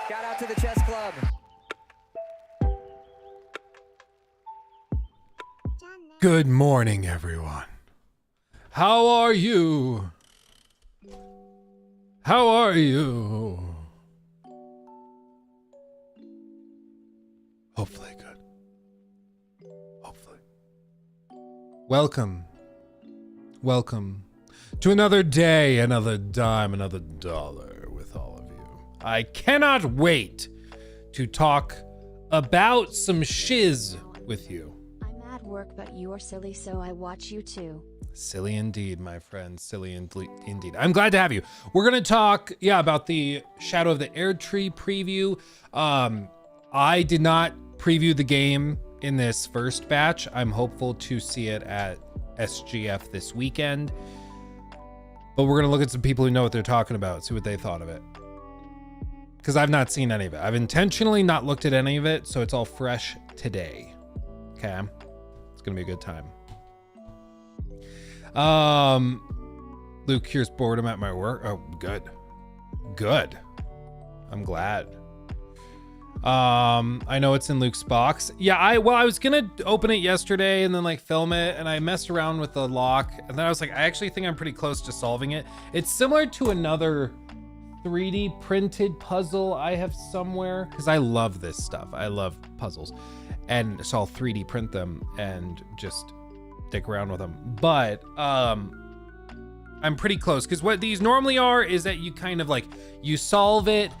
Shout out to the chess club. Good morning, everyone. How are you? How are you? Hopefully good. Hopefully. Welcome to another day, another dime, another dollar with all of you. I cannot wait to talk about some shiz with you. I'm at work, but you're silly, so I watch you too. Silly indeed, my friend. Silly indeed. I'm glad to have you. We're going to talk, about the Shadow of the Erdtree preview. I did not preview the game in this first batch. I'm hopeful to see it at SGF this weekend. But we're going to look at some people who know what they're talking about, see what they thought of it. Because I've not seen any of it. I've intentionally not looked at any of it, so it's all fresh today. Okay? It's going to be a good time. Luke here's boredom at my work. Oh, good. Good. I'm glad. I know it's in Luke's box. Yeah, I was gonna open it yesterday and then like film it, and I messed around with the lock, and then I was like, I actually think I'm pretty close to solving it. It's similar to another 3D printed puzzle I have somewhere, because I love this stuff. I love puzzles, and so I'll 3D print them and just dick around with them. But I'm pretty close, because what these normally are is that you kind of like, you solve it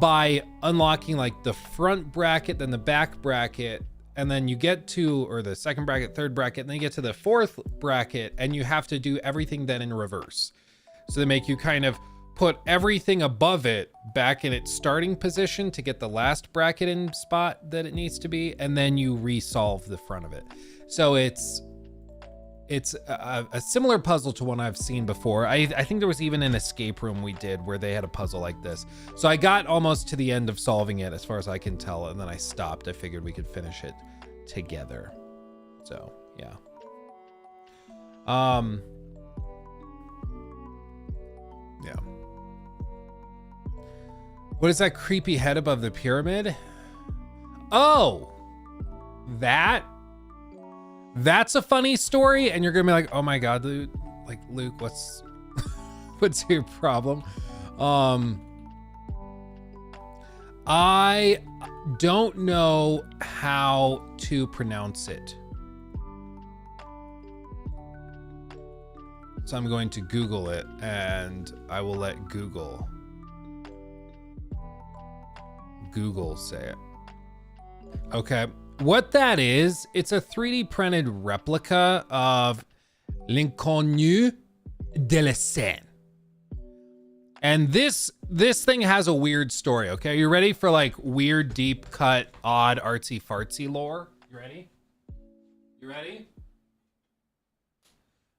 by unlocking like the front bracket, then the back bracket, and then you get to, or the second bracket, third bracket, and then you get to the fourth bracket, and you have to do everything then in reverse. So they make you kind of put everything above it back in its starting position to get the last bracket in spot that it needs to be, and then you resolve the front of it. So it's a similar puzzle to one I've seen before. I think there was even an escape room we did where they had a puzzle like this. So I got almost to the end of solving it as far as I can tell, and then I stopped. I figured we could finish it together. So, yeah. Yeah. What is that creepy head above the pyramid? Oh, that's a funny story, and you're gonna be like, oh my god, Luke, what's what's your problem? I don't know how to pronounce it, so I'm going to Google it, and I will let Google say it. Okay. What that is, it's a 3D printed replica of L'Inconnu de la Seine. And this thing has a weird story, okay? You ready for like weird, deep cut, odd, artsy fartsy lore? You ready? You ready?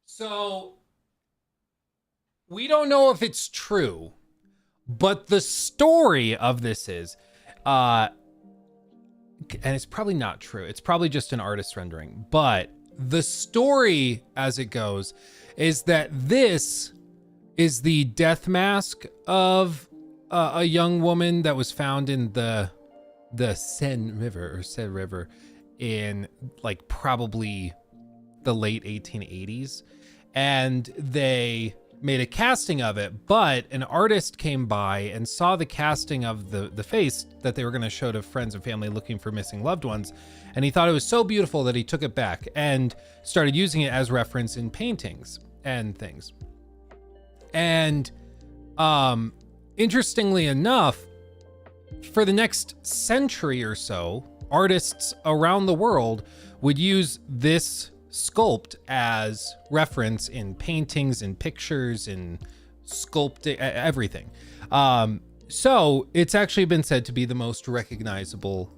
So, we don't know if it's true, but the story of this is, and it's probably not true. It's probably just an artist rendering. But the story, as it goes, is that this is the death mask of a young woman that was found in the Seine River in like probably the late 1880s. And they made a casting of it, but an artist came by and saw the casting of the face that they were going to show to friends and family looking for missing loved ones, and he thought it was so beautiful that he took it back and started using it as reference in paintings and things. And interestingly enough, for the next century or so, artists around the world would use this sculpt as reference in paintings and pictures and sculpting, everything. So it's actually been said to be the most recognizable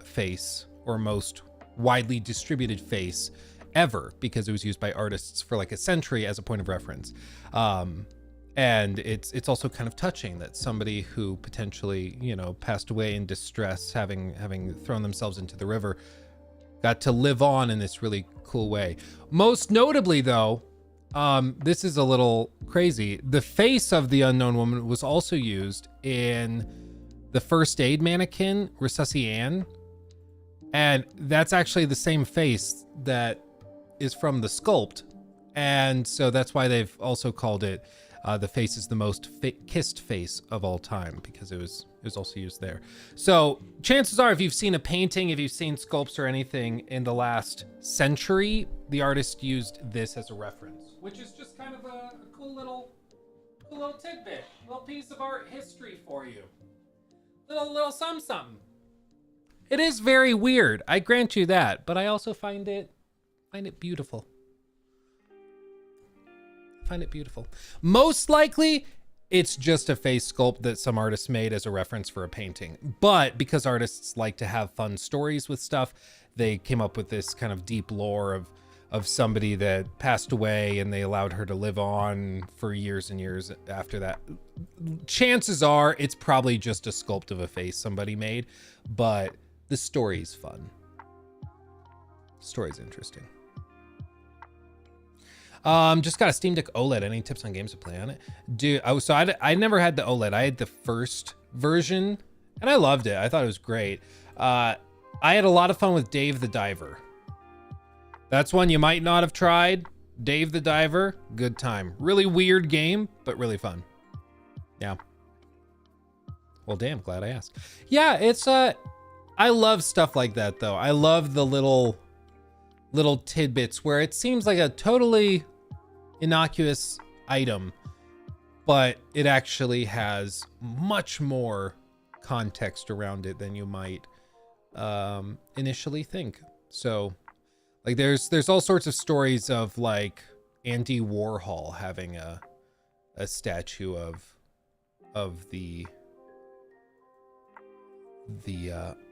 face, or most widely distributed face ever, because it was used by artists for like a century as a point of reference. And it's also kind of touching that somebody who potentially, passed away in distress, having thrown themselves into the river, got to live on in this really cool way. Most notably though, this is a little crazy. The face of the unknown woman was also used in the first aid mannequin, Resuscian. And that's actually the same face that is from the sculpt. And so that's why they've also called it the face is the most kissed face of all time, because it was also used there. So chances are, if you've seen a painting, if you've seen sculpts or anything in the last century, the artist used this as a reference, which is just kind of a cool little tidbit, little piece of art history for you. Little something. It is very weird, I grant you that, but I also find it beautiful. Find it beautiful. Most likely, it's just a face sculpt that some artist made as a reference for a painting. But because artists like to have fun stories with stuff, they came up with this kind of deep lore of somebody that passed away and they allowed her to live on for years and years after that. Chances are it's probably just a sculpt of a face somebody made, but the story's fun. Story's interesting. Just got a Steam Deck OLED. Any tips on games to play on it? Dude, I never had the OLED. I had the first version and I loved it. I thought it was great. I had a lot of fun with Dave the Diver. That's one you might not have tried. Dave the Diver, good time. Really weird game, but really fun. Yeah. Well, damn, glad I asked. Yeah, it's I love stuff like that though. I love the little tidbits where it seems like a totally innocuous item, but it actually has much more context around it than you might initially think. So like there's all sorts of stories of like Andy Warhol having a statue of the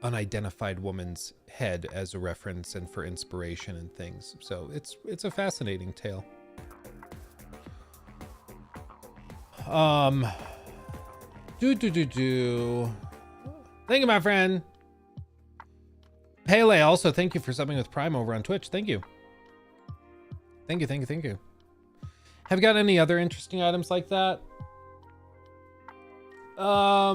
unidentified woman's head as a reference and for inspiration and things. So it's a fascinating tale. Thank you, my friend. Pele, also thank you for subbing with Prime over on Twitch. Thank you. Thank you. Have you got any other interesting items like that? I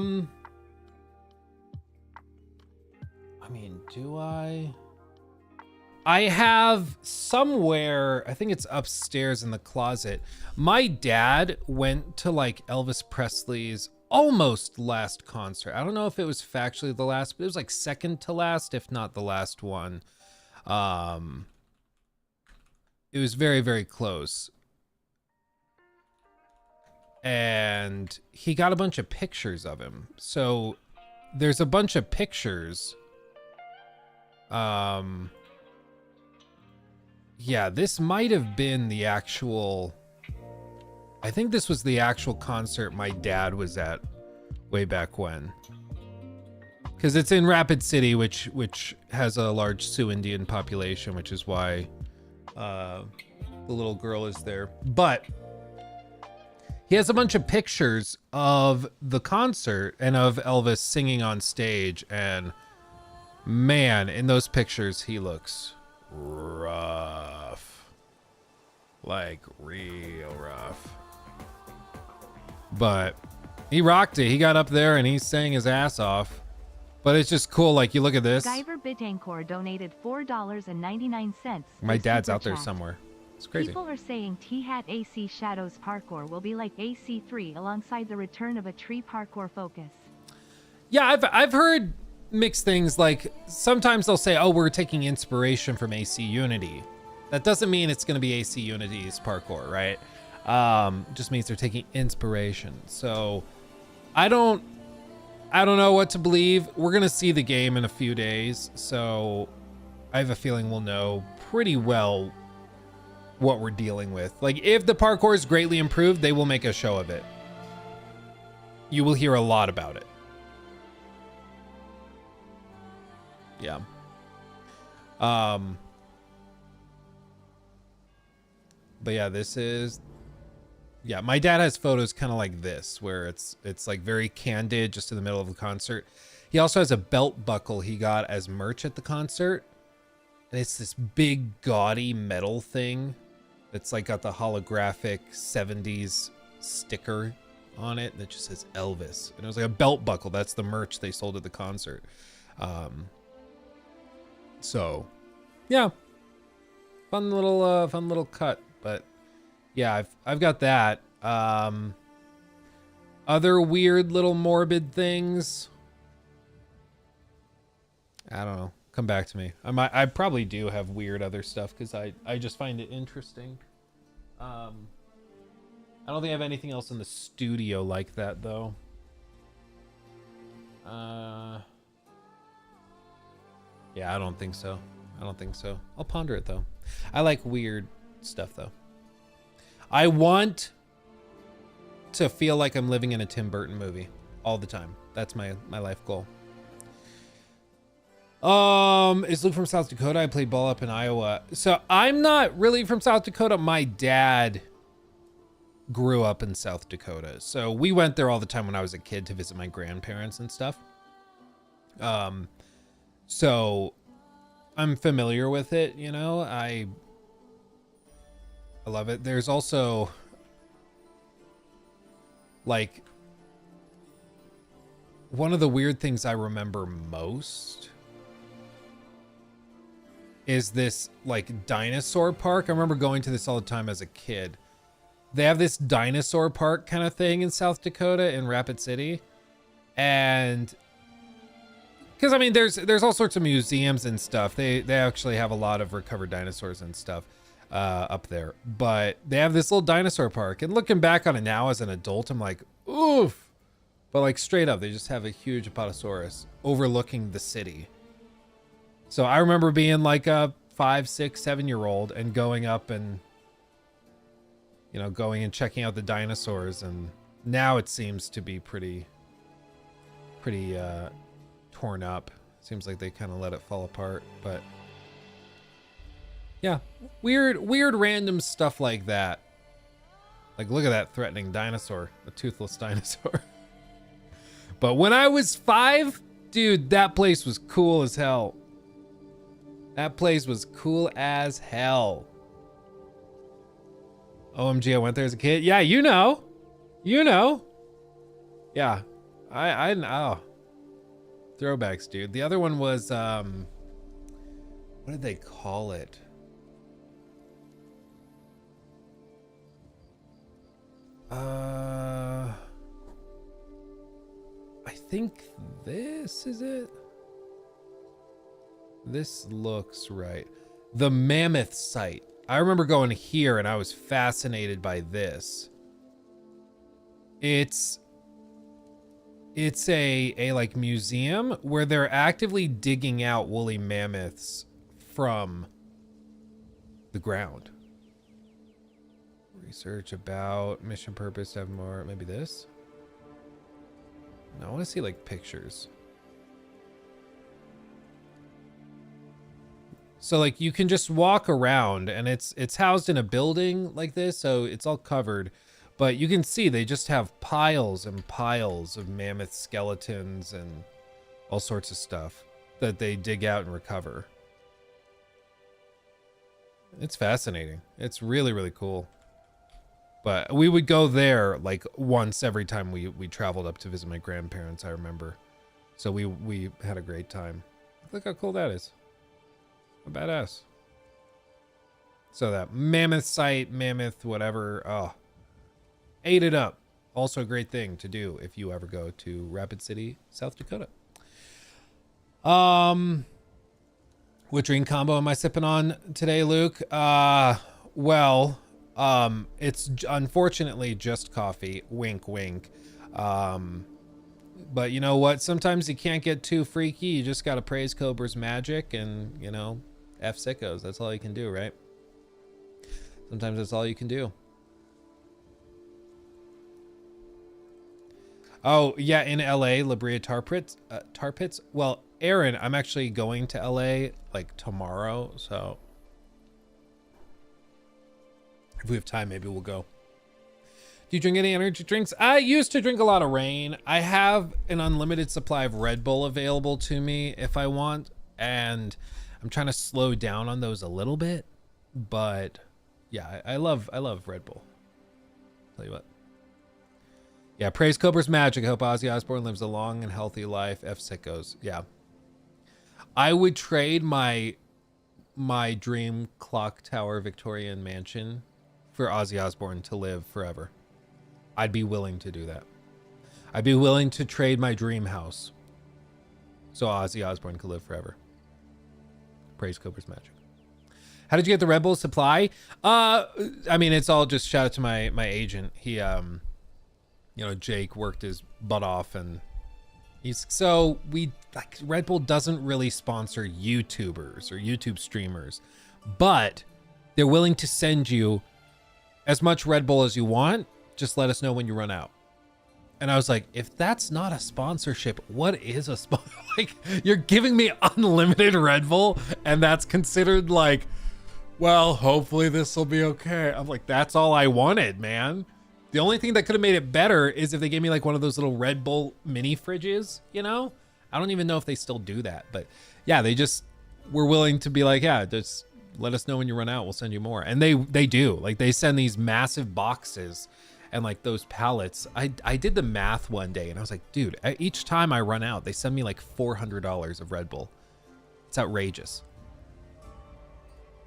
mean, do I have somewhere, I think it's upstairs in the closet. My dad went to like Elvis Presley's almost last concert. I don't know if it was factually the last, but it was like second to last, if not the last one. It was very, very close. And he got a bunch of pictures of him. So there's a bunch of pictures. Yeah, this might have been the actual, I think this was the actual concert my dad was at way back when. Because it's in Rapid City, which has a large Sioux Indian population, which is why the little girl is there. But he has a bunch of pictures of the concert and of Elvis singing on stage, and man, in those pictures, he looks rough. Like, real rough. But he rocked it. He got up there and he sang his ass off. But it's just cool. Like, you look at this. Guyver Bitancor donated $4.99. My dad's out there somewhere. It's crazy. People are saying T-Hat AC Shadows parkour will be like AC3 alongside the return of a tree parkour focus. Yeah, I've heard mixed things. Like sometimes they'll say, oh, we're taking inspiration from AC Unity. That doesn't mean it's going to be AC Unity's parkour, right? Just means they're taking inspiration. So I don't know what to believe. We're going to see the game in a few days. So I have a feeling we'll know pretty well what we're dealing with. Like if the parkour is greatly improved, they will make a show of it. You will hear a lot about it. Yeah. But yeah, this is, yeah, my dad has photos kind of like this, where it's like very candid, just in the middle of the concert. He also has a belt buckle he got as merch at the concert. And it's this big gaudy metal thing. It's like got the holographic 70s sticker on it that just says Elvis, and it was like a belt buckle. That's the merch they sold at the concert. So yeah, fun little cut. But yeah, I've got that. Other weird little morbid things, I don't know, come back to me. I probably do have weird other stuff because I just find it interesting. I don't think I have anything else in the studio like that though. Yeah, I don't think so. I'll ponder it though. I like weird stuff though. I want to feel like I'm living in a Tim Burton movie all the time. That's my life goal. Is Luke from South Dakota? I played ball up in Iowa. So I'm not really from South Dakota. My dad grew up in South Dakota. So we went there all the time when I was a kid to visit my grandparents and stuff. So I'm familiar with it, you know. I love it. There's also like one of the weird things I remember most is this like dinosaur park. I remember going to this all the time as a kid. They have this dinosaur park kind of thing in South Dakota in Rapid City. And because I mean there's all sorts of museums and stuff. They actually have a lot of recovered dinosaurs and stuff up there. But they have this little dinosaur park. And looking back on it now as an adult, I'm like, oof. But like straight up, they just have a huge Apatosaurus overlooking the city. So I remember being like a 5, 6, 7-year-old and going up and, you know, going and checking out the dinosaurs. And now it seems to be pretty torn up. Seems like they kind of let it fall apart. But yeah, weird random stuff like that. Like, look at that threatening dinosaur, a toothless dinosaur. But when I was 5, dude, that place was cool as hell. That place was cool as hell. OMG, I went there as a kid. Yeah, you know. Yeah, I oh. Throwbacks, dude. The other one was, what did they call it? I think this is it. This looks right. The Mammoth site. I remember going here and I was fascinated by this. It's a like museum where they're actively digging out woolly mammoths from the ground. Research about mission purpose, have more, maybe this. No, I want to see like pictures. So like you can just walk around and it's housed in a building like this, so it's all covered. But you can see they just have piles and piles of mammoth skeletons and all sorts of stuff that they dig out and recover. It's fascinating. It's really, really cool. But we would go there like once every time we traveled up to visit my grandparents, I remember. So we had a great time. Look how cool that is. Badass. So that mammoth site, mammoth whatever, oh, ate it up. Also a great thing to do if you ever go to Rapid City, South Dakota. What drink combo am I sipping on today, Luke? Well, it's unfortunately just coffee. Wink, wink. But you know what? Sometimes you can't get too freaky. You just gotta praise Cobra's magic and, you know, F sickos. That's all you can do, right? Sometimes that's all you can do. Oh, yeah, in LA, La Brea Tar Pits. Well, Aaron, I'm actually going to LA like tomorrow, so if we have time, maybe we'll go. Do you drink any energy drinks? I used to drink a lot of Rain. I have an unlimited supply of Red Bull available to me if I want, and I'm trying to slow down on those a little bit. But yeah, I love Red Bull. Tell you what. Yeah, praise Cobra's magic. I hope Ozzy Osbourne lives a long and healthy life. F sickos. Yeah. I would trade my dream clock tower Victorian mansion for Ozzy Osbourne to live forever. I'd be willing to do that. I'd be willing to trade my dream house so Ozzy Osbourne could live forever. Praise Cobra's magic. How did you get the Red Bull supply? I mean, it's all just shout out to my agent. He, Jake worked his butt off, and Red Bull doesn't really sponsor YouTubers or YouTube streamers, but they're willing to send you as much Red Bull as you want. Just let us know when you run out. And I was like, if that's not a sponsorship, what is a sponsor? Like, you're giving me unlimited Red Bull, and that's considered like, well, hopefully this will be okay. I'm like, that's all I wanted, man. The only thing that could have made it better is if they gave me like one of those little Red Bull mini fridges, you know? I don't even know if they still do that, but yeah, they just were willing to be like, yeah, just let us know when you run out. We'll send you more. And they do. Like, they send these massive boxes and like those pallets. I did the math one day and I was like, dude, each time I run out, they send me like $400 of Red Bull. It's outrageous.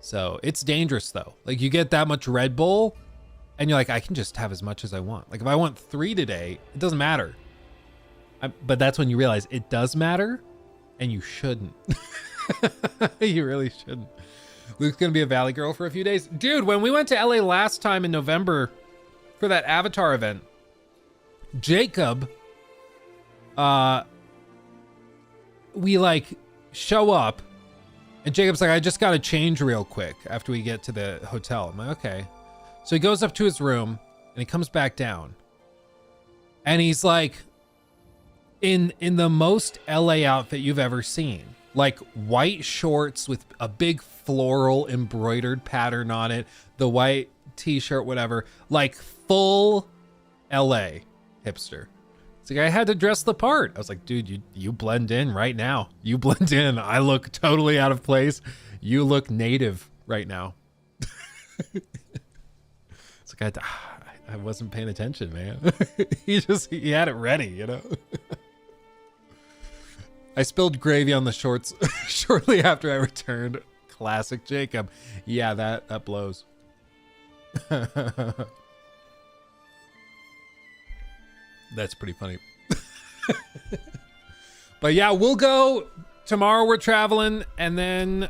So it's dangerous though. Like, you get that much Red Bull and you're like, I can just have as much as I want. Like, if I want 3 today, it doesn't matter. But that's when you realize it does matter, and you shouldn't. You really shouldn't. Luke's gonna be a Valley girl for a few days. Dude, when we went to LA last time in November for that Avatar event, Jacob, we like show up, and Jacob's like, I just gotta change real quick after we get to the hotel. I'm like, okay. So he goes up to his room, and he comes back down, and he's like, in the most LA outfit you've ever seen. Like, white shorts with a big floral embroidered pattern on it, the white t-shirt, whatever, like full LA hipster. It's like, I had to dress the part. I was like, dude, you blend in right now. You blend in. I look totally out of place. You look native right now. It's like, I wasn't paying attention, man. he had it ready, you know? I spilled gravy on the shorts shortly after I returned. Classic Jacob. Yeah, that blows. That's pretty funny. But yeah, we'll go tomorrow. We're traveling, and then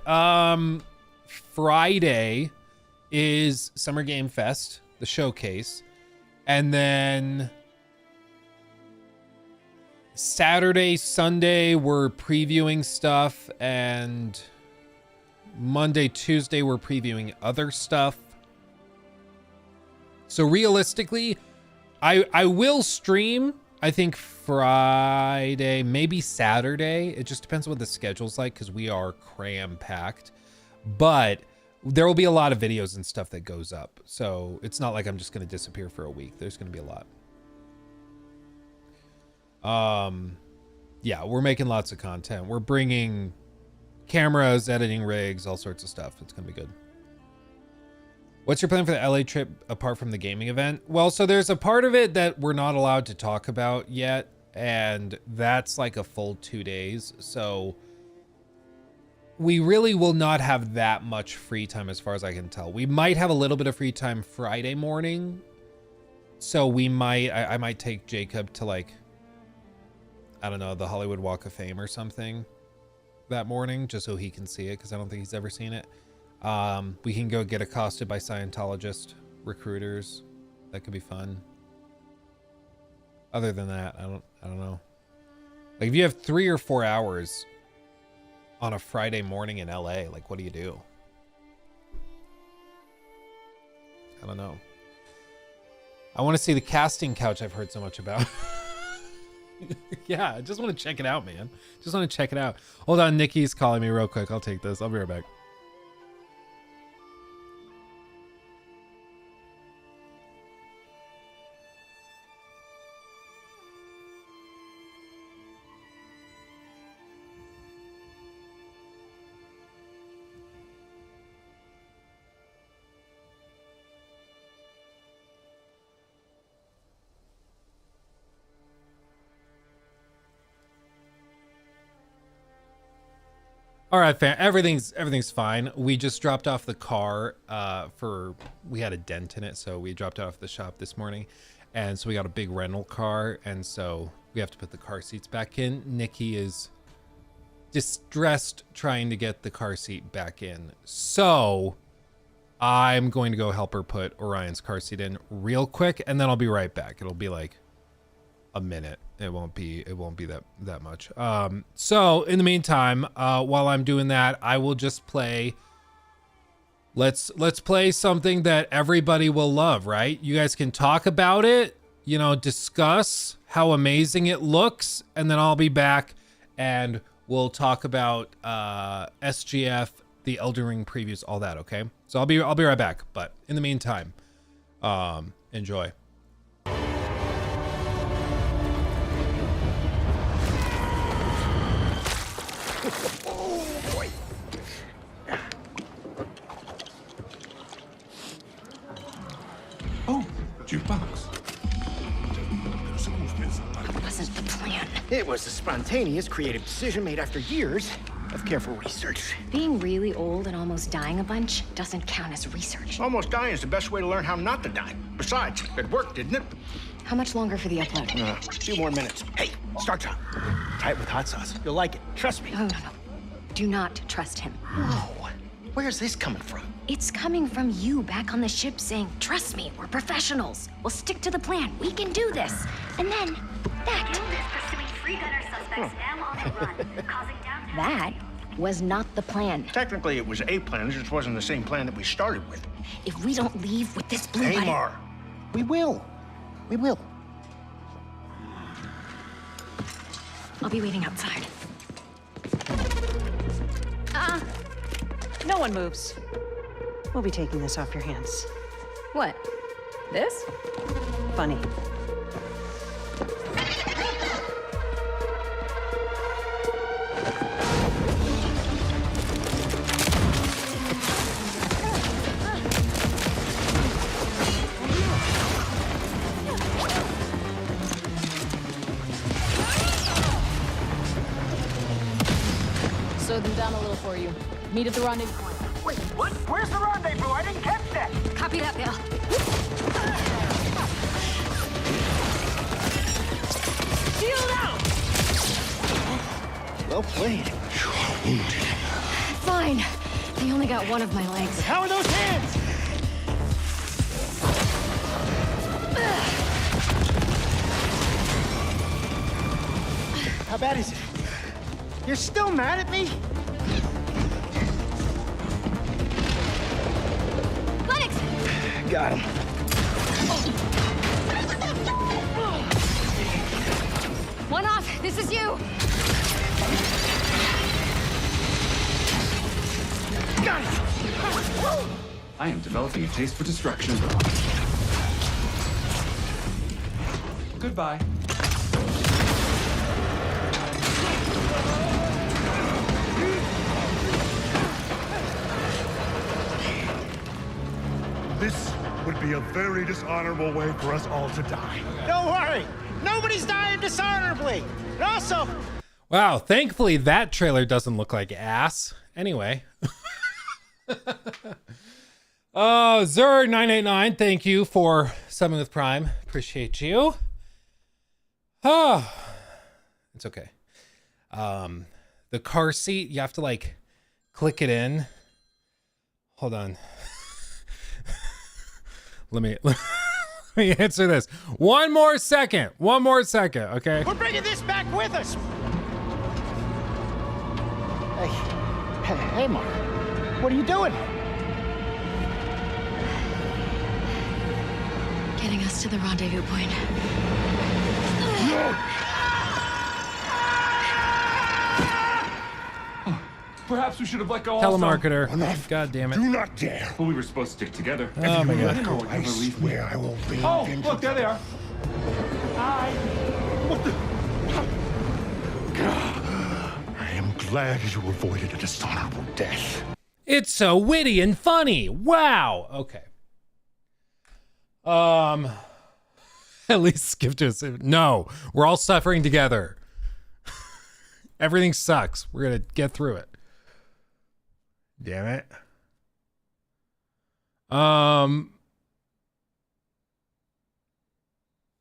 Friday is Summer Game Fest, the showcase, and then Saturday, Sunday, we're previewing stuff, and Monday, Tuesday, we're previewing other stuff. So realistically, I will stream, I think Friday, maybe Saturday. It just depends on what the schedule's like, because we are cram-packed. But there will be a lot of videos and stuff that goes up. So it's not like I'm just going to disappear for a week. There's going to be a lot. Yeah, we're making lots of content. We're bringing cameras, editing rigs, all sorts of stuff. It's gonna be good. What's your plan for the LA trip apart from the gaming event? Well, so there's a part of it that we're not allowed to talk about yet, and that's like a full 2 days. So we really will not have that much free time as far as I can tell. We might have a little bit of free time Friday morning. So we might, I might take Jacob to, like, I don't know, the Hollywood Walk of Fame or something that morning, just so he can see it, because I don't think he's ever seen it. We can go get accosted by Scientologist recruiters. That could be fun. Other than that, I don't know. Like, if you have 3 or 4 hours on a Friday morning in LA, like, what do you do? I don't know. I want to see the casting couch I've heard so much about. Yeah, I just want to check it out, man. Just want to check it out. Hold on, Nikki's calling me real quick. I'll take this. I'll be right back. All right, fam. Everything's fine. We just dropped off the car we had a dent in it, so we dropped it off the shop this morning, and so we got a big rental car, and so we have to put the car seats back in. Nikki is distressed trying to get the car seat back in, so I'm going to go help her put Orion's car seat in real quick, and then I'll be right back. It'll be like a minute. It won't be that much. So in the meantime, while I'm doing that, I will just play. Let's play something that everybody will love, right? You guys can talk about it, you know, discuss how amazing it looks, and then I'll be back and we'll talk about SGF, the Elden Ring previews, all that, okay? So I'll be right back, but in the meantime, enjoy. Oh, jukebox. It wasn't the plan. It was a spontaneous, creative decision made after years of careful research. Being really old and almost dying a bunch doesn't count as research. Almost dying is the best way to learn how not to die. Besides, it worked, didn't it? How much longer for the upload? A few more minutes. Hey, start time. Try it with hot sauce. You'll like it. Trust me. No. Do not trust him. Whoa. Where's this coming from? It's coming from you back on the ship saying, trust me, we're professionals. We'll stick to the plan. We can do this. And then, that. Pursuing free gunner suspects now on the run, causing downtime. That was not the plan. Technically, it was a plan. It just wasn't the same plan that we started with. If we don't leave with this blue light... Amar, we will. We will. I'll be waiting outside. No one moves. We'll be taking this off your hands. What? This? Funny. Slow them down a little for you. Meet at the rendezvous point. Wait, what? Where's the rendezvous? I didn't catch that. Copy that, Bill. Shield out! Well played. You are wounded. Fine. They only got one of my legs. How are those hands? How bad is it? You're still mad at me? Lennox! Got him. One off. This is you. Got it! I am developing a taste for destruction. Goodbye. This would be a very dishonorable way for us all to die. Don't worry. Nobody's dying dishonorably. And also, Wow, thankfully that trailer doesn't look like ass. Anyway. Zer989, thank you for subbing with Prime. Appreciate you. It's okay. The car seat, you have to like click it in. Hold on. Let me answer this. One more second, okay? we're bringing this back with us. Hey, Mark. What are you doing? Getting us to the rendezvous point. Perhaps we should have let go also. Telemarketer. Enough. God damn it. Do not dare. But we were supposed to stick together. Oh my God. Let go, I swear I will bring Oh, vengeance. look, there they are. I am glad you avoided a dishonorable death. It's so witty and funny. Wow. Okay. At least skip to us. No, we're all suffering together. Everything sucks. We're gonna get through it. Damn it.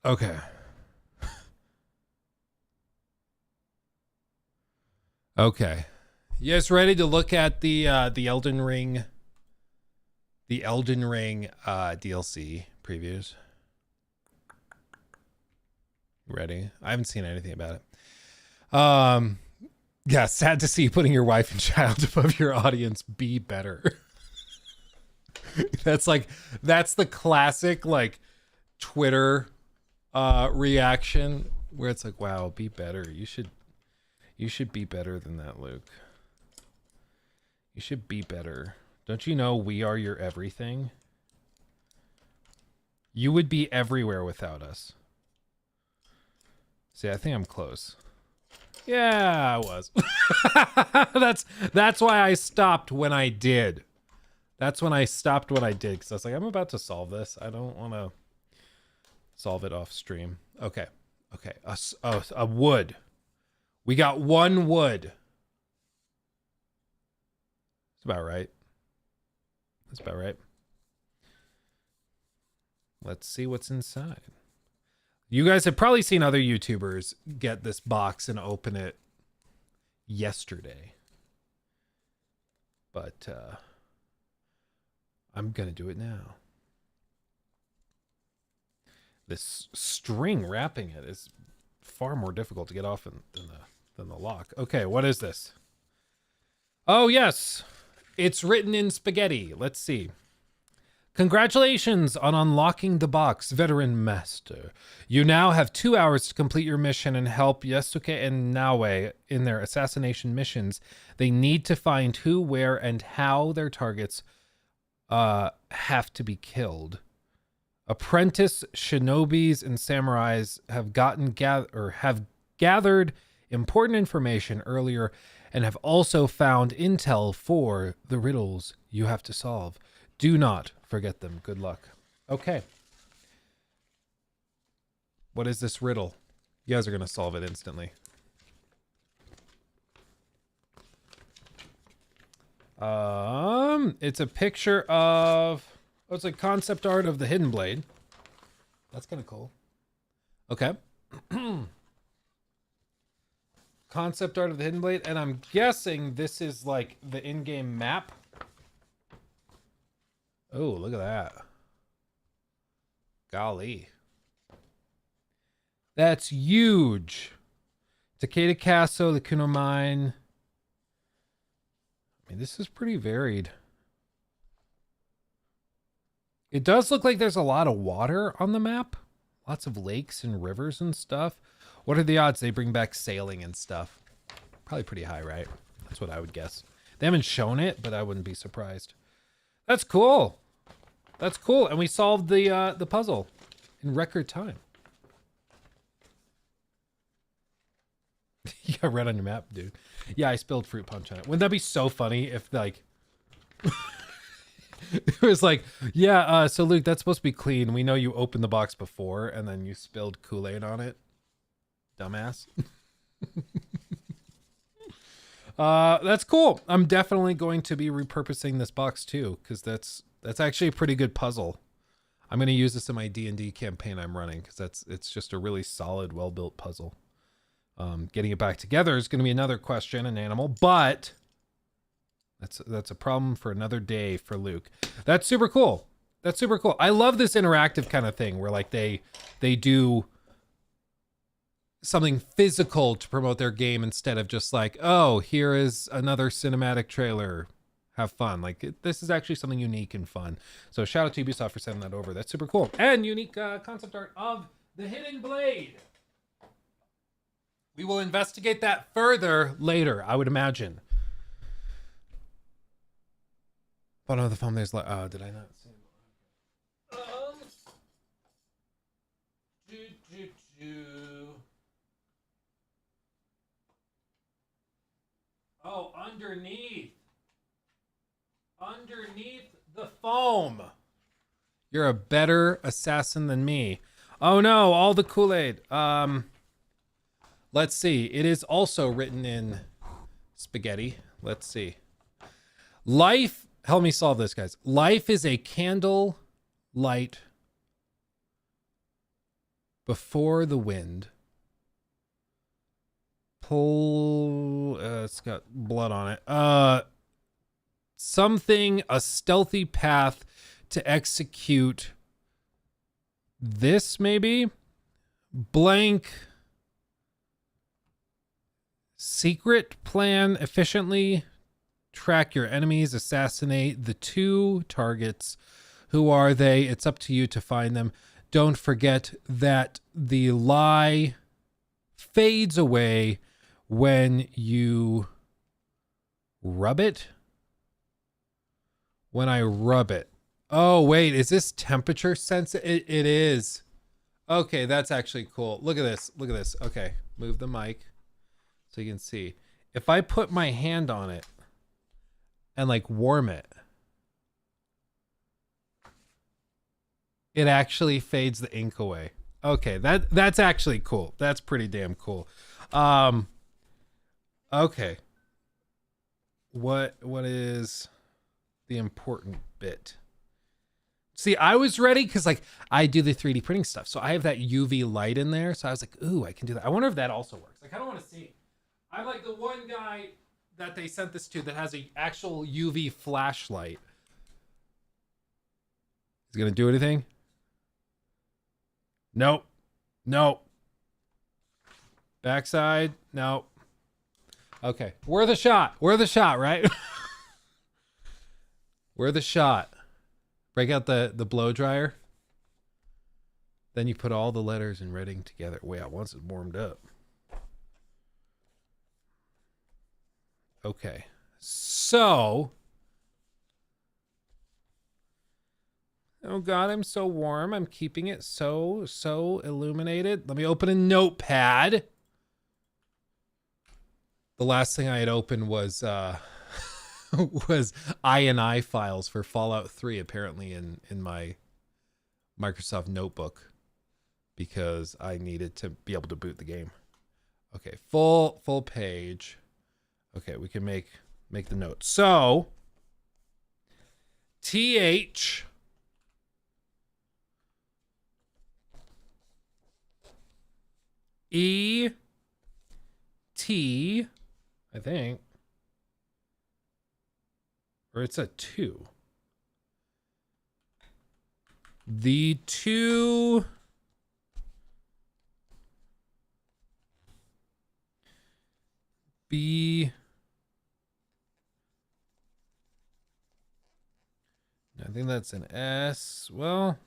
Okay. Okay. You guys ready to look at the Elden Ring DLC previews? Ready? I haven't seen anything about it. Yeah, sad to see you putting your wife and child above your audience. Be better. That's the classic like Twitter reaction where it's like, wow, be better. You should be better than that, Luke. You should be better. Don't you know we are your everything? You would be everywhere without us. See, I think I'm close. Yeah, I was. That's why I stopped when I did. That's when I stopped what I did, because I was like, I'm about to solve this. I don't want to solve it off stream. Okay. Okay. A wood. We got one wood. That's about right. That's about right. Let's see what's inside. You guys have probably seen other YouTubers get this box and open it yesterday. But I'm going to do it now. This string wrapping it is far more difficult to get off than the lock. Okay, what is this? Oh, yes. It's written in spaghetti. Let's see. Congratulations on unlocking the box, veteran master. You now have 2 hours to complete your mission and help Yasuke and Naue in their assassination missions. They need to find who, where, and how their targets have to be killed. Apprentice shinobis and samurais have gathered important information earlier and have also found intel for the riddles you have to solve. Do not forget them. Good luck. Okay. What is this riddle? You guys are going to solve it instantly. It's a picture of... Oh, it's like concept art of the Hidden Blade. That's kind of cool. Okay. Concept art of the Hidden Blade. And I'm guessing this is like the in-game map. Oh, look at that. Golly. That's huge. Takeda Castle, the Kuno Mine. I mean, this is pretty varied. It does look like there's a lot of water on the map. Lots of lakes and rivers and stuff. What are the odds they bring back sailing and stuff? Probably pretty high, right? That's what I would guess. They haven't shown it, but I wouldn't be surprised. That's cool. That's cool. And we solved the puzzle in record time. You got red on your map, dude. Yeah, I spilled fruit punch on it. Wouldn't that be so funny if like... It was like, yeah, so Luke, that's supposed to be clean. We know you opened the box before and then you spilled Kool-Aid on it. Dumbass. That's cool. I'm definitely going to be repurposing this box too, because that's actually a pretty good puzzle. I'm going to use this in my D&D campaign I'm running because it's just a really solid, well-built puzzle. Getting it back together is going to be another question, an animal, but that's a problem for another day for Luke. That's super cool. That's super cool. I love this interactive kind of thing where like they do something physical to promote their game instead of just like, oh, here is another cinematic trailer. Have fun. Like this is actually something unique and fun. So shout out to Ubisoft for sending that over. That's super cool. And unique concept art of the Hidden Blade. We will investigate that further later, I would imagine. Bottom of the phone, there's like, oh, did I not see it? Oh, underneath the foam. You're a better assassin than me. Oh no, all the Kool-Aid. Let's see. It is also written in spaghetti. Let's see. Life, help me solve this, guys. Life is a candle light before the wind. Pull, it's got blood on it. Something, a stealthy path to execute this, maybe? Blank. Secret plan efficiently. Track your enemies, assassinate the 2 targets. Who are they? It's up to you to find them. Don't forget that the lie fades away when you rub it. When I rub it. Oh, wait, is this temperature sensitive? It is. Okay, that's actually cool. Look at this. Look at this. Okay, move the mic so you can see. If I put my hand on it and like warm it, it actually fades the ink away. Okay, that's actually cool. That's pretty damn cool. Okay. What is the important bit? See, I was ready because like I do the 3D printing stuff. So I have that UV light in there. So I was like, ooh, I can do that. I wonder if that also works. Like, I don't want to see. I'm like the one guy that they sent this to that has an actual UV flashlight. Is it going to do anything? Nope. Nope. Backside. Nope. Okay. Worth a shot. Worth a shot, right? Worth a shot. Break out the blow dryer. Then you put all the letters in reading together. Wait, once it's warmed up. Okay. So. Oh God, I'm so warm. I'm keeping it so illuminated. Let me open a notepad. The last thing I had opened was was INI files for Fallout 3 apparently in my Microsoft notebook because I needed to be able to boot the game. Okay, full page. Okay, we can make the note. So TH E T, I think. Or it's a 2. The 2 B. I think that's an S. Well,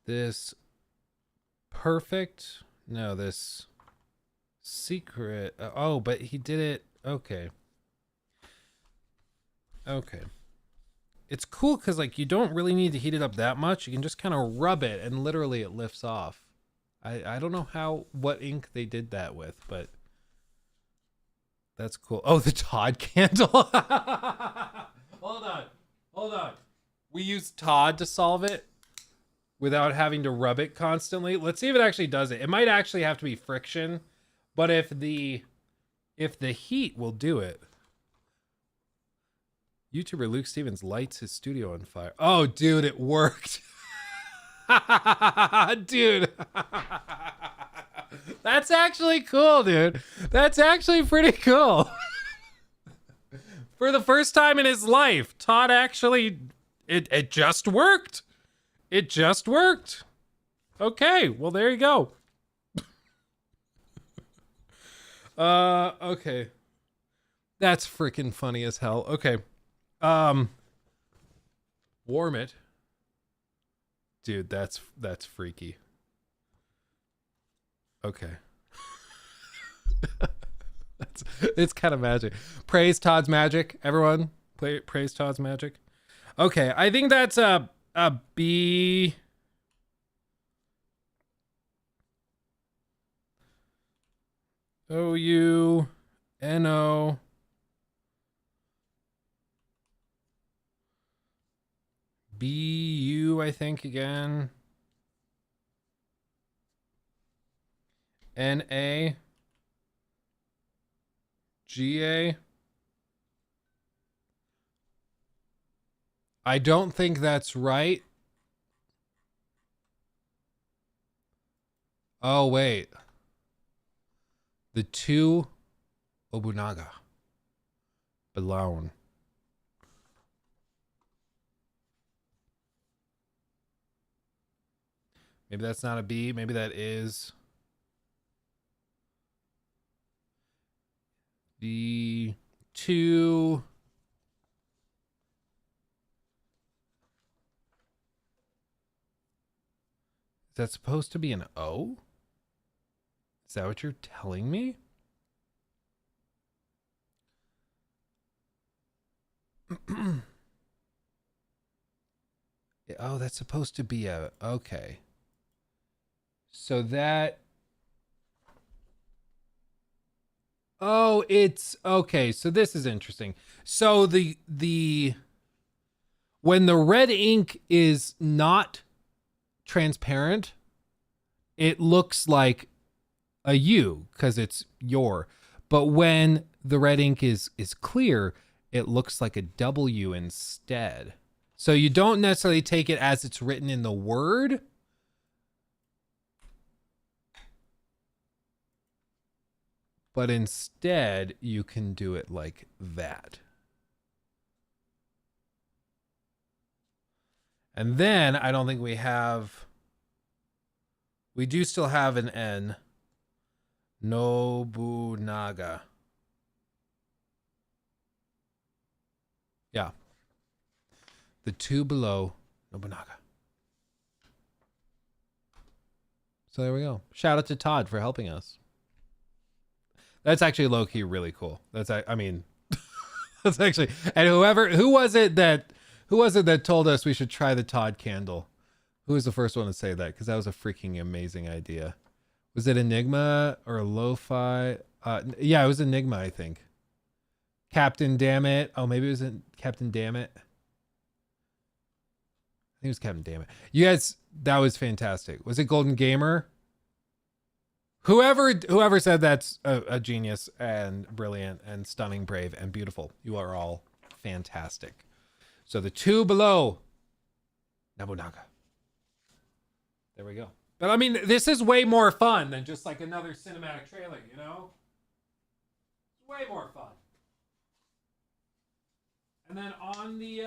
this perfect. No, this secret. Oh, but he did it. Okay. Okay. It's cool because like you don't really need to heat it up that much. You can just kind of rub it and literally it lifts off. I don't know what ink they did that with, but that's cool. Oh, the Todd candle. Hold on. We used Todd to solve it without having to rub it constantly. Let's see if it actually does it. It might actually have to be friction, but if the heat will do it. YouTuber Luke Stevens lights his studio on fire. Oh, dude, it worked. Dude. That's actually cool, dude. That's actually pretty cool. For the first time in his life, Todd actually, it just worked. It just worked. Okay, well, there you go. Okay. That's freaking funny as hell. Okay. Warm it. Dude, that's freaky. Okay. It's kind of magic. Praise Todd's magic, everyone. Praise Todd's magic. Okay, I think that's a B. O-U-N-O. B-U, I think, again. N-A. GA. I don't think that's right. Oh, wait. The two Obunaga. Balone. Maybe that's not a B. Maybe that is the two. Is that supposed to be an O? Is that what you're telling me? Oh, that's supposed to be a, okay. So that, oh, it's, okay. So this is interesting. So when the red ink is not transparent, it looks like a U because it's your, but when the red ink is clear, it looks like a W instead. So you don't necessarily take it as it's written in the word, but instead you can do it like that. And then I don't think we do still have an N. Nobunaga. Yeah. The two below Nobunaga. So there we go. Shout out to Todd for helping us. That's actually low-key really cool. That's, I mean, that's actually, and who was it that told us we should try the Todd candle? Who was the first one to say that? Because that was a freaking amazing idea. Was it Enigma or Lo-Fi? Yeah, it was Enigma, I think. Captain Dammit. Oh, maybe it was Captain Dammit. I think it was Captain Dammit. You guys, that was fantastic. Was it Golden Gamer? Whoever said that's a genius and brilliant and stunning, brave and beautiful. You are all fantastic. So the two below Nobunaga. There we go. But I mean, this is way more fun than just like another cinematic trailer, you know? It's way more fun. And then on the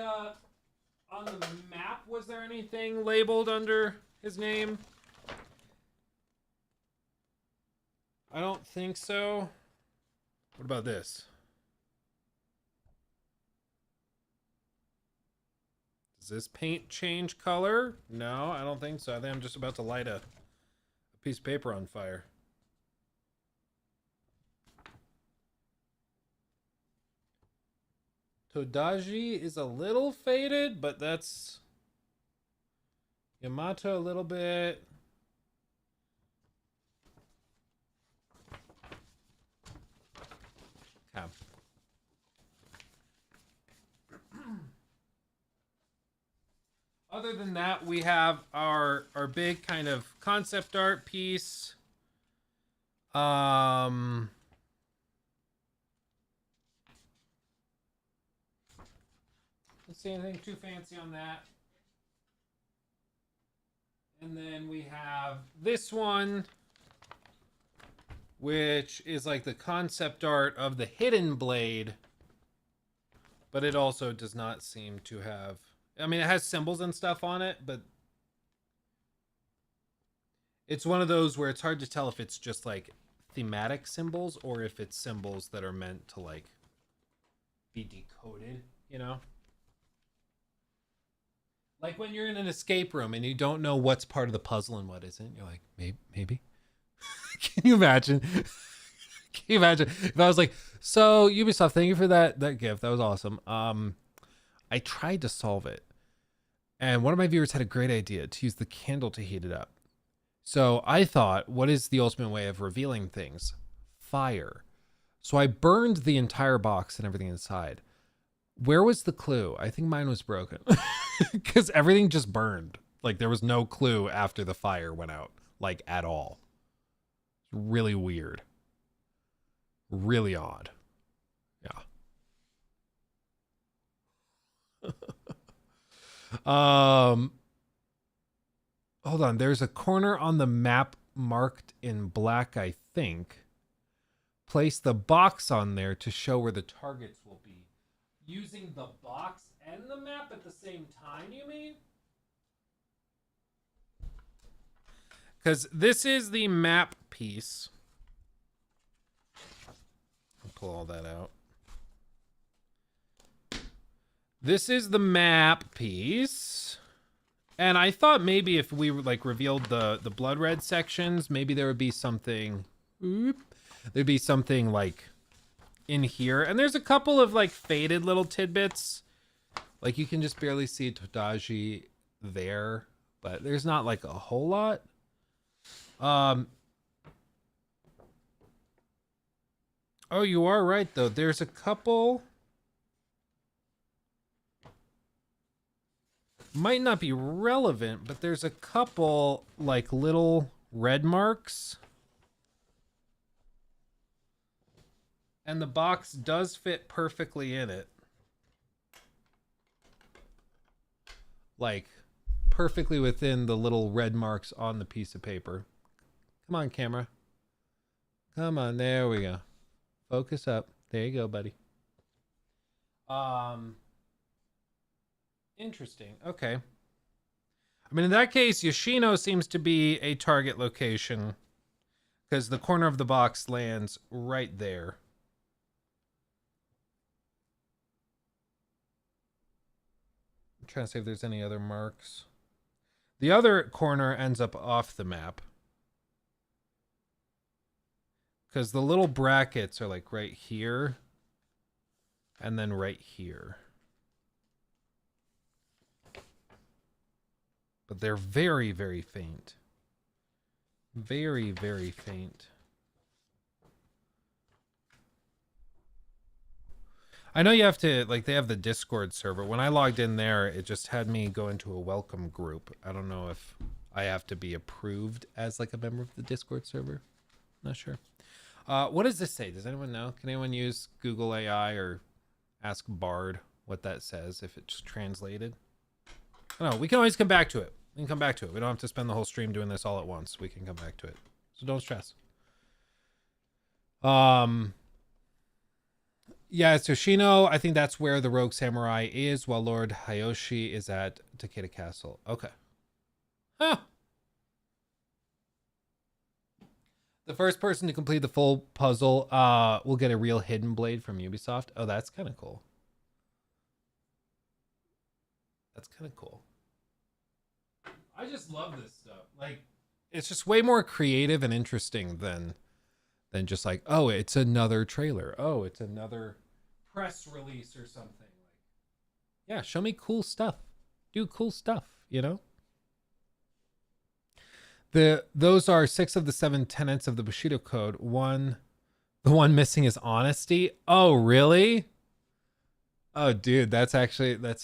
map, was there anything labeled under his name? I don't think so. What about this? Does this paint change color? No, I don't think so. I think I'm just about to light a piece of paper on fire. Todaji is a little faded, but that's Yamato a little bit. Okay. Other than that, we have our big kind of concept art piece. Let's see, anything too fancy on that. And then we have this one, which is like the concept art of the hidden blade, but it also does not seem to have, I mean, it has symbols and stuff on it, but it's one of those where it's hard to tell if it's just like thematic symbols or if it's symbols that are meant to like be decoded, you know? Like when you're in an escape room and you don't know what's part of the puzzle and what isn't, you're like, maybe. Can you imagine? Can you imagine if I was like, so Ubisoft, thank you for that gift. That was awesome. I tried to solve it. And one of my viewers had a great idea to use the candle to heat it up. So I thought, what is the ultimate way of revealing things? Fire. So I burned the entire box and everything inside. Where was the clue? I think mine was broken because everything just burned. Like there was no clue after the fire went out, like at all. Really weird. Really odd. Hold on. There's a corner on the map marked in black, I think. Place the box on there to show where the targets will be. Using the box and the map at the same time, you mean? Because this is the map piece. I'll pull all that out. This is the map piece. And I thought maybe if we like revealed the blood red sections, maybe there would be something. There'd be something like in here. And there's a couple of like faded little tidbits. Like you can just barely see Todaji there, but there's not like a whole lot. Oh, you are right though. There's a couple. Might not be relevant, but there's a couple like little red marks. And the box does fit perfectly in it. Like perfectly within the little red marks on the piece of paper. Come on, camera. Come on, there we go. Focus up. There you go, buddy. Interesting. Okay. I mean, in that case, Yoshino seems to be a target location because the corner of the box lands right there. I'm trying to see if there's any other marks. The other corner ends up off the map because the little brackets are like right here and then right here. But they're very, very faint. Very, very faint. I know you have to, like, they have the Discord server. When I logged in there, it just had me go into a welcome group. I don't know if I have to be approved as, like, a member of the Discord server. Not sure. What does this say? Does anyone know? Can anyone use Google AI or ask Bard what that says, if it's translated? No, we can always come back to it. We can come back to it. We don't have to spend the whole stream doing this all at once. We can come back to it. So don't stress. Yeah, it's Yoshino. I think that's where the Rogue Samurai is, while Lord Hayoshi is at Dakota Castle. Okay. Huh. The first person to complete the full puzzle will get a real hidden blade from Ubisoft. Oh, that's kind of cool. That's kind of cool. I just love this stuff. Like, it's just way more creative and interesting than just like, oh, it's another trailer. Oh, it's another press release or something. Like, yeah, show me cool stuff. Do cool stuff, you know? Those are 6 of the 7 tenets of the Bushido Code. The one missing is honesty. Oh, really? Oh, dude, that's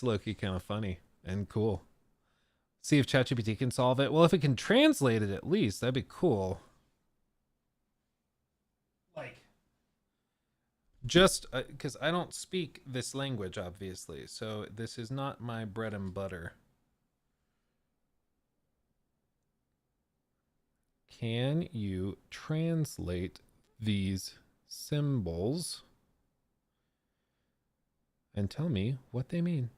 low-key kind of funny and cool. See if ChatGPT can solve it. Well, if it can translate it at least, that'd be cool. Like, just because I don't speak this language, obviously, so this is not my bread and butter. Can you translate these symbols and tell me what they mean?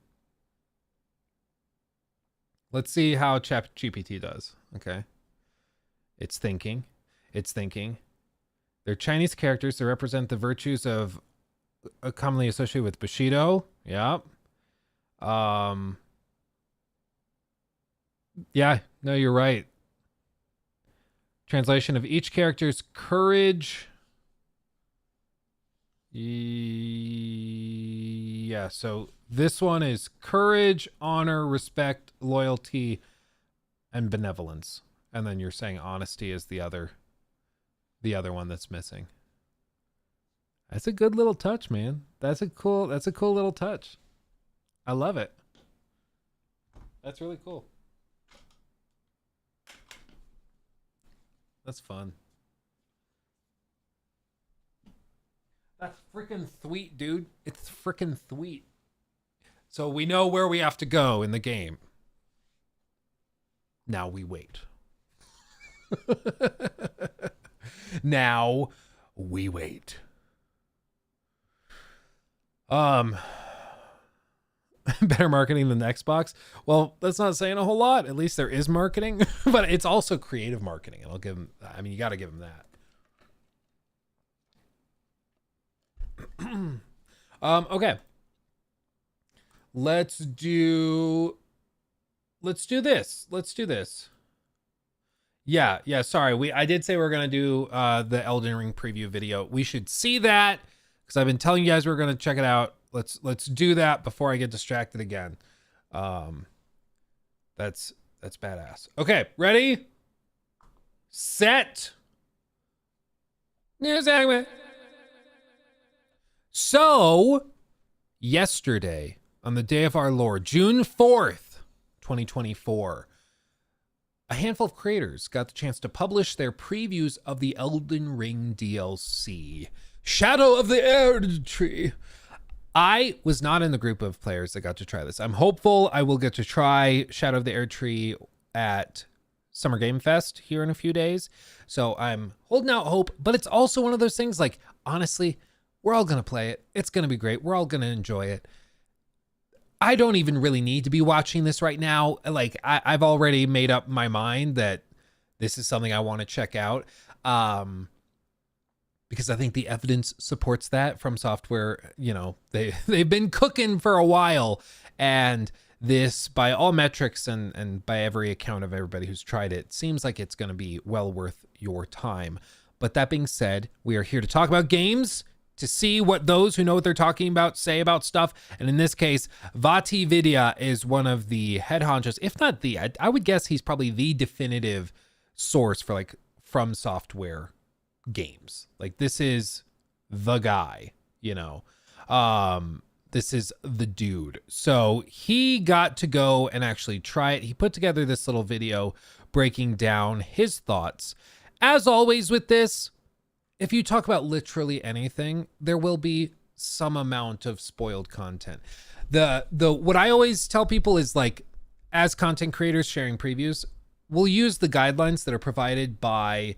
Let's see how ChatGPT does. Okay. It's thinking. They're Chinese characters that represent the virtues of commonly associated with Bushido. Yep. Yeah, no, you're right. Translation of each character's courage. Yeah, so this one is courage, honor, respect, loyalty, and benevolence. And then you're saying honesty is the other one that's missing. That's a good little touch, man. That's a cool little touch. I love it. That's really cool. That's fun. That's freaking sweet, dude. It's freaking sweet. So we know where we have to go in the game. Now we wait. Now we wait. Better marketing than Xbox. Well, that's not saying a whole lot. At least there is marketing, but it's also creative marketing. And I'll give them, I mean, you got to give them that. Okay. Let's do this. Yeah. Sorry. I did say we are going to do the Elden Ring preview video. We should see that because I've been telling you guys we're going to check it out. Let's do that before I get distracted again. That's badass. Okay, ready? Set. New segment. So, yesterday, on the day of our Lord, June 4th, 2024, a handful of creators got the chance to publish their previews of the Elden Ring DLC, Shadow of the Erdtree. I was not in the group of players that got to try this. I'm hopeful I will get to try Shadow of the Erdtree at Summer Game Fest here in a few days. So I'm holding out hope, but it's also one of those things like, honestly, we're all going to play it. It's going to be great. We're all going to enjoy it. I don't even really need to be watching this right now. Like I've already made up my mind that this is something I want to check out. Because I think the evidence supports that from software. You know, they've been cooking for a while, and this, by all metrics and by every account of everybody who's tried it, seems like it's going to be well worth your time. But that being said, we are here to talk about games, to see what those who know what they're talking about say about stuff. And in this case, VaatiVidya is one of the head honchos, if not the, I would guess he's probably the definitive source for like From Software games. Like this is the guy, you know. This is the dude. So he got to go and actually try it. He put together this little video breaking down his thoughts. As always with this, if you talk about literally anything, there will be some amount of spoiled content. The what I always tell people is, like, as content creators sharing previews, we'll use the guidelines that are provided by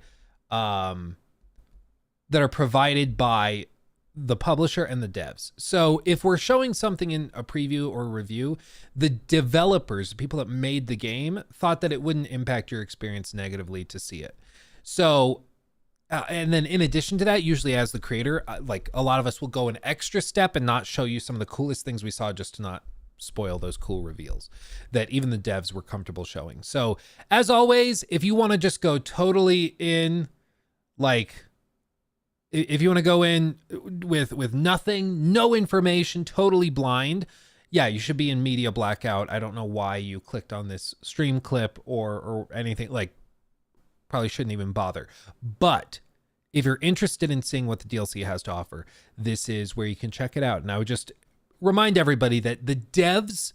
the publisher and the devs. So if we're showing something in a preview or a review, the developers, the people that made the game, thought that it wouldn't impact your experience negatively to see it. So, and then in addition to that, usually as the creator, like a lot of us will go an extra step and not show you some of the coolest things we saw just to not spoil those cool reveals that even the devs were comfortable showing. So as always, if you want to just go totally in, like, if you want to go in with nothing, no information, totally blind, yeah, you should be in media blackout. I don't know why you clicked on this stream clip or anything. Like, probably shouldn't even bother. But if you're interested in seeing what the DLC has to offer, this is where you can check it out. And I would just remind everybody that the devs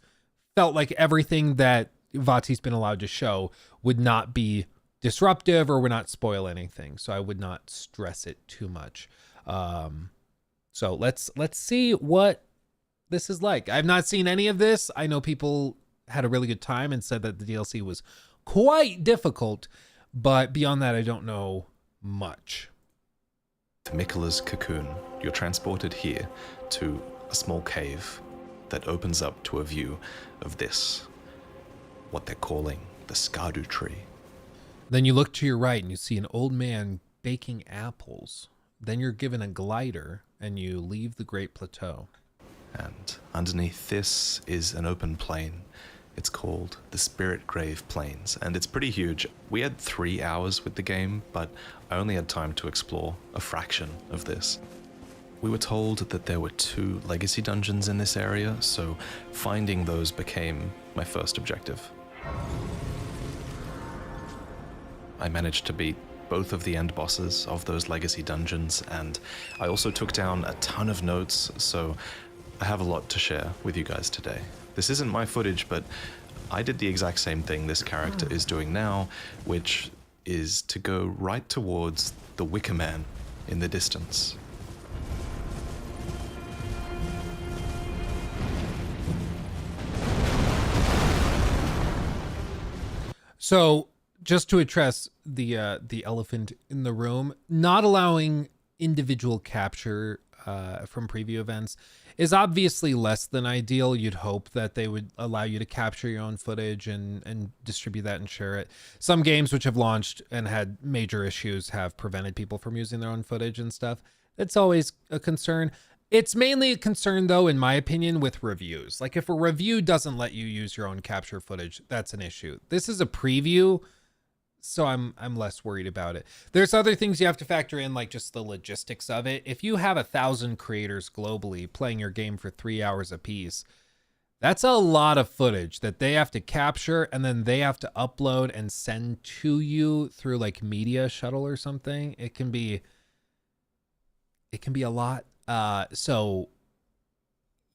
felt like everything that Vaati's been allowed to show would not be disruptive or would not spoil anything. So I would not stress it too much. So let's see what this is like. I've not seen any of this. I know people had a really good time and said that the DLC was quite difficult, but beyond that, I don't know much. Miquella's cocoon, you're transported here to a small cave that opens up to a view of this, what they're calling the Skadu tree. Then you look to your right and you see an old man baking apples. Then you're given a glider and you leave the Great Plateau. And underneath this is an open plain. It's called the Spirit Grave Plains, and it's pretty huge. We had 3 hours with the game, but I only had time to explore a fraction of this. We were told that there were 2 legacy dungeons in this area, so finding those became my first objective. I managed to beat both of the end bosses of those legacy dungeons, and I also took down a ton of notes, so I have a lot to share with you guys today. This isn't my footage, but I did the exact same thing this character is doing now, which is to go right towards the Wicker Man in the distance. So just to address the elephant in the room, not allowing individual capture from preview events is obviously less than ideal. You'd hope that they would allow you to capture your own footage and distribute that and share it. Some games which have launched and had major issues have prevented people from using their own footage and stuff. That's always a concern. It's mainly a concern, though, in my opinion, with reviews. Like, if a review doesn't let you use your own capture footage, that's an issue. This is a preview, so I'm less worried about it. There's other things you have to factor in, like just the logistics of it. If you have 1,000 creators globally playing your game for 3 hours a piece, that's a lot of footage that they have to capture and then they have to upload and send to you through like Media Shuttle or something. It can be a lot. So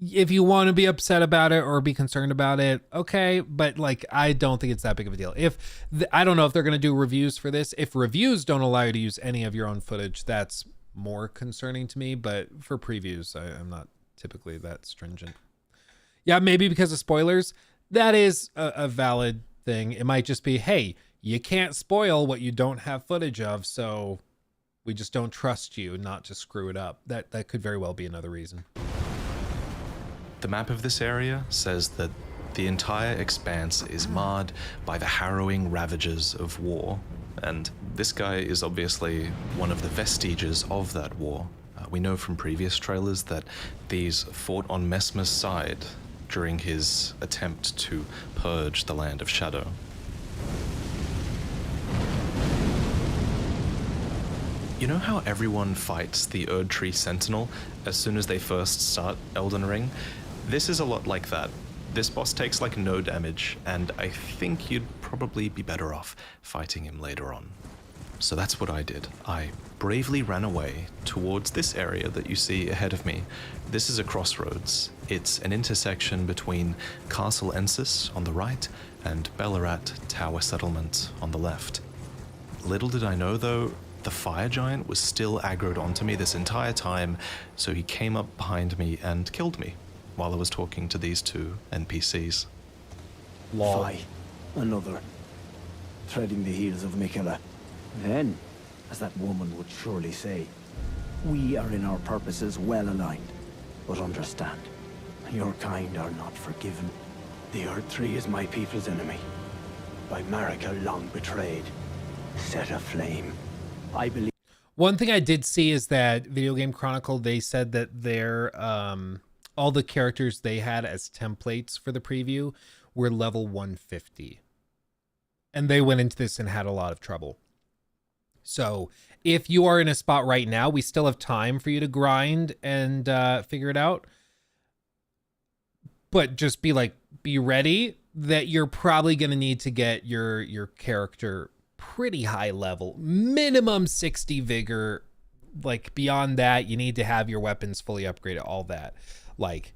if you want to be upset about it or be concerned about it, okay, but like I don't think it's that big of a deal. I don't know if they're going to do reviews for this. If reviews don't allow you to use any of your own footage, that's more concerning to me, but for previews, I'm not typically that stringent. Yeah, maybe because of spoilers. That is a valid thing. It might just be, hey, you can't spoil what you don't have footage of, so we just don't trust you not to screw it up. That could very well be another reason. The map of this area says that the entire expanse is marred by the harrowing ravages of war, and this guy is obviously one of the vestiges of that war. We know from previous trailers that these fought on Messmer's side during his attempt to purge the Land of Shadow. You know how everyone fights the Erdtree Sentinel as soon as they first start Elden Ring? This is a lot like that. This boss takes like no damage, and I think you'd probably be better off fighting him later on. So that's what I did. I bravely ran away towards this area that you see ahead of me. This is a crossroads. It's an intersection between Castle Ensis on the right and Bellarat Tower Settlement on the left. Little did I know though, the fire giant was still aggroed onto me this entire time, so he came up behind me and killed me while I was talking to these two NPCs. Lol. Fie, another. Treading the heels of Miquella. Then, as that woman would surely say, we are in our purposes well aligned. But understand, your kind are not forgiven. The Erdtree is my people's enemy. By Marika long betrayed, set aflame. I believe. One thing I did see is that Video Game Chronicle, they said that their all the characters they had as templates for the preview were level 150. And they went into this and had a lot of trouble. So if you are in a spot right now, we still have time for you to grind and figure it out. But just be ready that you're probably going to need to get your character pretty high level, minimum 60 vigor. Like beyond that, you need to have your weapons fully upgraded, all that. Like,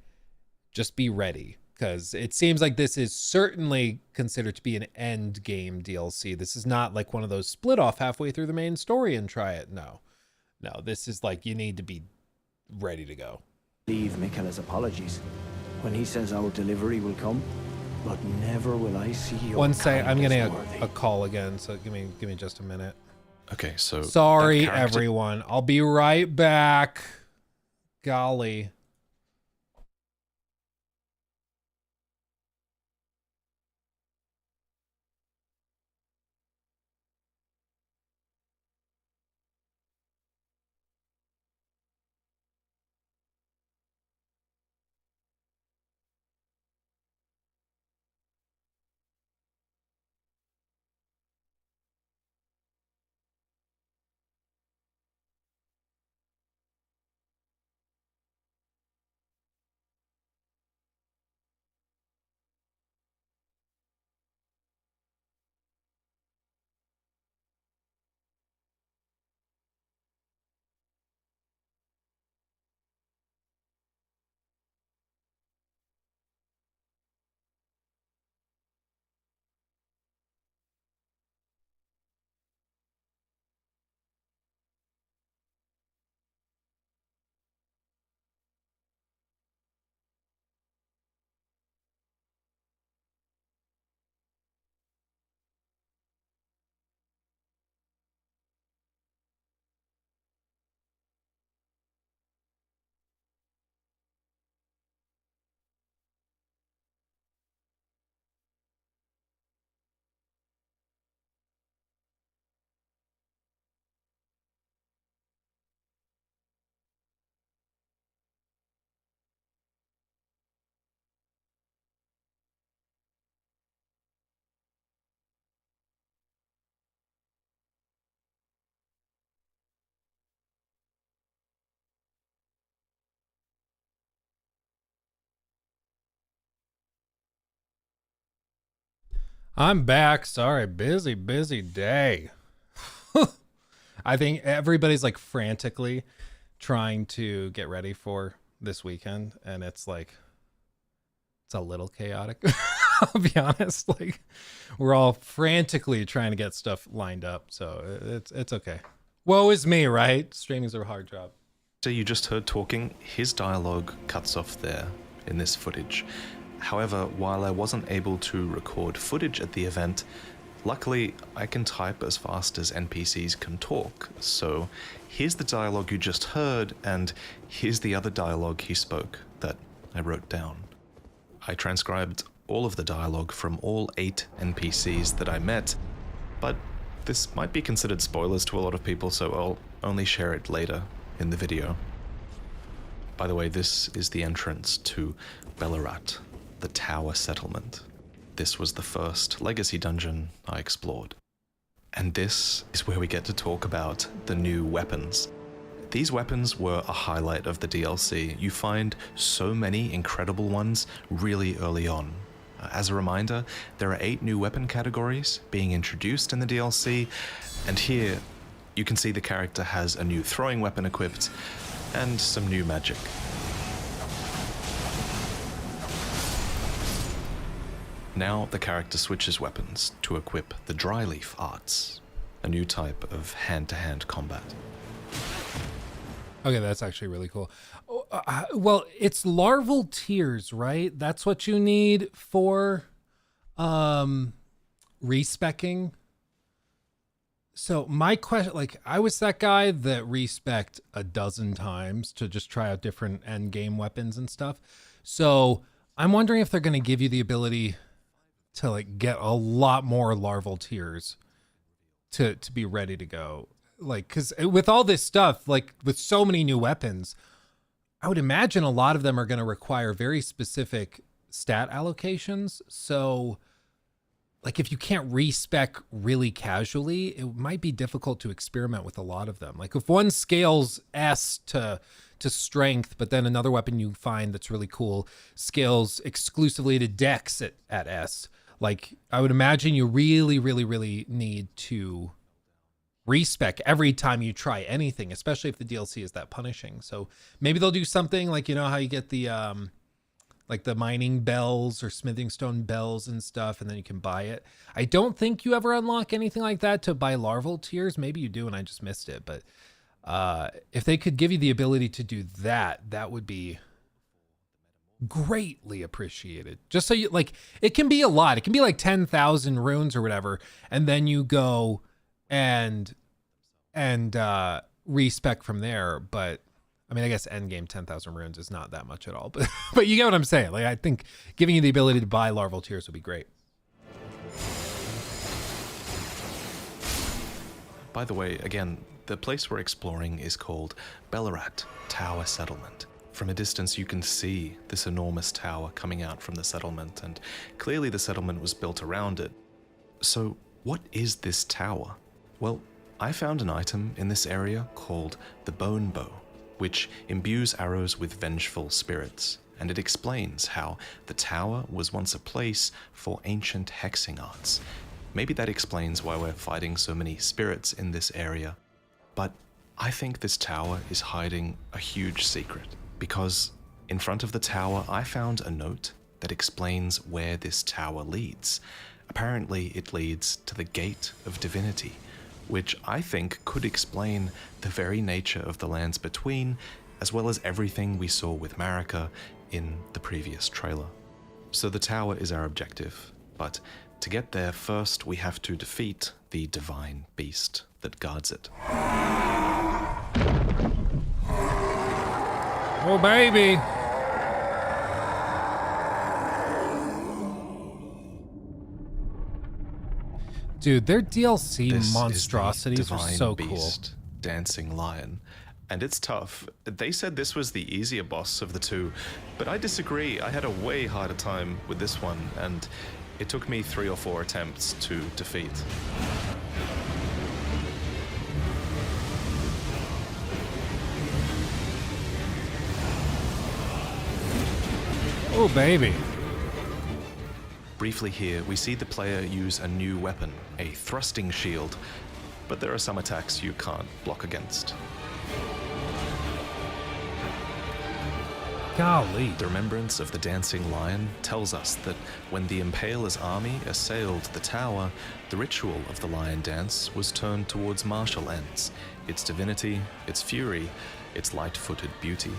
just be ready, because it seems like this is certainly considered to be an end game DLC. This is not like one of those split off halfway through the main story and try it. No, this is like you need to be ready to go. Leave Miquella's apologies when he says our delivery will come. But never will I see your One sec, I'm getting worthy. a call again, so give me just a minute. Okay, so Sorry, that character- everyone. I'll be right back. Golly. I'm back. Sorry, busy day. I think everybody's like frantically trying to get ready for this weekend, and it's like, it's a little chaotic. I'll be honest. Like, we're all frantically trying to get stuff lined up, so it's okay. Woe is me, right? Streaming's a hard job. So you just heard talking, his dialogue cuts off there in this footage. However, while I wasn't able to record footage at the event, luckily I can type as fast as NPCs can talk. So here's the dialogue you just heard, and here's the other dialogue he spoke that I wrote down. I transcribed all of the dialogue from all 8 NPCs that I met, but this might be considered spoilers to a lot of people, so I'll only share it later in the video. By the way, this is the entrance to Ballarat, the Tower Settlement. This was the first Legacy dungeon I explored. And this is where we get to talk about the new weapons. These weapons were a highlight of the DLC. You find so many incredible ones really early on. As a reminder, there are 8 new weapon categories being introduced in the DLC, and here you can see the character has a new throwing weapon equipped and some new magic. Now the character switches weapons to equip the Dryleaf arts, a new type of hand-to-hand combat. Okay, that's actually really cool. Well, it's larval tears, right? That's what you need for respecking. So my question, like, I was that guy that respect a dozen times to just try out different end game weapons and stuff. So I'm wondering if they're going to give you the ability to like get a lot more larval tears to be ready to go. Like, because with all this stuff, like with so many new weapons, I would imagine a lot of them are going to require very specific stat allocations. So like if you can't respec really casually, it might be difficult to experiment with a lot of them. Like if one scales S to strength, but then another weapon you find that's really cool scales exclusively to dex at S, like I would imagine you really need to respec every time you try anything, especially if the DLC is that punishing. So maybe they'll do something like, you know how you get the like the mining bells or smithing stone bells and stuff, and then you can buy it. I don't think you ever unlock anything like that to buy larval tears. Maybe you do and I just missed it, but if they could give you the ability to do that, that would be greatly appreciated. Just so you, like, it can be a lot. It can be like 10,000 runes or whatever, and then you go and respec from there. But I mean, I guess endgame 10,000 runes is not that much at all, but you get what I'm saying. Like, I think giving you the ability to buy larval tears would be great. By the way, again, the place we're exploring is called Ballarat Tower Settlement. From a distance you can see this enormous tower coming out from the settlement, and clearly the settlement was built around it. So what is this tower? Well, I found an item in this area called the Bone Bow, which imbues arrows with vengeful spirits, and it explains how the tower was once a place for ancient hexing arts. Maybe that explains why we're fighting so many spirits in this area, but I think this tower is hiding a huge secret, because in front of the tower I found a note that explains where this tower leads. Apparently it leads to the Gate of Divinity, which I think could explain the very nature of the lands between, as well as everything we saw with Marika in the previous trailer. So the tower is our objective, but to get there first we have to defeat the divine beast that guards it. Oh baby! Dude, their DLC this monstrosities are so beast, cool. Dancing lion, and it's tough. They said this was the easier boss of the two, but I disagree. I had a way harder time with this one, and it took me 3 or 4 attempts to defeat. Oh baby. Briefly here, we see the player use a new weapon, a thrusting shield, but there are some attacks you can't block against. Golly. The remembrance of the dancing lion tells us that when the Impaler's army assailed the tower, the ritual of the lion dance was turned towards martial ends, its divinity, its fury, its light-footed beauty.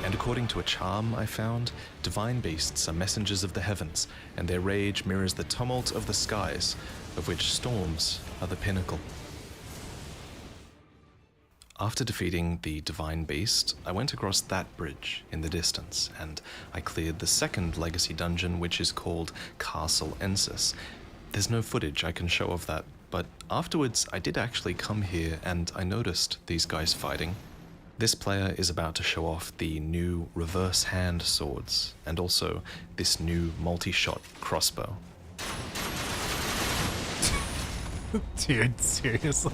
And according to a charm I found, divine beasts are messengers of the heavens, and their rage mirrors the tumult of the skies, of which storms are the pinnacle. After defeating the divine beast, I went across that bridge in the distance, and I cleared the second legacy dungeon, which is called Castle Ensis. There's no footage I can show of that, but afterwards I did actually come here and I noticed these guys fighting. This player is about to show off the new reverse hand swords, and also this new multi-shot crossbow. Dude, seriously?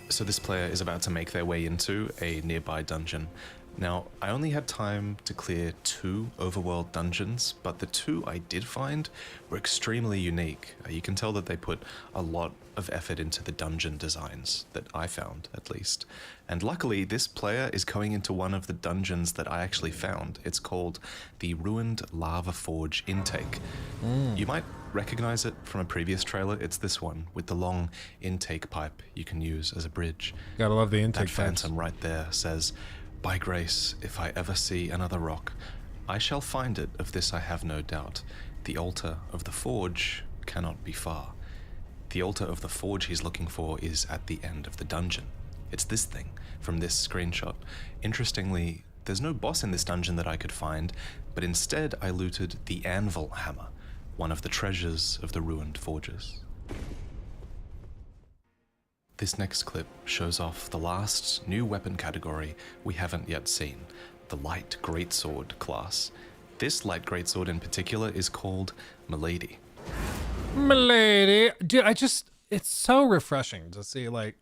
So this player is about to make their way into a nearby dungeon. Now, I only had time to clear 2 overworld dungeons, but the 2 I did find were extremely unique. You can tell that they put a lot of effort into the dungeon designs, that I found at least. And luckily, this player is going into one of the dungeons that I actually found. It's called the Ruined Lava Forge Intake. You might recognize it from a previous trailer. It's this one with the long intake pipe you can use as a bridge. Gotta love the intake That phantom right there says, "By grace, if I ever see another rock, I shall find it, of this I have no doubt. The altar of the forge cannot be far." The altar of the forge he's looking for is at the end of the dungeon. It's this thing from this screenshot. Interestingly, there's no boss in this dungeon that I could find, but instead I looted the anvil hammer, one of the treasures of the ruined forges. This next clip shows off the last new weapon category we haven't yet seen, the Light Greatsword class. This Light Greatsword in particular is called Milady. Milady. Dude, it's so refreshing to see, like,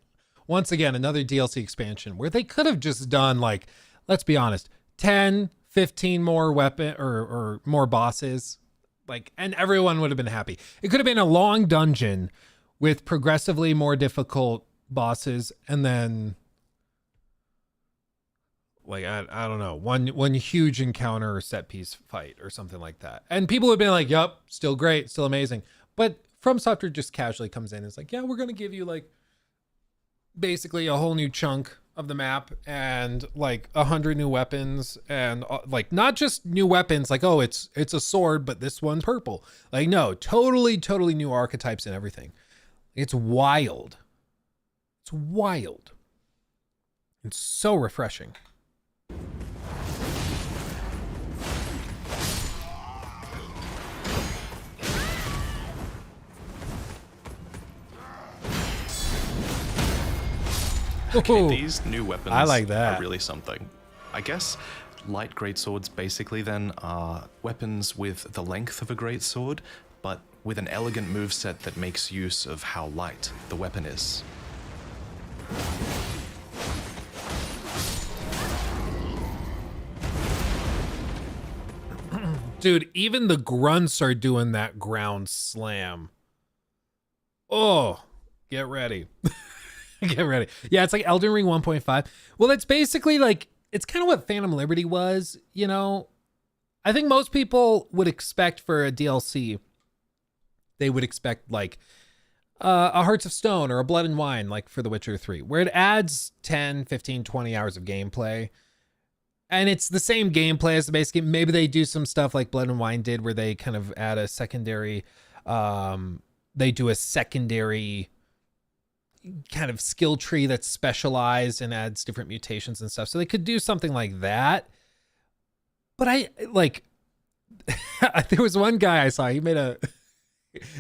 once again, another DLC expansion where they could have just done, like, let's be honest, 10, 15 more weapon or more bosses, like, and everyone would have been happy. It could have been a long dungeon with progressively more difficult bosses, and then, like, I don't know, one huge encounter or set piece fight or something like that. And people would have been like, yup, still great, still amazing. But From Software just casually comes in and is like, yeah, we're going to give you, like, basically a whole new chunk of the map and like 100 new weapons, and like not just new weapons, like, oh, it's a sword, but this one's purple. Like, no, totally new archetypes and everything. It's wild. It's wild. It's so refreshing. Okay, these new weapons I like that. are really something. I guess light greatswords basically then are weapons with the length of a greatsword, but with an elegant moveset that makes use of how light the weapon is. Dude, even the grunts are doing that ground slam. Oh, get ready. Get ready. Yeah, it's like Elden Ring 1.5. Well, it's basically like, it's kind of what Phantom Liberty was, you know? I think most people would expect for a DLC, they would expect like a Hearts of Stone or a Blood and Wine, like for The Witcher 3, where it adds 10, 15, 20 hours of gameplay. And it's the same gameplay as the base game. Maybe they do some stuff like Blood and Wine did, where they kind of add a secondary, they do a secondary kind of skill tree that's specialized and adds different mutations and stuff. So they could do something like that. But I like, there was one guy I saw, he made a,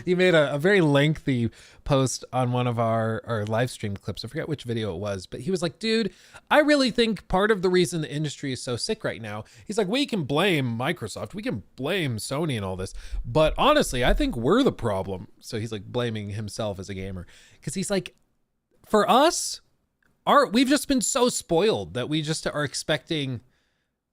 He made a very lengthy post on one of our live stream clips. I forget which video it was, but he was like, dude, I really think part of the reason the industry is so sick right now, he's like, we can blame Microsoft, we can blame Sony and all this, but honestly, I think we're the problem. So he's like blaming himself as a gamer, because he's like, for us, we've just been so spoiled that we just are expecting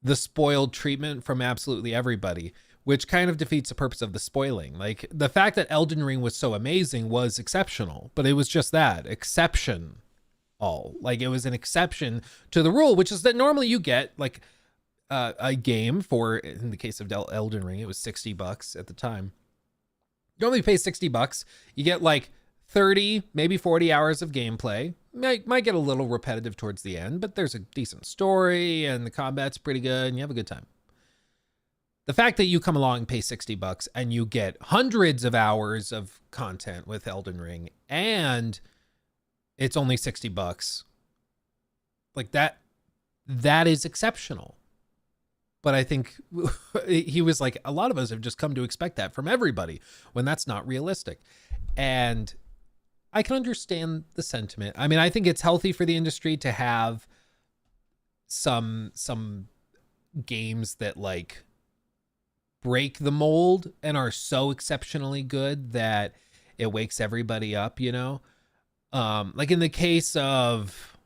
the spoiled treatment from absolutely everybody, which kind of defeats the purpose of the spoiling. Like, the fact that Elden Ring was so amazing was exceptional, but it was just that, exception. Like, it was an exception to the rule, which is that normally you get like a game for, in the case of Elden Ring, it was $60 at the time. You normally pay $60. You get like 30, maybe 40 hours of gameplay. Might get a little repetitive towards the end, but there's a decent story and the combat's pretty good and you have a good time. The fact that you come along and pay $60 and you get hundreds of hours of content with Elden Ring and it's only $60, like that is exceptional. But I think he was like, a lot of us have just come to expect that from everybody when that's not realistic. And I can understand the sentiment. I mean, I think it's healthy for the industry to have some games that like break the mold and are so exceptionally good that it wakes everybody up, you know? Like in the case of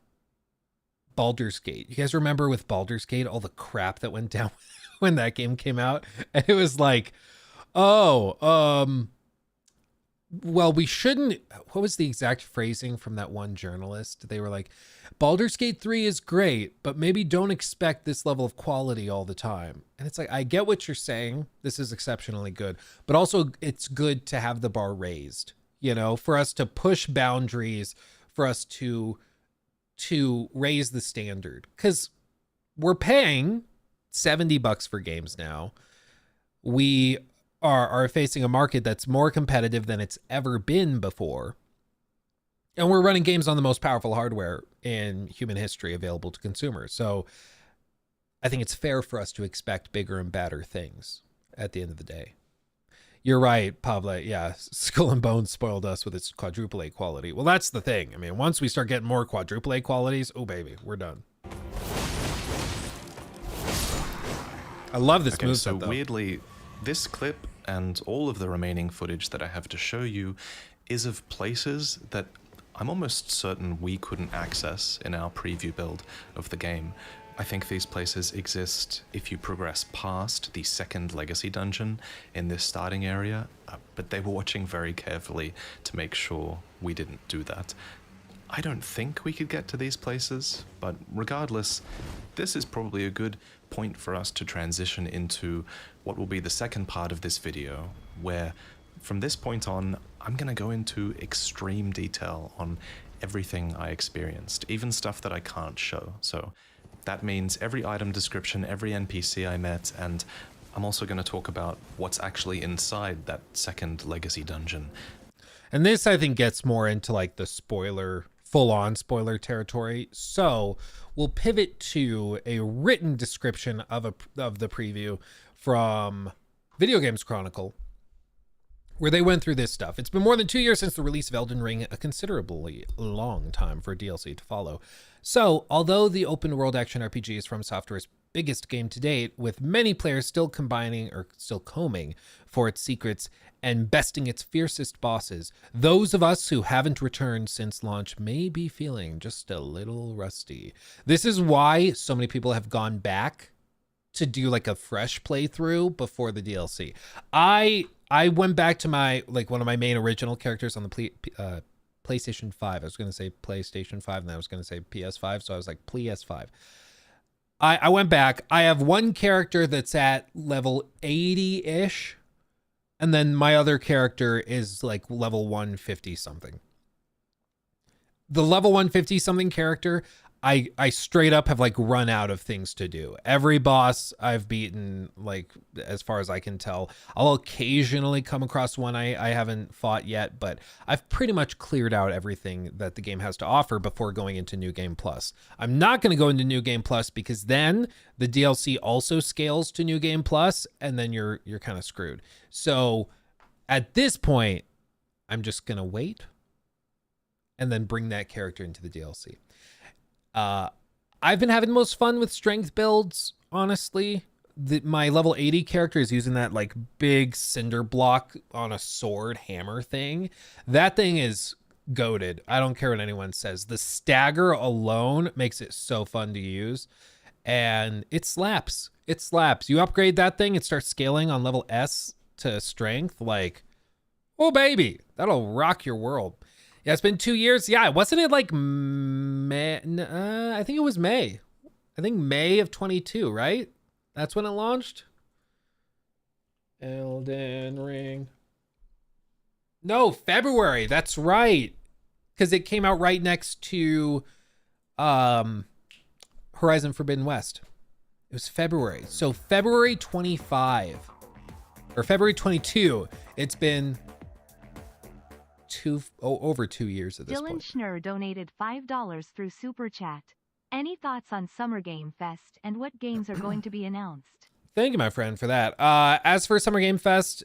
Baldur's Gate. You guys remember with Baldur's Gate, all the crap that went down when that game came out? And it was like, well, we shouldn't, what was the exact phrasing from that one journalist? They were like, Baldur's Gate 3 is great, but maybe don't expect this level of quality all the time. And it's like, I get what you're saying. This is exceptionally good, but also it's good to have the bar raised, you know, for us to push boundaries, for us to raise the standard, because we're paying $70 for games now. We are facing a market that's more competitive than it's ever been before. And we're running games on the most powerful hardware in human history available to consumers. So I think it's fair for us to expect bigger and badder things at the end of the day. You're right, Pablo. Yeah, Skull and Bones spoiled us with its quadruple A quality. Well, that's the thing. I mean, once we start getting more quadruple A qualities, oh baby, we're done. I love this moveset, so though. Weirdly, this clip and all of the remaining footage that I have to show you is of places that I'm almost certain we couldn't access in our preview build of the game. I think these places exist if you progress past the second legacy dungeon in this starting area, but they were watching very carefully to make sure we didn't do that. I don't think we could get to these places, but regardless, this is probably a good point for us to transition into what will be the second part of this video, where from this point on, I'm going to go into extreme detail on everything I experienced, even stuff that I can't show. So that means every item description, every NPC I met, and I'm also going to talk about what's actually inside that second legacy dungeon. And this, I think, gets more into like the spoiler, full-on spoiler territory. So we'll pivot to a written description of the preview from Video Games Chronicle, where they went through this stuff. It's been more than 2 years since the release of Elden Ring, a considerably long time for DLC to follow. So, although the open world action RPG is From Software's biggest game to date, with many players still combing for its secrets and besting its fiercest bosses, those of us who haven't returned since launch may be feeling just a little rusty. This is why so many people have gone back to do like a fresh playthrough before the DLC. I went back to my, like, one of my main original characters on the PlayStation 5. I was going to say PlayStation 5 and I was going to say PS5. So I was like, PS5. I went back. I have one character that's at level 80-ish. And then my other character is like level 150 something. The level 150 something character, I straight up have like run out of things to do. Every boss I've beaten, like, as far as I can tell. I'll occasionally come across one I haven't fought yet, but I've pretty much cleared out everything that the game has to offer before going into New Game Plus. I'm not going to go into New Game Plus because then the DLC also scales to New Game Plus, and then you're kind of screwed. So at this point, I'm just going to wait and then bring that character into the DLC. I've been having the most fun with strength builds, honestly. My level 80 character is using that like big cinder block on a sword hammer thing. That thing is goated. I don't care what anyone says. The stagger alone makes it so fun to use, and it slaps. It slaps. You upgrade that thing, it starts scaling on level S to strength. Like, oh baby, that'll rock your world. Yeah, it's been 2 years. Yeah, wasn't it like May? I think it was May. I think May of 22, right? That's when it launched. Elden Ring. No, February. That's right. Because it came out right next to Horizon Forbidden West. It was February. So February 25 or February 22. It's been over 2 years at this Dylan point. Schnur donated $5 through Super Chat. Any thoughts on Summer Game Fest and what games are going to be announced? Thank you, my friend, for that. As for Summer Game Fest,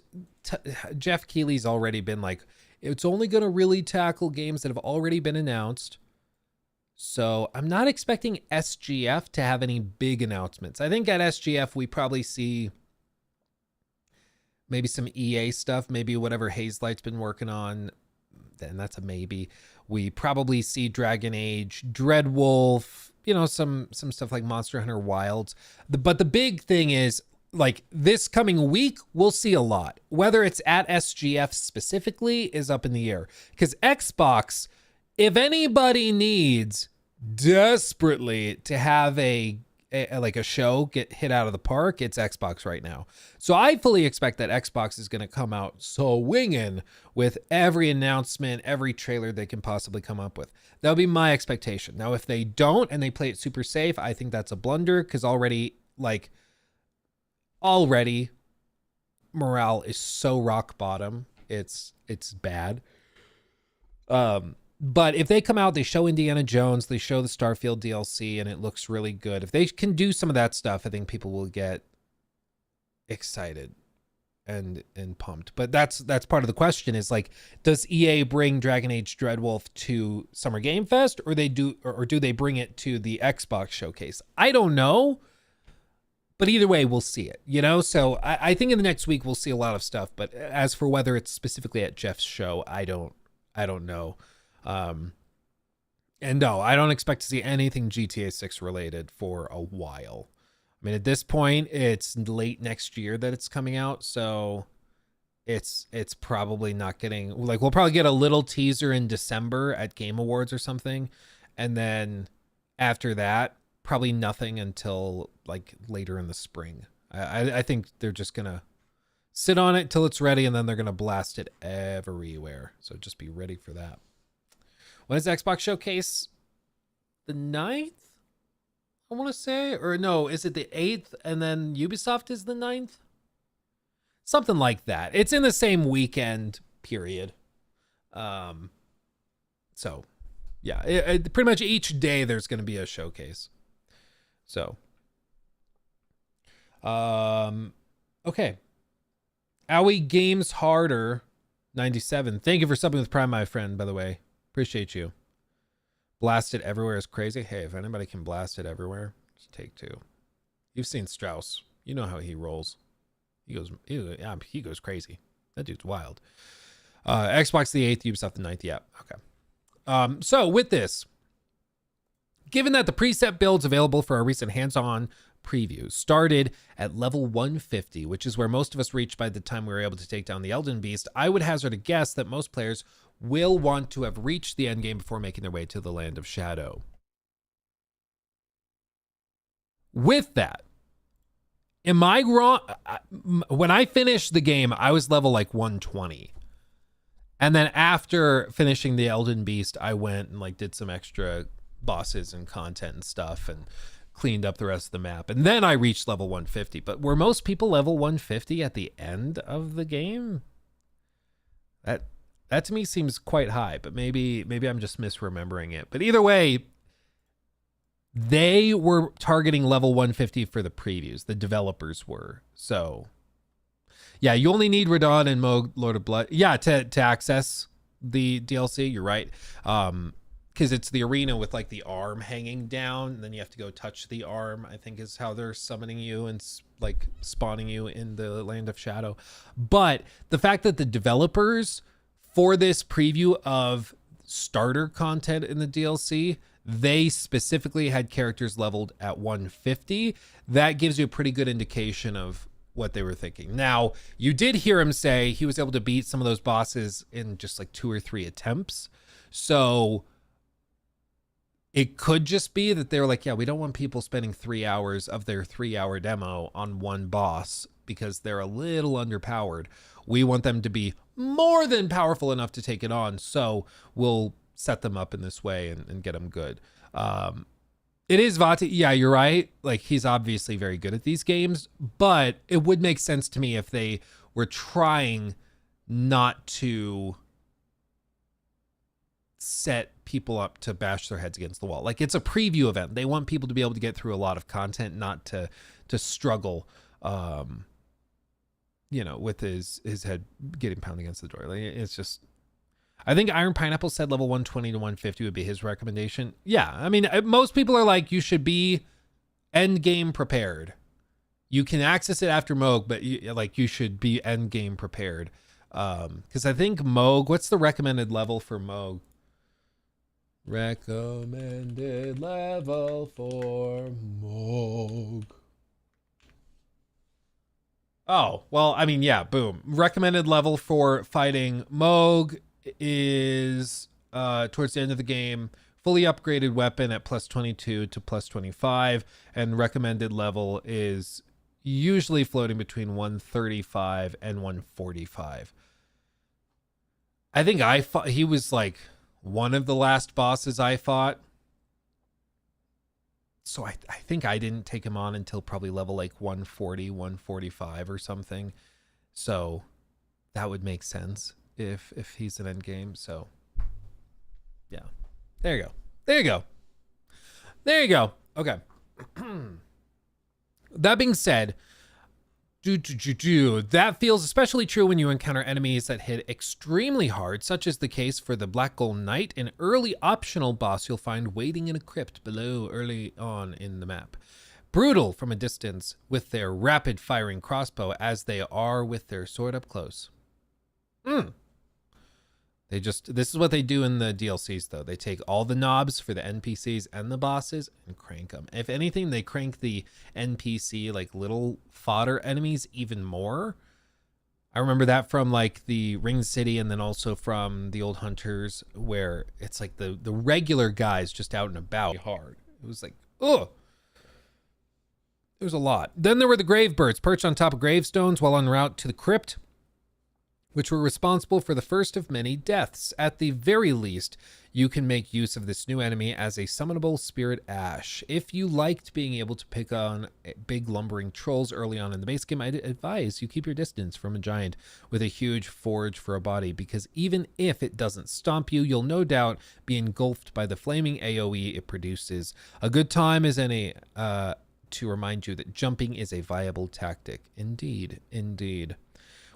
Jeff Keighley's already been like, it's only going to really tackle games that have already been announced. So I'm not expecting SGF to have any big announcements. I think at SGF, we probably see maybe some EA stuff, maybe whatever Hazelight's been working on. Then that's a maybe. We probably see Dragon Age, Dreadwolf, you know, some stuff like Monster Hunter Wilds. But the big thing is, like, this coming week, we'll see a lot. Whether it's at SGF specifically is up in the air. Because Xbox, if anybody needs desperately to have a show get hit out of the park, it's Xbox right now. So I fully expect that Xbox is going to come out swinging with every announcement, every trailer they can possibly come up with. That'll be my expectation. Now, if they don't and they play it super safe, I think that's a blunder, because already morale is so rock bottom. It's bad. But if they come out, they show Indiana Jones, they show the Starfield DLC, and it looks really good. If they can do some of that stuff, I think people will get excited and pumped. But that's part of the question is, like, does EA bring Dragon Age Dreadwolf to Summer Game Fest, or do they bring it to the Xbox showcase? I don't know. But either way, we'll see it, you know? So I think in the next week we'll see a lot of stuff. But as for whether it's specifically at Jeff's show, I don't know. And no, I don't expect to see anything GTA 6 related for a while. I mean, at this point, it's late next year that it's coming out, so it's probably not getting, like, we'll probably get a little teaser in December at Game Awards or something, and then after that, probably nothing until like later in the spring. I think they're just gonna sit on it till it's ready, and then they're gonna blast it everywhere. So just be ready for that. When is Xbox Showcase? The 9th? I want to say, or no, is it the 8th and then Ubisoft is the 9th? Something like that. It's in the same weekend period. So yeah, pretty much each day there's going to be a showcase. So, okay. Owie Games Harder 97. Thank you for subbing with Prime, my friend, by the way. Appreciate you. Blast it everywhere is crazy. Hey, if anybody can blast it everywhere, just take two. You've seen Strauss. You know how he rolls. He goes crazy. That dude's wild. Xbox the 8th, Ubisoft the 9th. Yeah, okay. So with this, given that the preset builds available for our recent hands-on preview started at level 150, which is where most of us reached by the time we were able to take down the Elden Beast, I would hazard a guess that most players will want to have reached the endgame before making their way to the Land of Shadow. With that, am I wrong? When I finished the game, I was level like 120. And then after finishing the Elden Beast, I went and like did some extra bosses and content and stuff and cleaned up the rest of the map. And then I reached level 150. But were most people level 150 at the end of the game? That to me seems quite high, but maybe I'm just misremembering it. But either way, they were targeting level 150 for the previews. The developers were. So yeah, you only need Radon and Moog Lord of Blood. Yeah, to access the DLC. You're right. Because it's the arena with like the arm hanging down, and then you have to go touch the arm, I think is how they're summoning you and like spawning you in the Land of Shadow. But the fact that the developers for this preview of starter content in the DLC, they specifically had characters leveled at 150. That gives you a pretty good indication of what they were thinking. Now, you did hear him say he was able to beat some of those bosses in just like 2 or 3 attempts. So it could just be that they were like, yeah, we don't want people spending 3 hours of their 3-hour demo on one boss because they're a little underpowered. We want them to be more than powerful enough to take it on. So we'll set them up in this way and get them good. It is Vati. Yeah, you're right. Like, he's obviously very good at these games, but it would make sense to me if they were trying not to set people up to bash their heads against the wall. Like, it's a preview event. They want people to be able to get through a lot of content, not to struggle, you know, with his head getting pounded against the door. Like, it's just, I think Iron Pineapple said level 120 to 150 would be his recommendation. Yeah, I mean, most people are like, you should be end game prepared. You can access it after Moog, but you should be end game prepared. Because I think Moog, what's the recommended level for Moog? Recommended level for Moog. Oh, well, I mean, yeah, boom. Recommended level for fighting Moog is towards the end of the game, fully upgraded weapon at plus 22 to plus 25, and recommended level is usually floating between 135 and 145. I think I fought, he was like one of the last bosses I fought, so I think I didn't take him on until probably level like 140, 145 or something, so that would make sense if he's an end game. So yeah, there you go. Okay. That being said, that feels especially true when you encounter enemies that hit extremely hard, such as the case for the Black Gold Knight, an early optional boss you'll find waiting in a crypt below early on in the map. Brutal from a distance with their rapid firing crossbow as they are with their sword up close. This is what they do in the DLCs though. They take all the knobs for the NPCs and the bosses and crank them. If anything, they crank the NPC, like little fodder enemies, even more. I remember that from like the Ring City, and then also from the old Hunters, where it's like the regular guys just out and about hard. It was like, ugh. It was a lot. Then there were the grave birds perched on top of gravestones while en route to the crypt, which were responsible for the first of many deaths. At the very least, you can make use of this new enemy as a summonable spirit ash. If you liked being able to pick on big lumbering trolls early on in the base game, I'd advise you keep your distance from a giant with a huge forge for a body, because even if it doesn't stomp you, you'll no doubt be engulfed by the flaming AoE it produces. A good time is to remind you that jumping is a viable tactic. Indeed.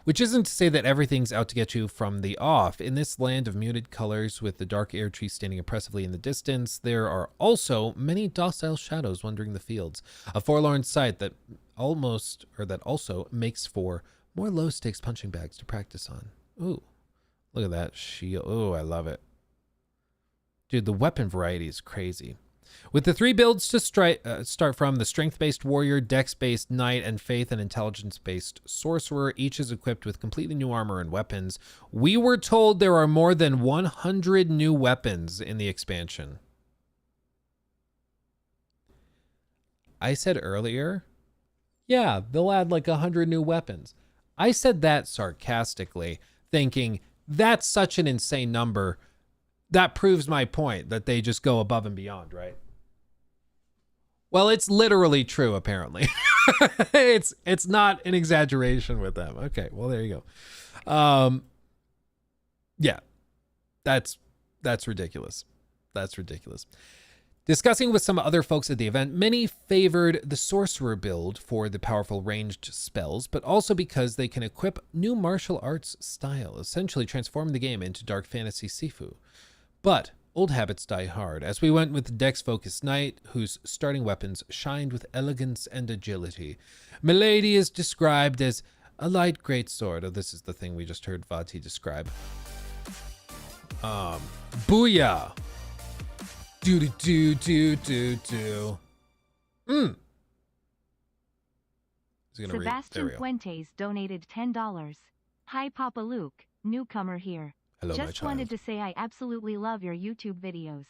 Which isn't to say that everything's out to get you from the off. In this land of muted colors with the dark Erdtree standing oppressively in the distance, there are also many docile shadows wandering the fields. A forlorn sight that also makes for more low-stakes punching bags to practice on. Ooh, look at that shield. Ooh, I love it. Dude, the weapon variety is crazy. With the 3 builds to start from, the strength-based warrior, dex-based knight, and faith and intelligence-based sorcerer, each is equipped with completely new armor and weapons. We were told there are more than 100 new weapons in the expansion. I said earlier, yeah, they'll add like 100 new weapons. I said that sarcastically, thinking that's such an insane number. That proves my point that they just go above and beyond, right? Well, it's literally true, apparently. It's not an exaggeration with them. Okay, well, there you go. Yeah, that's ridiculous. That's ridiculous. Discussing with some other folks at the event, many favored the sorcerer build for the powerful ranged spells, but also because they can equip new martial arts style, essentially transforming the game into dark fantasy Sifu. But old habits die hard, as we went with the Dex-focused knight, whose starting weapons shined with elegance and agility. Milady is described as a light greatsword. Oh, this is the thing we just heard Vati describe. Booyah! Do. Sebastian Fuentes donated $10. Hi, Papa Luke, newcomer here. Hello, my Just child. wanted to say I absolutely love your YouTube videos.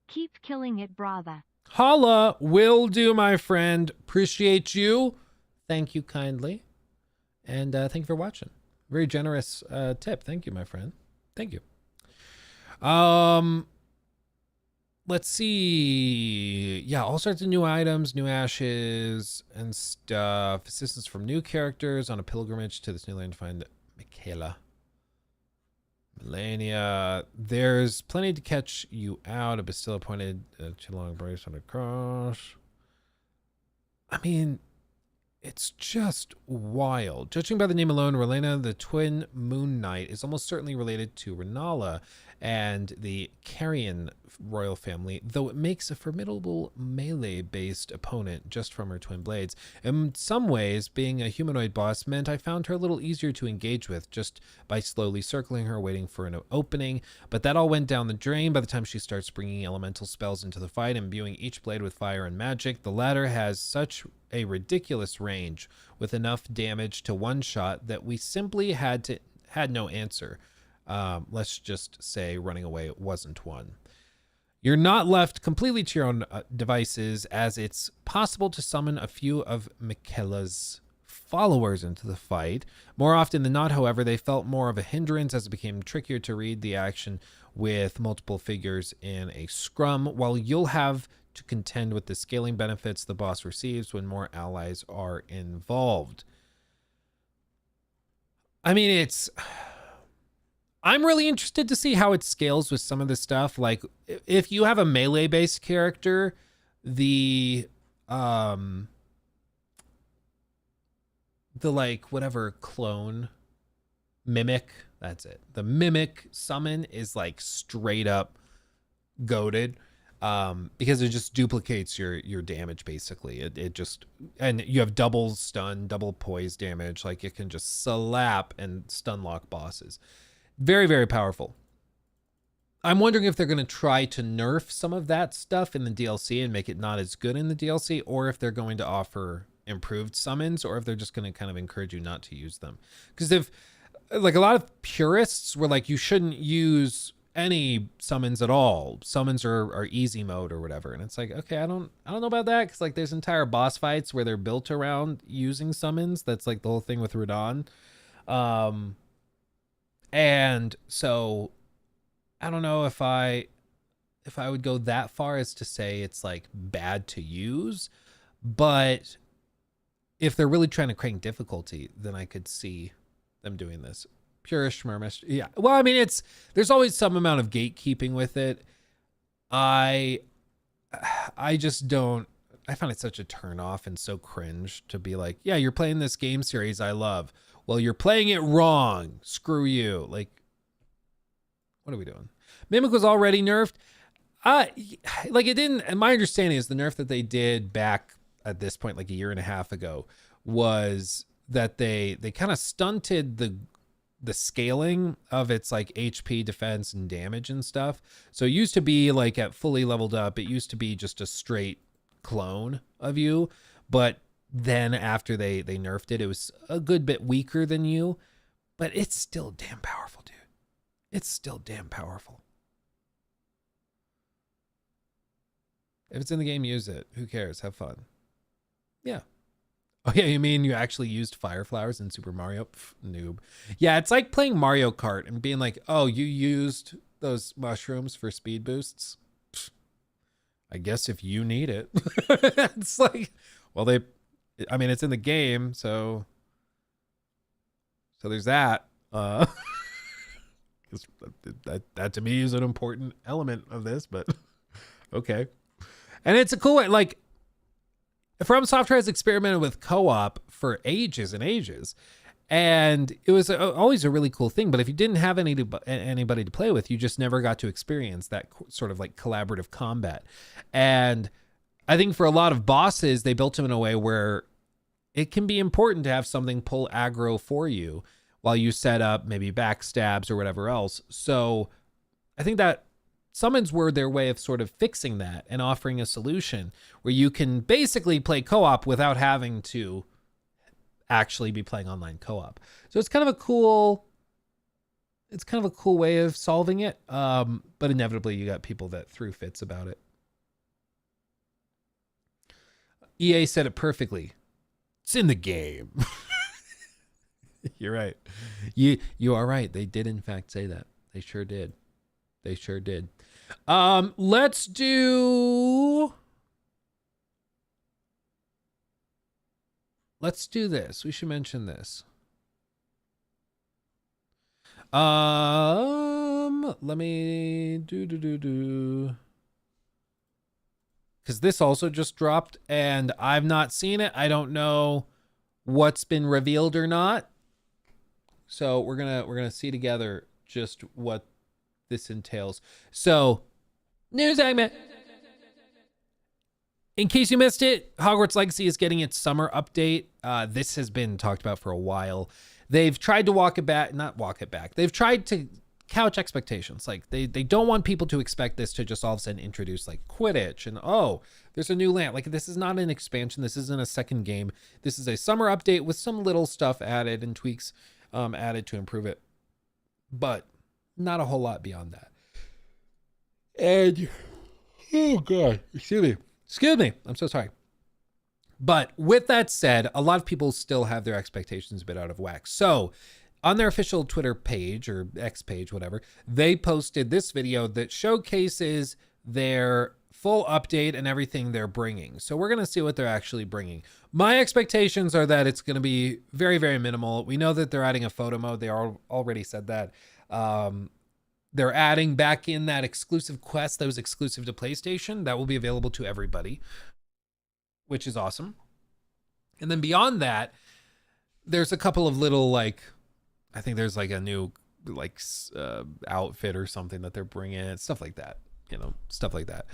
Keep killing it, brother. Holla, will do, my friend. Appreciate you. Thank you kindly. And thank you for watching. Very generous tip. Thank you, my friend. Thank you. Let's see. Yeah, all sorts of new items, new ashes and stuff. Assistance from new characters on a pilgrimage to this new land to find Michaela. Melania. There's plenty to catch you out. A Bastille appointed long brace on a cross. I mean, it's just wild. Judging by the name alone, Relena, the twin Moon Knight, is almost certainly related to Renala and the Carrion royal family, though it makes a formidable melee-based opponent just from her twin blades. In some ways, being a humanoid boss meant I found her a little easier to engage with just by slowly circling her, waiting for an opening, but that all went down the drain by the time she starts bringing elemental spells into the fight, imbuing each blade with fire and magic. The latter has such a ridiculous range with enough damage to one shot that we simply had no answer. Let's just say running away wasn't one. You're not left completely to your own devices, as it's possible to summon a few of Michaela's followers into the fight. More often than not, however, they felt more of a hindrance as it became trickier to read the action with multiple figures in a scrum, while you'll have to contend with the scaling benefits the boss receives when more allies are involved. I mean, I'm really interested to see how it scales with some of the stuff. Like, if you have a melee-based character, the like, whatever clone, mimic, that's it. The mimic summon is like straight up goated. Because it just duplicates your damage, basically. It just, and you have double stun, double poise damage. Like, it can just slap and stun lock bosses. Very, very powerful. I'm wondering if they're going to try to nerf some of that stuff in the DLC and make it not as good in the DLC, or if they're going to offer improved summons, or if they're just going to kind of encourage you not to use them. Because if, like, a lot of purists were like, you shouldn't use any summons at all. Summons are easy mode or whatever. And it's like, okay, I don't know about that, because like there's entire boss fights where they're built around using summons. That's like the whole thing with Radon. And so I don't know if I would go that far as to say it's like bad to use, but if they're really trying to crank difficulty, then I could see them doing this. Purish, murmish. Yeah. Well, I mean, there's always some amount of gatekeeping with it. I just don't, I find it such a turn off and so cringe to be like, yeah, you're playing this game series I love. Well, you're playing it wrong. Screw you. Like, what are we doing? Mimic was already nerfed. Like, it didn't, and my understanding is the nerf that they did back at this point, like a year and a half ago, was that they kind of stunted the scaling of its like HP, defense, and damage and stuff. So it used to be like at fully leveled up, it used to be just a straight clone of you, but then after they nerfed it, it was a good bit weaker than you, but it's still damn powerful, dude. It's still damn powerful. If it's in the game, use it. Who cares? Have fun. Yeah. Oh yeah, you mean you actually used fire flowers in Super Mario? Pff, noob. Yeah, it's like playing Mario Kart and being like, oh, you used those mushrooms for speed boosts? Pff, I guess if you need it. It's like, well, I mean, it's in the game, so there's that. That to me is an important element of this, but okay. And it's a cool way. Like, From Software has experimented with co-op for ages and ages. And it was always a really cool thing. But if you didn't have anybody to play with, you just never got to experience that sort of like collaborative combat. And I think for a lot of bosses, they built them in a way where it can be important to have something pull aggro for you while you set up maybe backstabs or whatever else. So I think that summons were their way of sort of fixing that and offering a solution where you can basically play co-op without having to actually be playing online co-op. So it's kind of a cool way of solving it. But inevitably you got people that threw fits about it. EA said it perfectly. It's in the game. You're right. You are right. They did in fact say that. They sure did. They sure did. Let's do this. We should mention this. Let me do. Because this also just dropped and I've not seen it. I don't know what's been revealed or not. So we're gonna see together just what this entails. So, news segment. In case you missed it, Hogwarts Legacy is getting its summer update. This has been talked about for a while. They've tried to not walk it back. They've tried to couch expectations. Like they don't want people to expect this to just all of a sudden introduce like Quidditch and there's a new land. Like this is not an expansion. This isn't a second game. This is a summer update with some little stuff added and tweaks added to improve it. But not a whole lot beyond that. And oh god, excuse me. I'm so sorry. But with that said, a lot of people still have their expectations a bit out of whack. So on their official Twitter page or X page, whatever, they posted this video that showcases their full update and everything they're bringing. So we're going to see what they're actually bringing. My expectations are that it's going to be very, very minimal. We know that they're adding a photo mode. They already said that. They're adding back in that exclusive quest that was exclusive to PlayStation. That will be available to everybody, which is awesome. And then beyond that, there's a couple of little, like, I think there's like a new like outfit or something that they're bringing, stuff like that, stuff like that.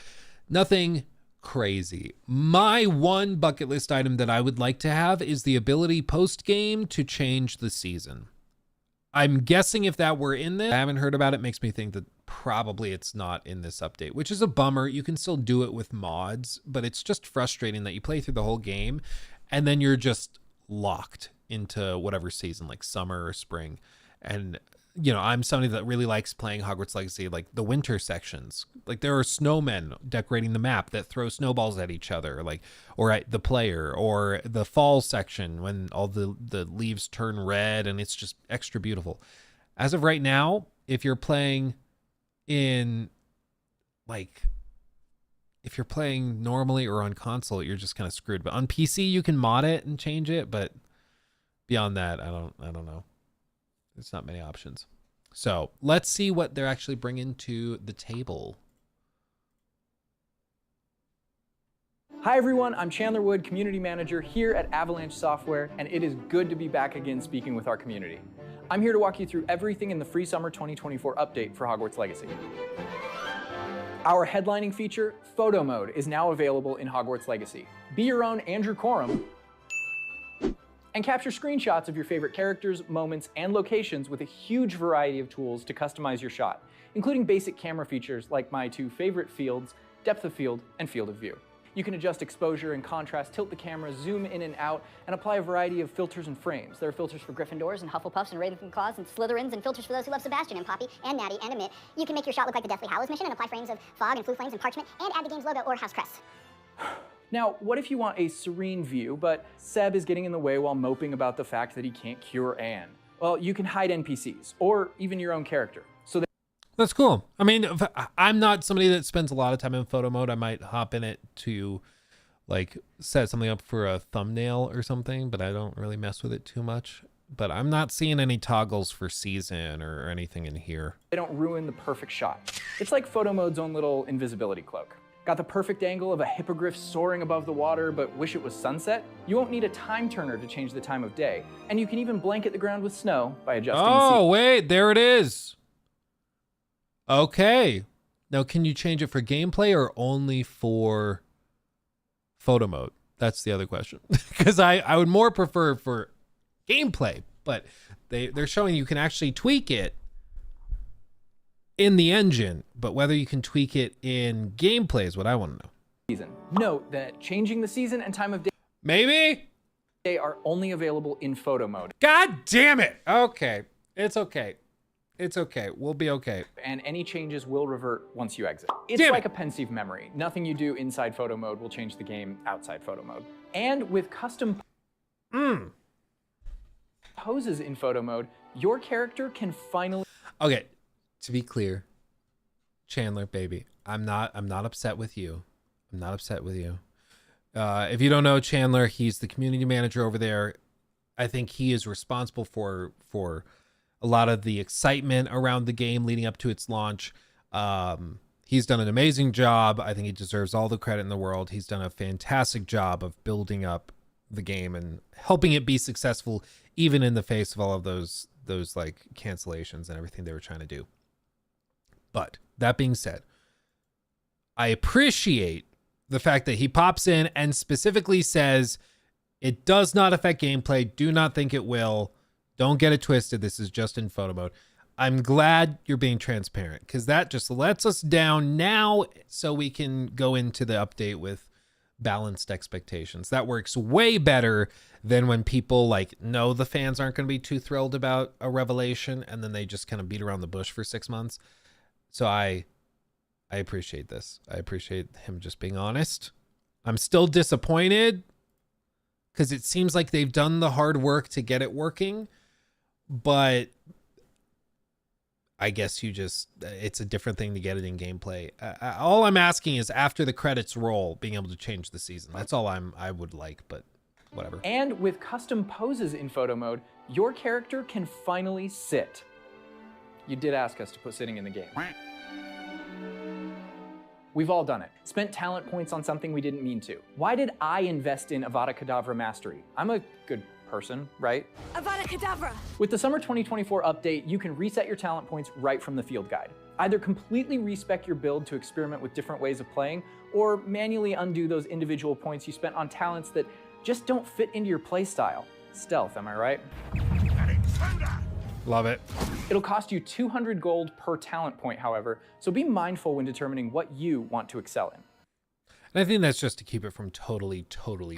Nothing crazy. My one bucket list item that I would like to have is the ability post game to change the season. I'm guessing if that were in this, I haven't heard about it. Makes me think that probably it's not in this update, which is a bummer. You can still do it with mods, but it's just frustrating that you play through the whole game and then you're just locked into whatever season, like summer or spring. And I'm somebody that really likes playing Hogwarts Legacy, like the winter sections. Like there are snowmen decorating the map that throw snowballs at each other, like, or at the player, or the fall section when all the leaves turn red and it's just extra beautiful. As of right now, if you're playing normally or on console, you're just kind of screwed. But on PC, you can mod it and change it. But beyond that, I don't know. There's not many options. So let's see what they're actually bringing to the table. Hi everyone, I'm Chandler Wood, Community Manager here at Avalanche Software, and it is good to be back again speaking with our community. I'm here to walk you through everything in the free summer 2024 update for Hogwarts Legacy. Our headlining feature, Photo Mode, is now available in Hogwarts Legacy. Be your own Andrew Corum and capture screenshots of your favorite characters, moments, and locations with a huge variety of tools to customize your shot, including basic camera features like my two favorite fields, depth of field and field of view. You can adjust exposure and contrast, tilt the camera, zoom in and out, and apply a variety of filters and frames. There are filters for Gryffindors and Hufflepuffs and Ravenclaws and Slytherins, and filters for those who love Sebastian and Poppy and Natty and Amit. You can make your shot look like the Deathly Hallows mission and apply frames of fog and flue flames and parchment and add the game's logo or house crest. Now, what if you want a serene view, but Seb is getting in the way while moping about the fact that he can't cure Anne? Well, you can hide NPCs, or even your own character. So that's cool. I mean, I'm not somebody that spends a lot of time in photo mode. I might hop in it to like set something up for a thumbnail or something, but I don't really mess with it too much. But I'm not seeing any toggles for season or anything in here. They don't ruin the perfect shot. It's like photo mode's own little invisibility cloak. Got the perfect angle of a hippogriff soaring above the water but wish it was sunset? You won't need a time turner to change the time of day, and you can even blanket the ground with snow by adjusting the season. Oh, wait, there it is. Okay. Now, can you change it for gameplay or only for photo mode? That's the other question. Because I would more prefer for gameplay, but they're showing you can actually tweak it in the engine, but whether you can tweak it in gameplay is what I want to know. Season. Note that changing the season and time of day are only available in photo mode. God damn it. Okay. It's okay. It's okay. We'll be okay. And any changes will revert once you exit. It's like a pensive memory. Nothing you do inside photo mode will change the game outside photo mode. And with custom poses in photo mode, your character can finally... Okay. To be clear, Chandler, baby, I'm not upset with you. I'm not upset with you. If you don't know Chandler, he's the community manager over there. I think he is responsible for a lot of the excitement around the game leading up to its launch. He's done an amazing job. I think he deserves all the credit in the world. He's done a fantastic job of building up the game and helping it be successful, even in the face of all of those like cancellations and everything they were trying to do. But that being said, I appreciate the fact that he pops in and specifically says it does not affect gameplay. Do not think it will. Don't get it twisted. This is just in photo mode. I'm glad you're being transparent because that just lets us down now so we can go into the update with balanced expectations. That works way better than when people like know the fans aren't going to be too thrilled about a revelation and then they just kind of beat around the bush for 6 months. So I appreciate this. I appreciate him just being honest. I'm still disappointed because it seems like they've done the hard work to get it working, but I guess it's a different thing to get it in gameplay. All I'm asking is after the credits roll, being able to change the season. That's all I would like, but whatever. And with custom poses in photo mode, your character can finally sit. You did ask us to put sitting in the game. We've all done it. Spent talent points on something we didn't mean to. Why did I invest in Avada Kedavra Mastery? I'm a good person, right? Avada Kedavra! With the summer 2024 update, you can reset your talent points right from the field guide. Either completely respec your build to experiment with different ways of playing, or manually undo those individual points you spent on talents that just don't fit into your playstyle. Stealth, am I right? Love it. It'll cost you 200 gold per talent point, however, so be mindful when determining what you want to excel in. And I think that's just to keep it from totally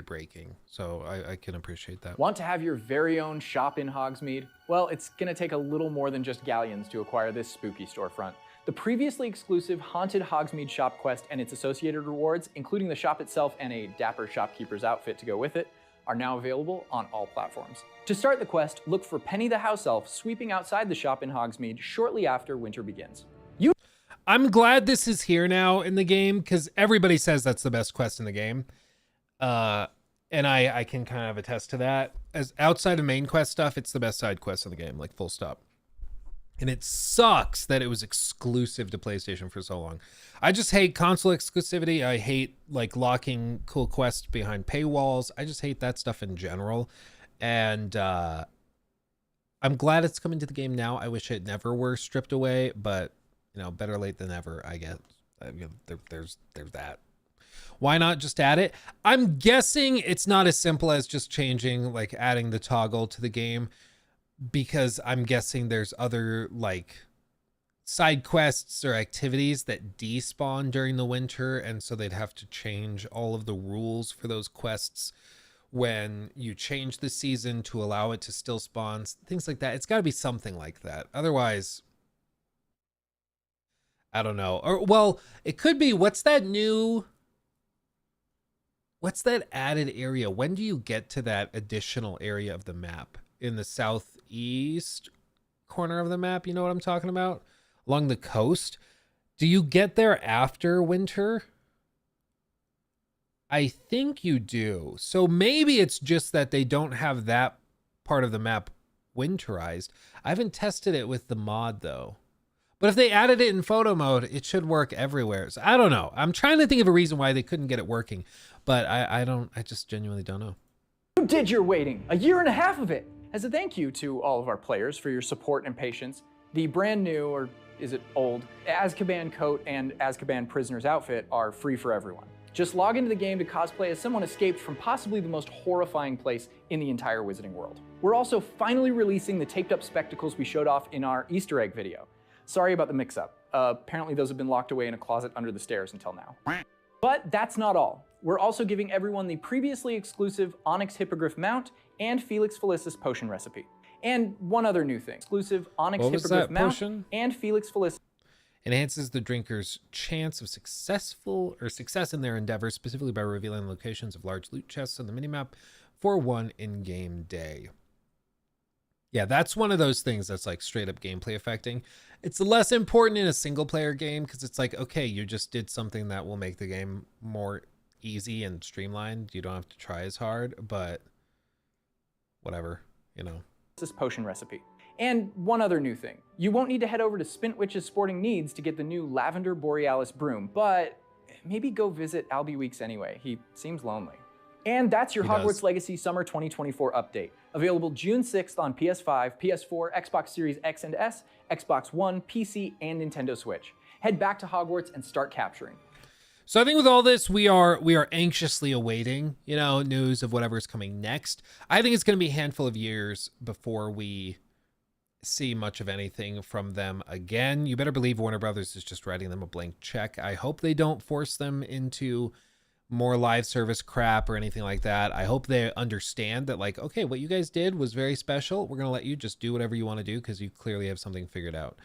breaking. So I can appreciate that. Want to have your very own shop in Hogsmeade? Well, it's gonna take a little more than just galleons to acquire this spooky storefront. The previously exclusive Haunted Hogsmeade shop quest and its associated rewards, including the shop itself and a dapper shopkeeper's outfit to go with it, are now available on all platforms. To start the quest, look for Penny the House Elf sweeping outside the shop in Hogsmeade shortly after winter begins. I'm glad this is here now in the game because everybody says that's the best quest in the game. And I can kind of attest to that. As outside of main quest stuff, it's the best side quest in the game, like full stop. And it sucks that it was exclusive to PlayStation for so long. I just hate console exclusivity. I hate like locking cool quests behind paywalls. I just hate that stuff in general. And I'm glad it's coming to the game now. I wish it never were stripped away, but you know, better late than ever, I guess. I mean, there's that. Why not just add it? I'm guessing it's not as simple as just changing, like adding the toggle to the game, because I'm guessing there's other like side quests or activities that despawn during the winter, and so they'd have to change all of the rules for those quests when you change the season to allow it to still spawn, things like that. It's got to be something like that. Otherwise, I don't know. Or, well, it could be, what's that added area? When do you get to that additional area of the map? In the southeast corner of the map? You know what I'm talking about? Along the coast? Do you get there after winter? I think you do. So maybe it's just that they don't have that part of the map winterized. I haven't tested it with the mod though. But if they added it in photo mode, it should work everywhere. So I don't know. I'm trying to think of a reason why they couldn't get it working, but I just genuinely don't know. You did your waiting, 1.5 years of it. As a thank you to all of our players for your support and patience, the brand new, or is it old, Azkaban coat and Azkaban prisoner's outfit are free for everyone. Just log into the game to cosplay as someone escaped from possibly the most horrifying place in the entire Wizarding world. We're also finally releasing the taped up spectacles we showed off in our Easter egg video. Sorry about the mix-up. Apparently those have been locked away in a closet under the stairs until now. But that's not all. We're also giving everyone the previously exclusive Onyx Hippogriff mount and Felix Felicis potion recipe. And one other new thing, exclusive Onyx Hippogriff mount potion? And Felix Felicis. Enhances the drinker's chance of success in their endeavor, specifically by revealing locations of large loot chests on the minimap for one in-game day. Yeah, that's one of those things that's like straight up gameplay affecting. It's less important in a single player game because it's like, okay, you just did something that will make the game more easy and streamlined. You don't have to try as hard, but whatever, you know. This potion recipe. And one other new thing. You won't need to head over to Spintwitch's Sporting Needs to get the new Lavender Borealis broom, but maybe go visit Albie Weeks anyway. He seems lonely. And that's your Hogwarts Legacy Summer 2024 update. Available June 6th on PS5, PS4, Xbox Series X and S, Xbox One, PC, and Nintendo Switch. Head back to Hogwarts and start capturing. So I think with all this, we are anxiously awaiting, you know, news of whatever's coming next. I think it's going to be a handful of years before we see much of anything from them again. You better believe Warner Brothers is just writing them a blank check. I hope they don't force them into more live service crap or anything like that. I hope they understand that, like, okay, what you guys did was very special. We're going to let you just do whatever you want to do because you clearly have something figured out.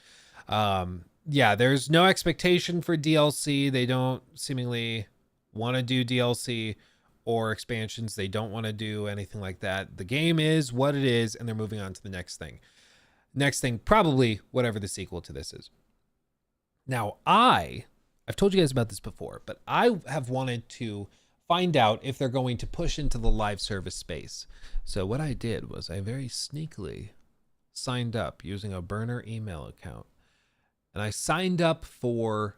Yeah, there's no expectation for DLC. They don't seemingly want to do DLC or expansions. They don't want to do anything like that. The game is what it is, and they're moving on to the next thing. Next thing, probably whatever the sequel to this is. Now, I've told you guys about this before, but I have wanted to find out if they're going to push into the live service space. So what I did was I very sneakily signed up using a burner email account. And I signed up for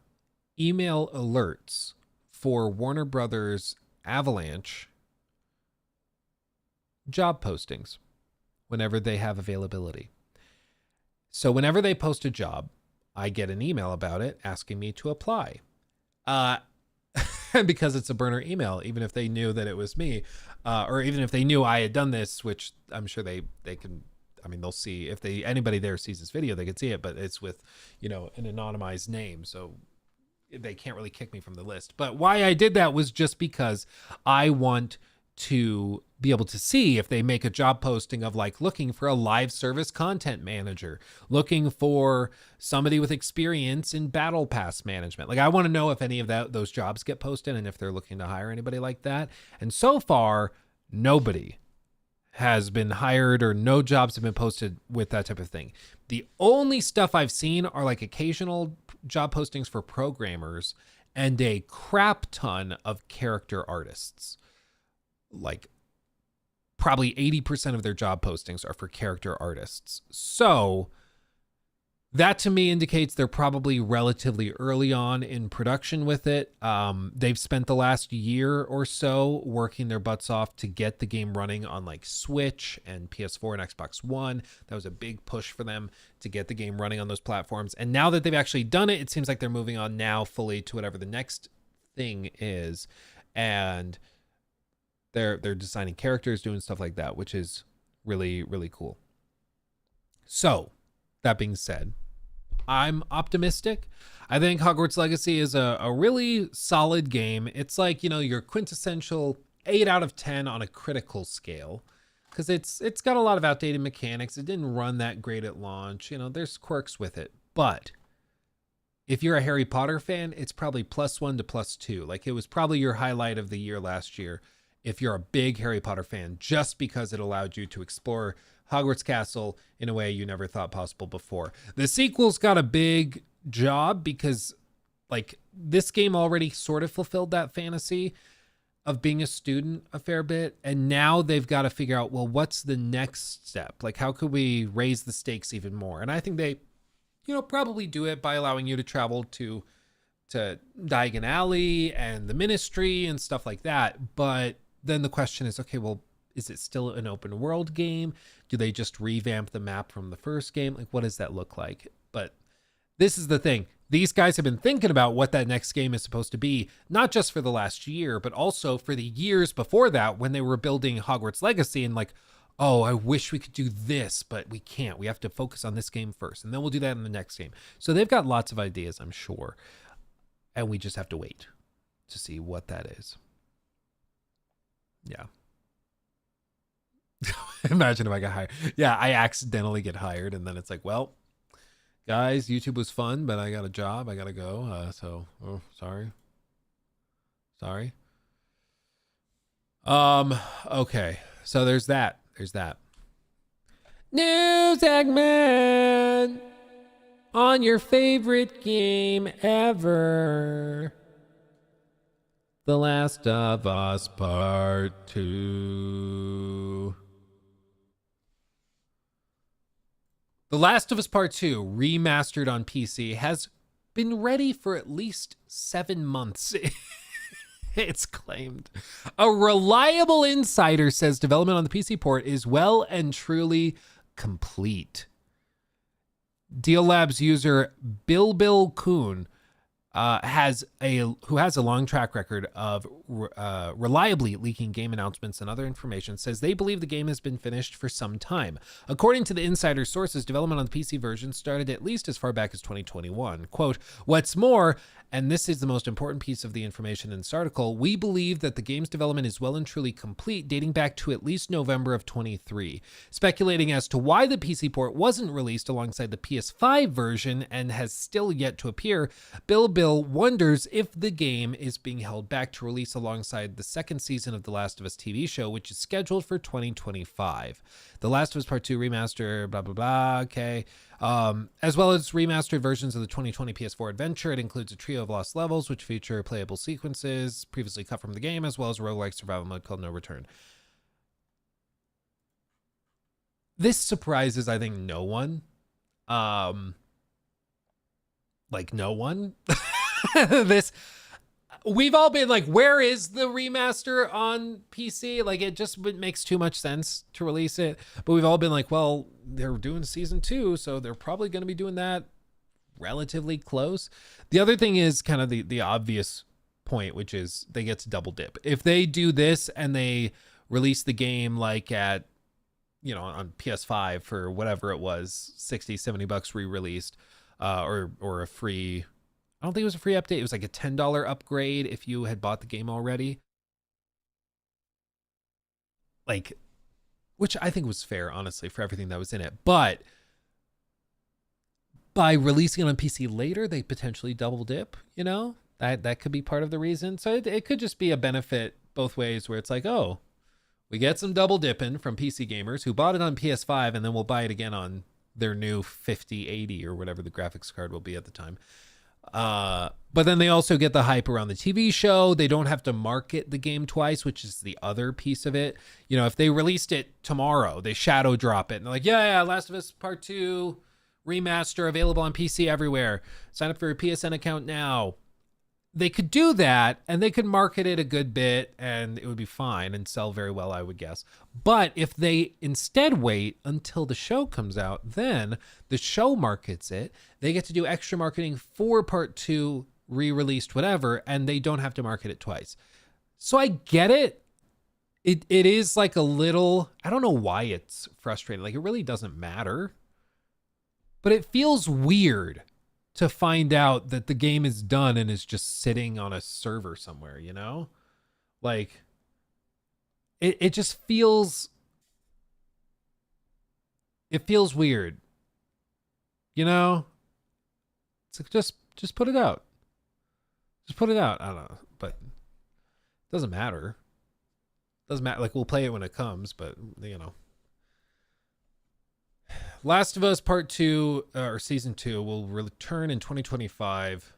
email alerts for Warner Brothers Avalanche job postings whenever they have availability. So whenever they post a job, I get an email about it asking me to apply. Because it's a burner email, even if they knew that it was me, or even if they knew I had done this, which I'm sure they can, I mean, they'll see if anybody there sees this video, they can see it, but it's with, you know, an anonymized name. So they can't really kick me from the list. But why I did that was just because I want to be able to see if they make a job posting of like looking for a live service content manager, looking for somebody with experience in battle pass management. Like I want to know if any of those jobs get posted and if they're looking to hire anybody like that. And so far, nobody has been hired or no jobs have been posted with that type of thing. The only stuff I've seen are like occasional job postings for programmers and a crap ton of character artists. Like probably 80% of their job postings are for character artists. So that to me indicates they're probably relatively early on in production with it. They've spent the last year or so working their butts off to get the game running on like Switch and PS4 and Xbox One. That was a big push for them to get the game running on those platforms. And now that they've actually done it, it seems like they're moving on now fully to whatever the next thing is. And they're designing characters, doing stuff like that, which is really, really cool. So that being said, I'm optimistic. I think Hogwarts Legacy is a really solid game. It's like, you know, your quintessential 8 out of 10 on a critical scale, because it's got a lot of outdated mechanics. It didn't run that great at launch. You know, there's quirks with it. But if you're a Harry Potter fan, it's probably +1 to +2. Like it was probably your highlight of the year last year if you're a big Harry Potter fan, just because it allowed you to explore Hogwarts Castle in a way you never thought possible before. The sequel's got a big job because like this game already sort of fulfilled that fantasy of being a student a fair bit. And now they've got to figure out, well, what's the next step? Like, how could we raise the stakes even more? And I think they you know, probably do it by allowing you to travel to Diagon Alley and the Ministry and stuff like that. But then the question is, okay, well, is it still an open world game? Do they just revamp the map from the first game? Like, what does that look like? But this is the thing. These guys have been thinking about what that next game is supposed to be, not just for the last year, but also for the years before that when they were building Hogwarts Legacy and like, oh, I wish we could do this, but we can't. We have to focus on this game first, and then we'll do that in the next game. So they've got lots of ideas, I'm sure. And we just have to wait to see what that is. Yeah. Imagine if I got hired. Yeah, I accidentally get hired, and then it's like, well, guys, YouTube was fun, but I got a job. I got to go. Sorry. Okay. So there's that. New segment on your favorite game ever. The Last of Us Part 2. The Last of Us Part 2, remastered on PC, has been ready for at least 7 months. It's claimed. A reliable insider says development on the PC port is well and truly complete. Deal Labs user Bill Kuhn who has a long track record of reliably leaking game announcements and other information, says they believe the game has been finished for some time. According to the insider sources, development on the PC version started at least as far back as 2021. Quote, what's more, and this is the most important piece of the information in this article, we believe that the game's development is well and truly complete, dating back to at least November of 23. Speculating as to why the PC port wasn't released alongside the PS5 version and has still yet to appear, Bill wonders if the game is being held back to release alongside the second season of The Last of Us TV show, which is scheduled for 2025. The Last of Us Part 2 remaster, blah, blah, blah, okay. As well as remastered versions of the 2020 PS4 adventure. It includes a trio of lost levels, which feature playable sequences previously cut from the game, as well as a roguelike survival mode called No Return. This surprises, I think, no one. Like, no one. We've all been like, where is the remaster on PC? Like, it just makes too much sense to release it. But we've all been like, well, they're doing season 2, so they're probably going to be doing that relatively close. The other thing is kind of the obvious point, which is they get to double dip. If they do this and they release the game like at, you know, on PS5 for whatever it was, 60, 70 bucks re-released, or a free, I don't think it was a free update. It was like a $10 upgrade if you had bought the game already. Like, which I think was fair, honestly, for everything that was in it. But by releasing it on PC later, they potentially double dip, you know? That could be part of the reason. So it could just be a benefit both ways, where it's like, oh, we get some double dipping from PC gamers who bought it on PS5 and then will buy it again on their new 5080 or whatever the graphics card will be at the time. But then they also get the hype around the TV show. They don't have to market the game twice, which is the other piece of it. You know, if they released it tomorrow, they shadow drop it and they're like, yeah, Last of Us Part 2 remaster available on PC everywhere. Sign up for your PSN account now. They could do that and they could market it a good bit and it would be fine and sell very well, I would guess. But if they instead wait until the show comes out, then the show markets it. They get to do extra marketing for Part 2, re-released, whatever, and they don't have to market it twice. So I get it. It is like a little, I don't know why it's frustrating. Like, it really doesn't matter. But it feels weird to find out that the game is done and is just sitting on a server somewhere, you know? Like, it just feels, it feels weird, you know? It's like, just put it out. Just put it out. I don't know, but it doesn't matter. It doesn't matter. Like, we'll play it when it comes, but, you know. Last of Us Part 2 or Season 2 will return in 2025.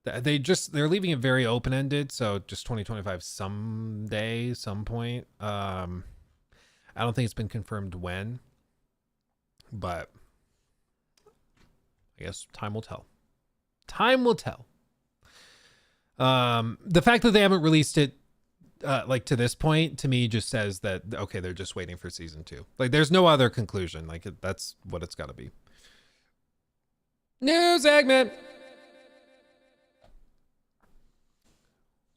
They're leaving it very open-ended, so just 2025 someday, some point. I don't think it's been confirmed when, but I guess time will tell. Time will tell. The fact that they haven't released it like to this point, to me, just says that, okay, they're just waiting for season 2. Like, there's no other conclusion. Like, that's what it's got to be. New segment.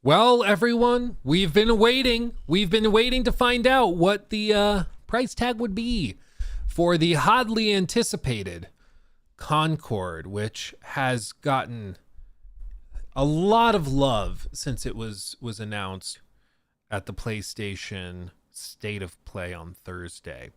Well, everyone, we've been waiting. We've been waiting to find out what the price tag would be for the hotly anticipated Concord, which has gotten a lot of love since it was announced at the PlayStation State of Play on Thursday.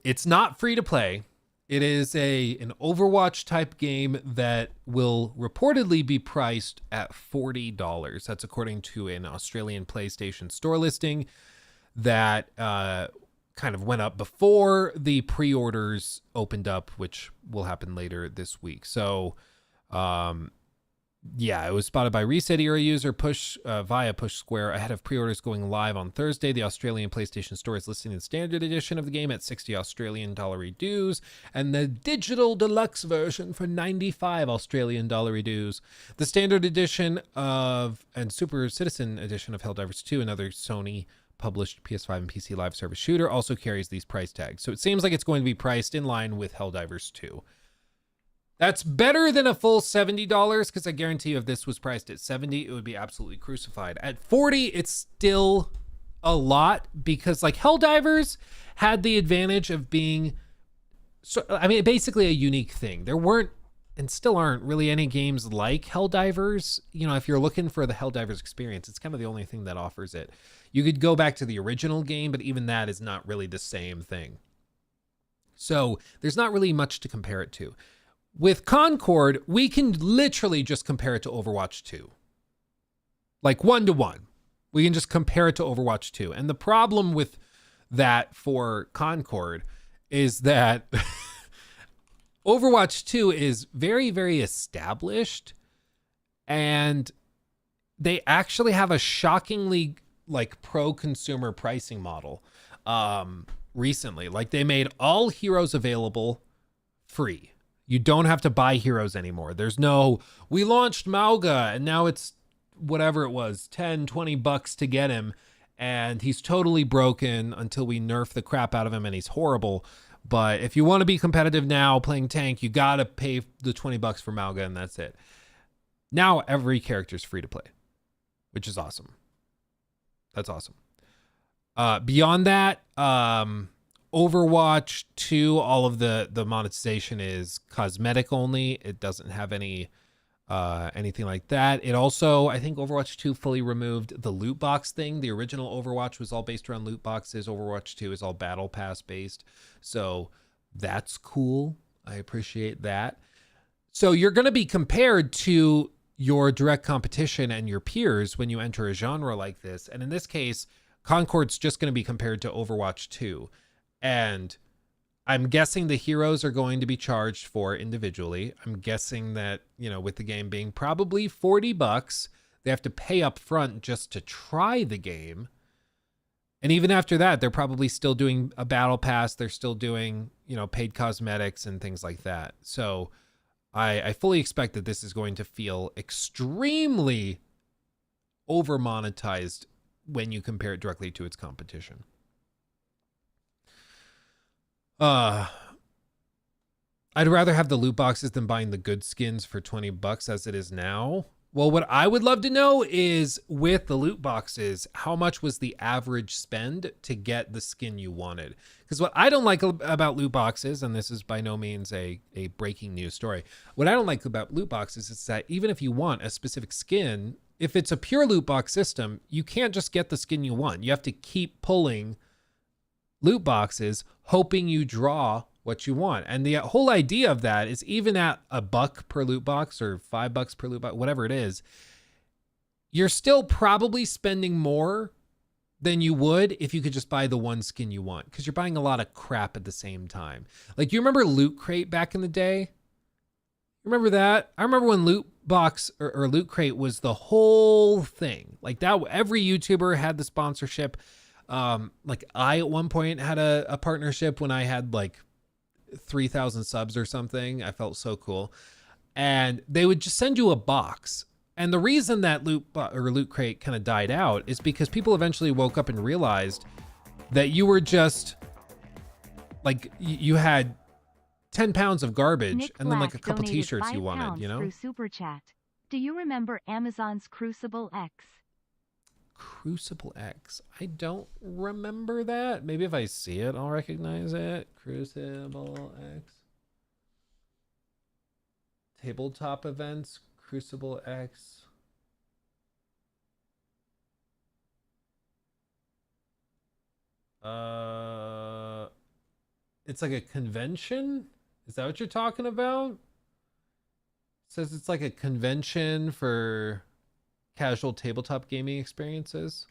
It's not free to play. It is an Overwatch type game that will reportedly be priced at $40. That's according to an Australian PlayStation Store listing that kind of went up before the pre-orders opened up, which will happen later this week. So, yeah, it was spotted by Reset Era user via Push Square ahead of pre-orders going live on Thursday. The Australian PlayStation Store is listing the standard edition of the game at $60 Australian dollar dues and the digital deluxe version for $95 Australian dollar dues. The standard edition and Super Citizen edition of Helldivers 2, another Sony published PS5 and PC live service shooter, also carries these price tags. So it seems like it's going to be priced in line with Helldivers 2. That's better than a full $70, because I guarantee you if this was priced at $70, it would be absolutely crucified. At $40, it's still a lot, because like Helldivers had the advantage of being, basically a unique thing. There weren't, and still aren't, really any games like Helldivers. You know, if you're looking for the Helldivers experience, it's kind of the only thing that offers it. You could go back to the original game, but even that is not really the same thing. So there's not really much to compare it to. With Concord, we can literally just compare it to Overwatch 2. Like 1-to-1. We can just compare it to Overwatch 2. And the problem with that for Concord is that Overwatch 2 is very, very established. And they actually have a shockingly like pro-consumer pricing model recently. Like they made all heroes available free. You don't have to buy heroes anymore. There's no, we launched Mauga and now it's whatever it was, 10, 20 bucks to get him. And he's totally broken until we nerf the crap out of him and he's horrible. But if you want to be competitive now playing tank, you got to pay the 20 bucks for Mauga and that's it. Now every character is free to play, which is awesome. That's awesome. Beyond that, Overwatch 2, all of the monetization is cosmetic only. It doesn't have any anything like that. It also, I think Overwatch 2 fully removed the loot box thing. The original Overwatch was all based around loot boxes. Overwatch 2 is all battle pass based. So that's cool. I appreciate that. So you're going to be compared to your direct competition and your peers when you enter a genre like this. And in this case, Concord's just going to be compared to Overwatch 2. And I'm guessing the heroes are going to be charged for individually. I'm guessing that, you know, with the game being probably $40, they have to pay up front just to try the game. And even after that, they're probably still doing a battle pass. They're still doing, you know, paid cosmetics and things like that. So I fully expect that this is going to feel extremely over monetized when you compare it directly to its competition. I'd rather have the loot boxes than buying the good skins for $20 as it is now. Well, what I would love to know is with the loot boxes, how much was the average spend to get the skin you wanted? Because what I don't like about loot boxes, and this is by no means a breaking news story, what I don't like about loot boxes is that even if you want a specific skin, if it's a pure loot box system, you can't just get the skin you want. You have to keep pulling loot boxes, hoping you draw what you want. And the whole idea of that is even at $1 per loot box or $5 per loot box, whatever it is, you're still probably spending more than you would if you could just buy the one skin you want, because you're buying a lot of crap at the same time. Like, you remember Loot Crate back in the day? Remember that? I remember when Loot Box or Loot Crate was the whole thing. Like that, every YouTuber had the sponsorship. Like I at one point had a partnership when I had like 3,000 subs or something. I felt so cool. And they would just send you a box. And the reason that Loot Crate kind of died out is because people eventually woke up and realized that you were just like, you had 10 pounds of garbage Nick and then like a Black couple donated t-shirts you wanted, £5 you know? through Super Chat. Do you remember Amazon's Crucible X? Crucible X. I don't remember that. Maybe if I see it, I'll recognize it. Crucible X. Tabletop events. Crucible X. It's like a convention? Is that what you're talking about? It says it's like a convention for casual tabletop gaming experiences.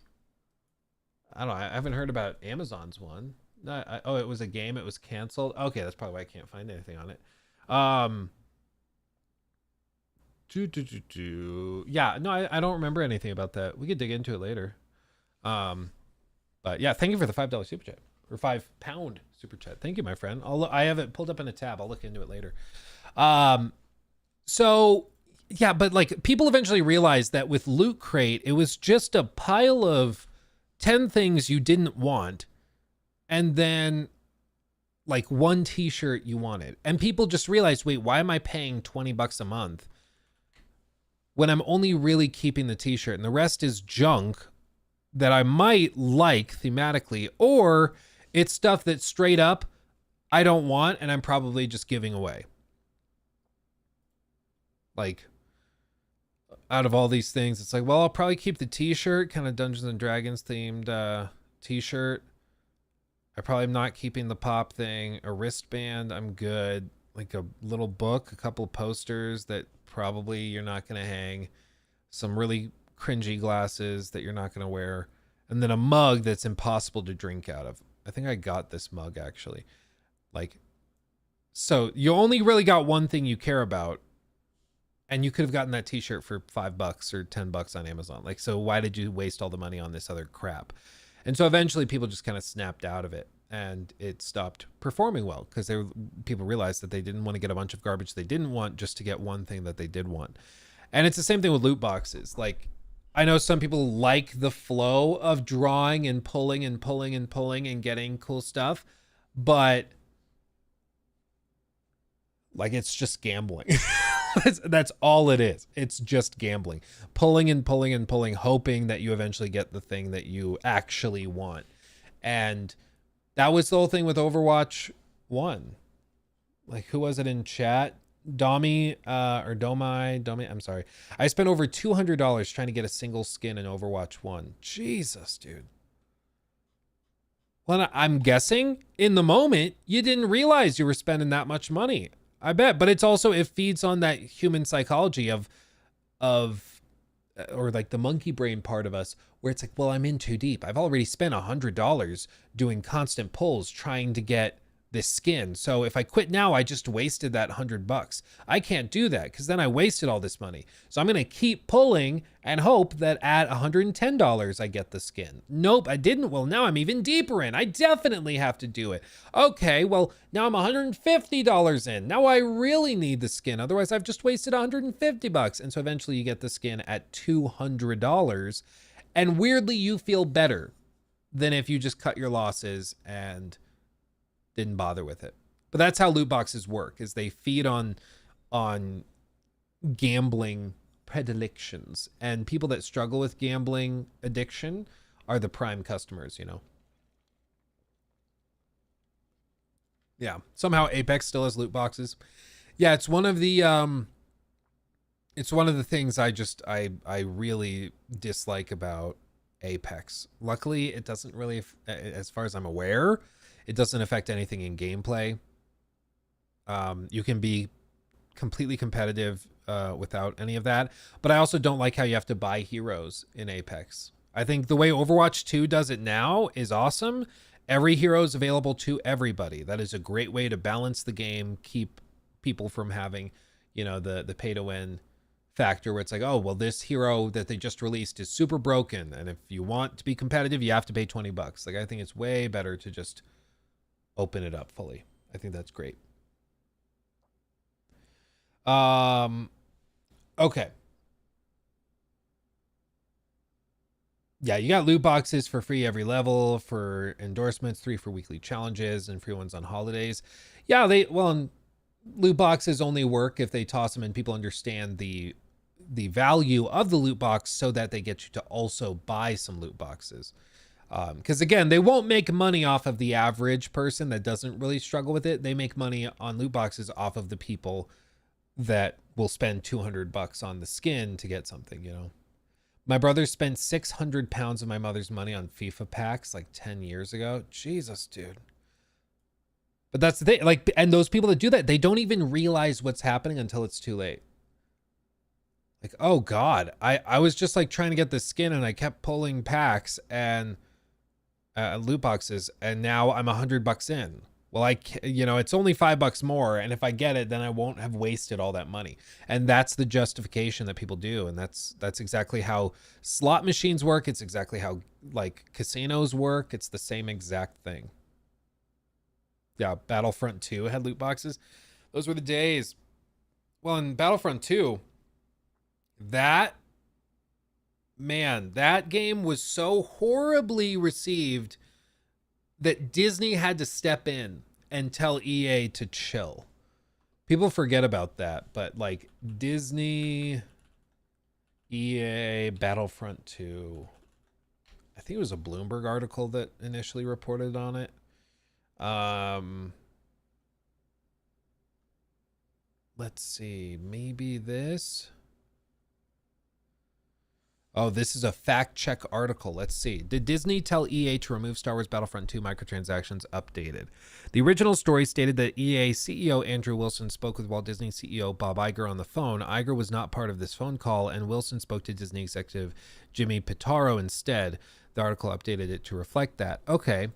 I don't know. I haven't heard about Amazon's one. Oh, it was a game. It was canceled. Okay, that's probably why I can't find anything on it. Yeah, no, I don't remember anything about that. We could dig into it later. But yeah, thank you for the $5 super chat, or £5 super chat. Thank you, my friend. I have it pulled up in a tab. I'll look into it later. So yeah, but like people eventually realized that with Loot Crate, it was just a pile of 10 things you didn't want, and then like one t-shirt you wanted. And people just realized, wait, why am I paying $20 a month when I'm only really keeping the t-shirt and the rest is junk that I might like thematically, or it's stuff that straight up I don't want and I'm probably just giving away. Like, out of all these things, it's like, well, I'll probably keep the t-shirt, kind of Dungeons and Dragons themed t-shirt. I probably am not keeping the pop thing. A wristband, I'm good. Like a little book, a couple of posters that probably you're not going to hang. Some really cringy glasses that you're not going to wear. And then a mug that's impossible to drink out of. I think I got this mug, actually. Like, so you only really got one thing you care about. And you could have gotten that t-shirt for $5 or $10 on Amazon. Like, so why did you waste all the money on this other crap? And so eventually people just kind of snapped out of it, and it stopped performing well because people realized that they didn't want to get a bunch of garbage they didn't want just to get one thing that they did want. And it's the same thing with loot boxes. Like, I know some people like the flow of drawing and pulling and pulling and pulling and getting cool stuff, but like, it's just gambling. That's all it is. It's just gambling, pulling and pulling and pulling, hoping that you eventually get the thing that you actually want. And that was the whole thing with Overwatch 1. Like, who was it in chat? Domi, or Domi, I'm sorry. I spent over $200 trying to get a single skin in Overwatch 1. Jesus, dude. Well, I'm guessing in the moment you didn't realize you were spending that much money. I bet, but it's also, it feeds on that human psychology of, or like the monkey brain part of us, where it's like, well, I'm in too deep. I've already spent $100 doing constant pulls trying to get this skin. So if I quit now, I just wasted that $100. I can't do that because then I wasted all this money. So I'm going to keep pulling and hope that at $110 I get the skin. Nope, I didn't. Well, now I'm even deeper in. I definitely have to do it. Okay, well, now I'm $150 in. Now I really need the skin. Otherwise, I've just wasted $150. And so eventually you get the skin at $200. And weirdly, you feel better than if you just cut your losses and didn't bother with it. But that's how loot boxes work, is they feed on gambling predilections, and people that struggle with gambling addiction are the prime customers, you know. Yeah, somehow Apex still has loot boxes. Yeah, it's one of the things I really dislike about Apex. Luckily, it doesn't really, as far as I'm aware, it doesn't affect anything in gameplay. You can be completely competitive without any of that. But I also don't like how you have to buy heroes in Apex. I think the way Overwatch 2 does it now is awesome. Every hero is available to everybody. That is a great way to balance the game, keep people from having, you know, the pay to win factor where it's like, oh, well, this hero that they just released is super broken, and if you want to be competitive, you have to pay $20. Like, I think it's way better to just open it up fully. I think that's great. Okay. Yeah, you got loot boxes for free every level, for endorsements, 3 for weekly challenges, and free ones on holidays. Yeah, loot boxes only work if they toss them and people understand the value of the loot box so that they get you to also buy some loot boxes. Because again, they won't make money off of the average person that doesn't really struggle with it. They make money on loot boxes off of the people that will spend $200 on the skin to get something, you know. My brother spent 600 pounds of my mother's money on FIFA packs like 10 years ago. Jesus, dude. But that's the thing. Like, and those people that do that, they don't even realize what's happening until it's too late. Like, oh God, I was just like trying to get the skin and I kept pulling packs and loot boxes, and now I'm $100 in. Well, it's only $5 more, and if I get it, then I won't have wasted all that money. And that's the justification that people do, and that's exactly how slot machines work. It's exactly how like casinos work. It's the same exact thing. Yeah, Battlefront 2 had loot boxes. Those were the days. Well, in Battlefront 2, that game was so horribly received that Disney had to step in and tell EA to chill. People forget about that, but like Disney, EA, Battlefront 2, I think it was a Bloomberg article that initially reported on it. Let's see, maybe this. Oh, this is a fact check article. Let's see. Did Disney tell EA to remove Star Wars Battlefront 2 microtransactions? Updated. The original story stated that EA CEO Andrew Wilson spoke with Walt Disney CEO Bob Iger on the phone. Iger was not part of this phone call, and Wilson spoke to Disney executive Jimmy Pitaro instead. The article updated it to reflect that. Okay.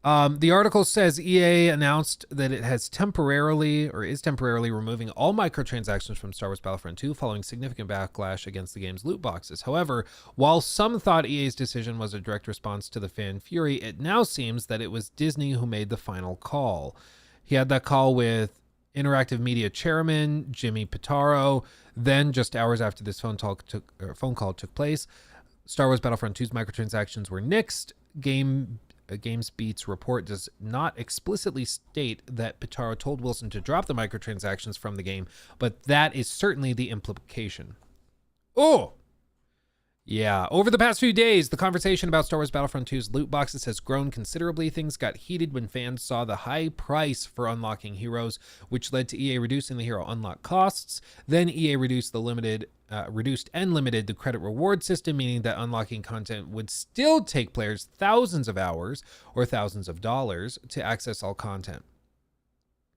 The article says EA announced that it is temporarily removing all microtransactions from Star Wars Battlefront 2 following significant backlash against the game's loot boxes. However, while some thought EA's decision was a direct response to the fan fury, it now seems that it was Disney who made the final call. He had that call with Interactive Media chairman Jimmy Pitaro. Then, just hours after this phone call took place, Star Wars Battlefront 2's microtransactions were nixed. GamesBeat's report does not explicitly state that Pitaro told Wilson to drop the microtransactions from the game, but that is certainly the implication. Oh! Yeah, over the past few days, the conversation about Star Wars Battlefront 2's loot boxes has grown considerably. Things got heated when fans saw the high price for unlocking heroes, which led to EA reducing the hero unlock costs. Then EA reduced and limited the credit reward system, meaning that unlocking content would still take players thousands of hours or thousands of dollars to access all content.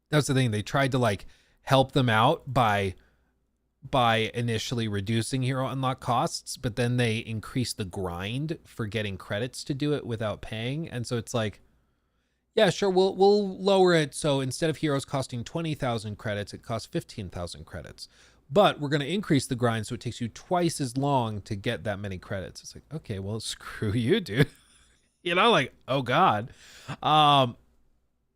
That's the thing. They tried to like help them out by initially reducing hero unlock costs, but then they increased the grind for getting credits to do it without paying. And so it's like, yeah, sure, we'll lower it. So instead of heroes costing 20,000 credits, it costs 15,000 credits. But we're going to increase the grind so it takes you twice as long to get that many credits. It's like, okay, well, screw you, dude. You know, like, oh God.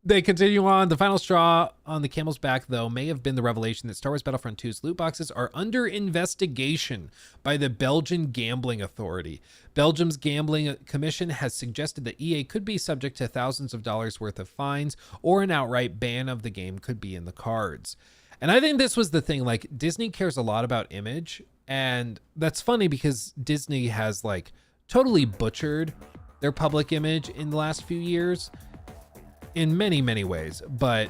They continue on. The final straw on the camel's back, though, may have been the revelation that Star Wars Battlefront 2's loot boxes are under investigation by the Belgian Gambling Authority. Belgium's Gambling Commission has suggested that EA could be subject to thousands of dollars worth of fines, or an outright ban of the game could be in the cards. And I think this was the thing, like, Disney cares a lot about image, and that's funny because Disney has, like, totally butchered their public image in the last few years in many, many ways, but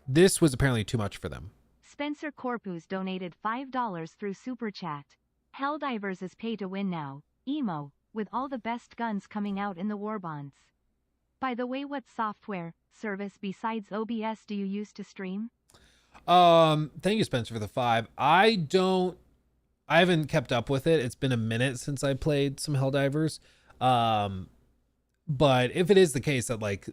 this was apparently too much for them. Spencer Corpus donated $5 through Super Chat. Helldivers is pay to win now. Emo, with all the best guns coming out in the war bonds. By the way, what software, service besides OBS do you use to stream? Thank you, Spencer, for the 5. I haven't kept up with it. It's been a minute since I played some Helldivers. But if it is the case that like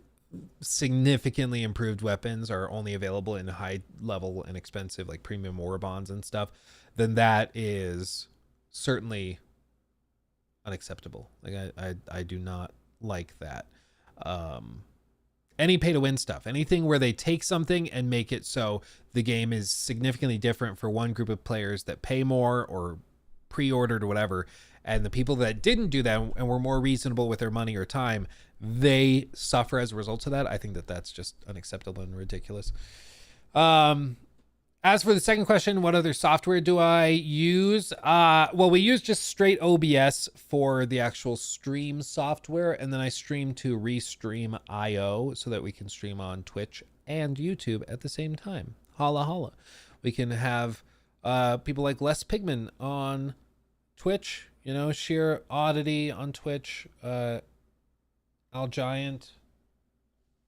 significantly improved weapons are only available in high level and expensive like premium war bonds and stuff, then that is certainly unacceptable. Like I do not like that. any pay to win stuff, anything where they take something and make it so the game is significantly different for one group of players that pay more or pre-ordered or whatever, and the people that didn't do that and were more reasonable with their money or time, they suffer as a result of that. I think that that's just unacceptable and ridiculous. As for the second question, what other software do I use? Well, we use just straight OBS for the actual stream software, and then I stream to Restream.io so that we can stream on Twitch and YouTube at the same time. Holla holla. We can have people like Les Pigman on Twitch, you know, Sheer Oddity on Twitch, Al Giant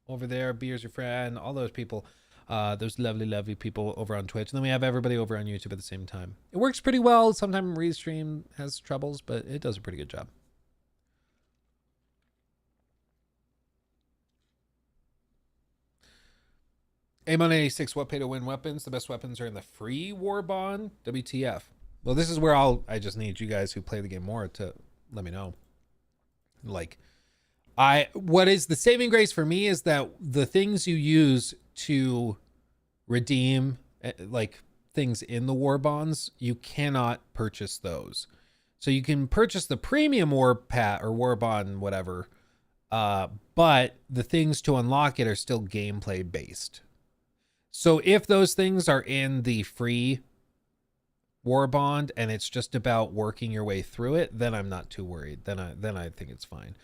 over there, Beer's Your Friend, all those people. Those lovely people over on Twitch, and then we have everybody over on YouTube at the same time. It works pretty well. Sometimes Restream has troubles, but it does a pretty good job. Amon86, what pay to win weapons? The best weapons are in the free war bond. WTF? Well, this is where I just need you guys who play the game more to let me know. Like, what is the saving grace for me is that the things you use to redeem like things in the war bonds, you cannot purchase those. So you can purchase the premium war bond, whatever, but the things to unlock it are still gameplay based. So if those things are in the free war bond and it's just about working your way through it, then I'm not too worried. Then I think it's fine.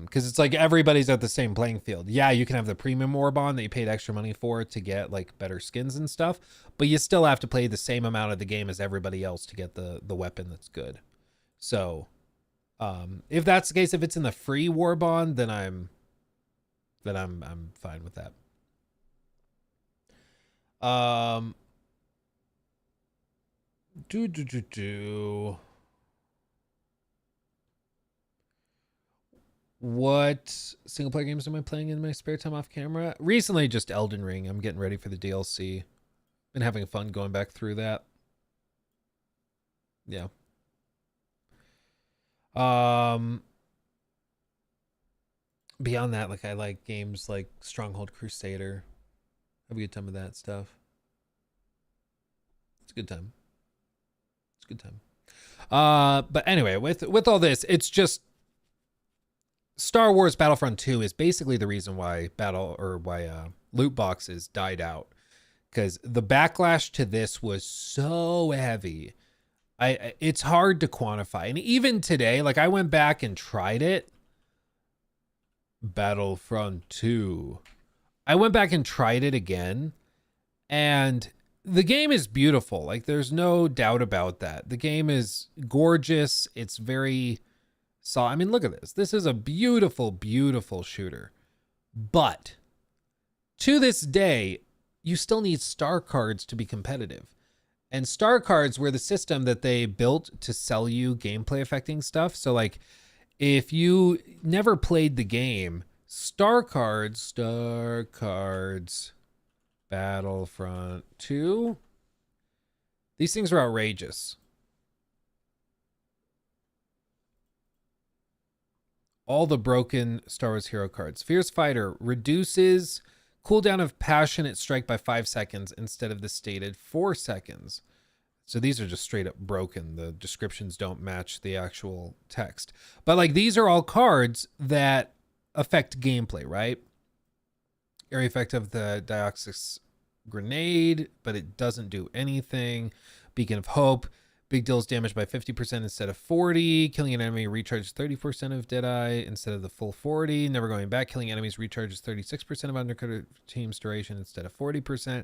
Because it's like everybody's at the same playing field. Yeah, you can have the premium war bond that you paid extra money for to get like better skins and stuff, but you still have to play the same amount of the game as everybody else to get the weapon that's good. So if that's the case, if it's in the free war bond, then I'm fine with that. What single player games am I playing in my spare time off camera? Recently, just Elden Ring. I'm getting ready for the DLC. Been having fun going back through that. Yeah. Beyond that, like I like games like Stronghold Crusader. Have a good time with that stuff. It's a good time. It's a good time. But anyway, with all this, it's just Star Wars Battlefront 2 is basically the reason why loot boxes died out, because the backlash to this was so heavy. It's hard to quantify. And even today, like I went back and tried it. Battlefront 2. I went back and tried it again, and the game is beautiful. Like there's no doubt about that. The game is gorgeous. It's very I mean, look at this. This is a beautiful, beautiful shooter. But to this day, you still need star cards to be competitive. And star cards were the system that they built to sell you gameplay affecting stuff. So like if you never played the game, star cards, Battlefront 2, these things are outrageous. All the broken Star Wars hero cards. Fierce Fighter reduces cooldown of passionate strike by 5 seconds instead of the stated 4 seconds. So these are just straight up broken. The descriptions don't match the actual text. But like these are all cards that affect gameplay, right? Area effect of the Dioxis grenade, but it doesn't do anything. Beacon of Hope. Big deals damage by 50% instead of 40. Killing an enemy recharges 30% of Deadeye instead of the full 40. Never going back. Killing enemies recharges 36% of Undercutter team's duration instead of 40%.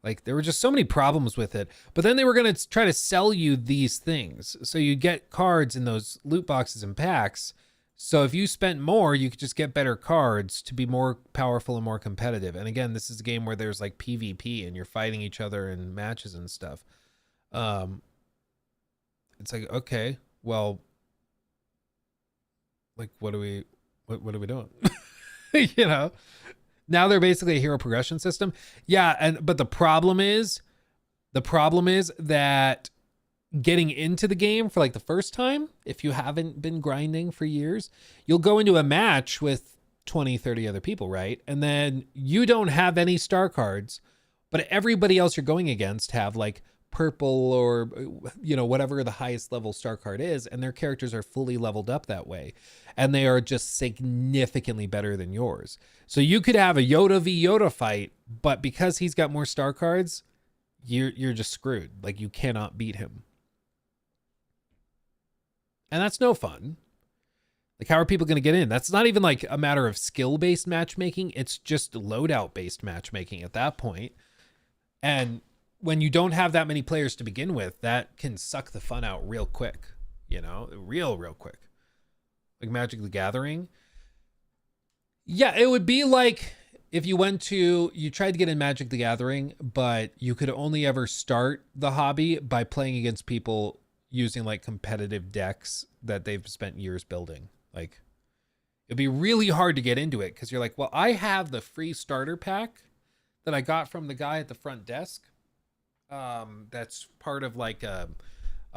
Like there were just so many problems with it. But then they were going to try to sell you these things. So you get cards in those loot boxes and packs. So if you spent more, you could just get better cards to be more powerful and more competitive. And again, this is a game where there's like PvP and you're fighting each other in matches and stuff. It's like, okay, well, like, what are we doing? You know, now they're basically a hero progression system. Yeah. But the problem is that getting into the game for like the first time, if you haven't been grinding for years, you'll go into a match with 20, 30 other people, right? And then you don't have any star cards, but everybody else you're going against have like purple or, you know, whatever the highest level star card is, and their characters are fully leveled up that way, and they are just significantly better than yours. So you could have a Yoda v Yoda fight, but because he's got more star cards, you're just screwed. Like, you cannot beat him, and that's no fun. Like, how are people going to get in? That's not even like a matter of skill-based matchmaking. It's just loadout-based matchmaking at that point. And when you don't have that many players to begin with, that can suck the fun out real quick, you know, real quick. Like Magic the Gathering. Yeah, it would be like if you tried to get in Magic the Gathering, but you could only ever start the hobby by playing against people using like competitive decks that they've spent years building. Like, it'd be really hard to get into it because you're like, well, I have the free starter pack that I got from the guy at the front desk. That's part of like a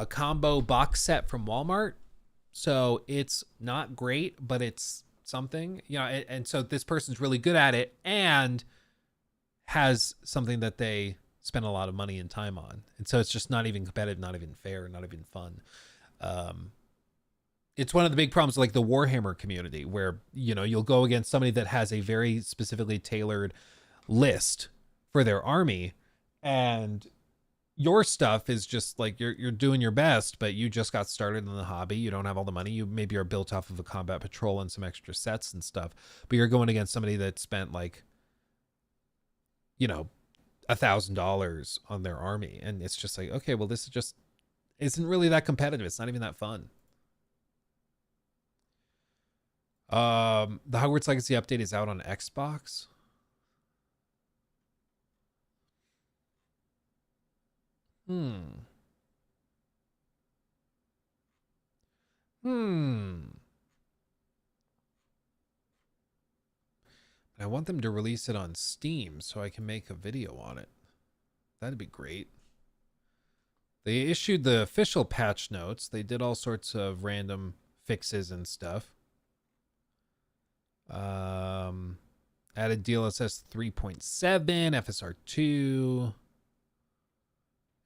combo box set from Walmart. So it's not great, but it's something, you know, and so this person's really good at it and has something that they spend a lot of money and time on. And so it's just not even competitive, not even fair, not even fun. It's one of the big problems like the Warhammer community where, you know, you'll go against somebody that has a very specifically tailored list for their army, and your stuff is just like you're doing your best, but you just got started in the hobby. You don't have all the money. You maybe are built off of a combat patrol and some extra sets and stuff, but you're going against somebody that spent like, you know, $1,000 on their army. And it's just like, okay, well, this isn't really that competitive. It's not even that fun. The Hogwarts Legacy update is out on Xbox. I want them to release it on Steam so I can make a video on it. That'd be great. They issued the official patch notes. They did all sorts of random fixes and stuff. Added DLSS 3.7, FSR 2.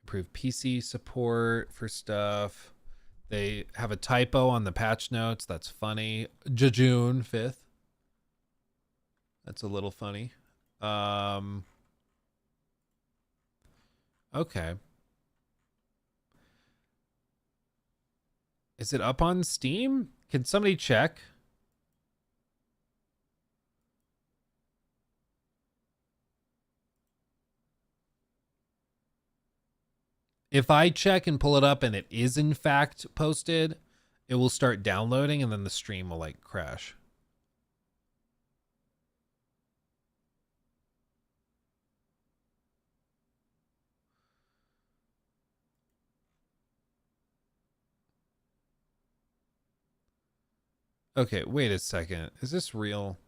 Improved PC support for stuff. They have a typo on the patch notes. That's funny. June 5th. That's a little funny. Okay. Is it up on Steam? Can somebody check? If I check and pull it up and it is in fact posted, it will start downloading and then the stream will like crash. Okay, wait a second. Is this real?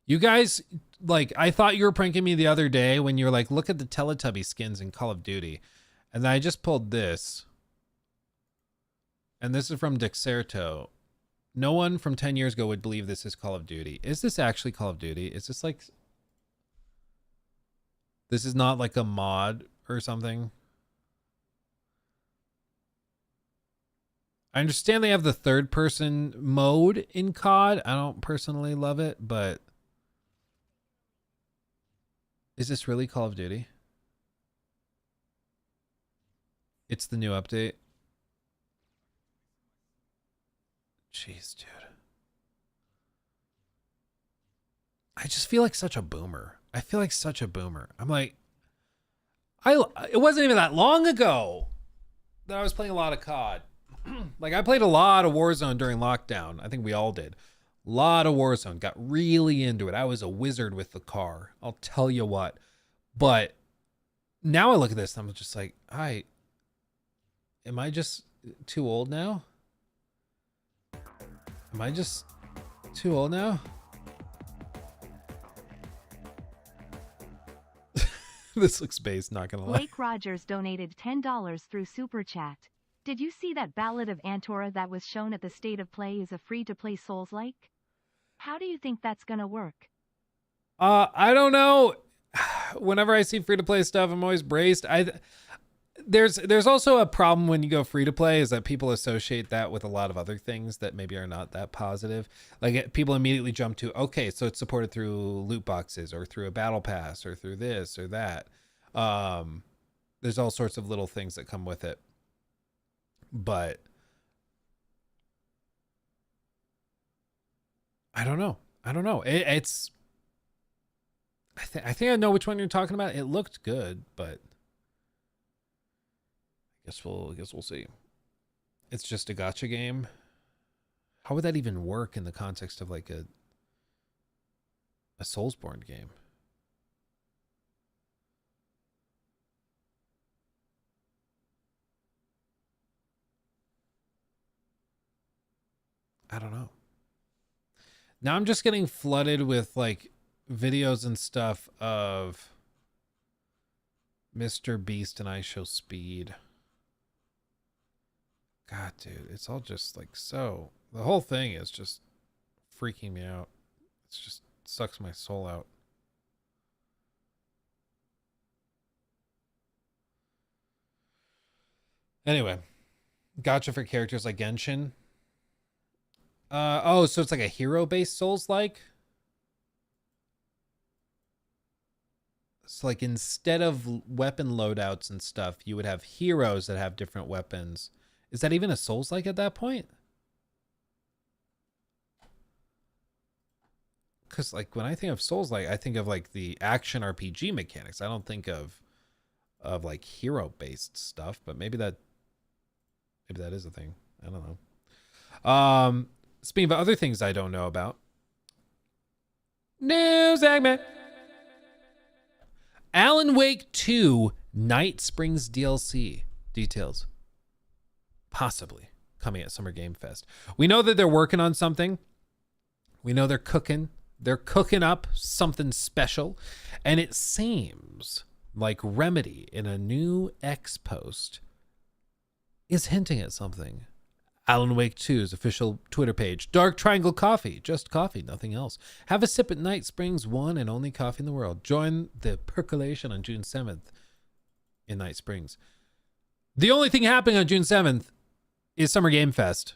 You guys, like, I thought you were pranking me the other day when you were like, look at the Teletubby skins in Call of Duty. And then I just pulled this. And this is from Dexerto. No one from 10 years ago would believe this is Call of Duty. Is this actually Call of Duty? Is this like... This is not like a mod or something? I understand they have the third person mode in COD. I don't personally love it, but... Is this really Call of Duty? It's the new update. Jeez, dude. I just feel like such a boomer. I feel like such a boomer. I'm like, it wasn't even that long ago that I was playing a lot of COD. Like, I played a lot of Warzone during lockdown. I think we all did. A lot of Warzone. Got really into it. I was a wizard with the car. I'll tell you what. But now I look at this and I'm just like, am I just too old now? Am I just too old now? This looks based, not gonna lie. Blake Rogers donated $10 through Super Chat. Did you see that Ballad of Antora that was shown at the State of Play is a free-to-play Souls-like? How do you think that's gonna work? I don't know. Whenever I see free-to-play stuff, I'm always braced. There's also a problem when you go free-to-play is that people associate that with a lot of other things that maybe are not that positive. Like people immediately jump to, okay, so it's supported through loot boxes or through a battle pass or through this or that. There's all sorts of little things that come with it. But I don't know. It's I think I know which one you're talking about. It looked good, but I guess we'll see. It's just a gacha game. How would that even work in the context of like a Soulsborne game? I don't know. Now I'm just getting flooded with like videos and stuff of Mr. Beast and I Show Speed. God, dude, it's all just like so. The whole thing is just freaking me out. It's just sucks my soul out. Anyway, gotcha for characters like Genshin. Oh, so it's like a hero-based Souls-like? So like instead of weapon loadouts and stuff, you would have heroes that have different weapons. Is that even a Souls-like at that point? Because like when I think of Souls-like, I think of like the action RPG mechanics. I don't think of like hero-based stuff, but maybe that is a thing. I don't know. Speaking of other things I don't know about. News segment. Alan Wake 2 Night Springs DLC. Details. Possibly coming at Summer Game Fest. We know that they're working on something. We know they're cooking. They're cooking up something special. And it seems like Remedy in a new X post is hinting at something. Alan Wake 2's official Twitter page. Dark Triangle Coffee. Just coffee, nothing else. Have a sip at Night Springs, one and only coffee in the world. Join the percolation on June 7th in Night Springs. The only thing happening on June 7th is Summer Game Fest.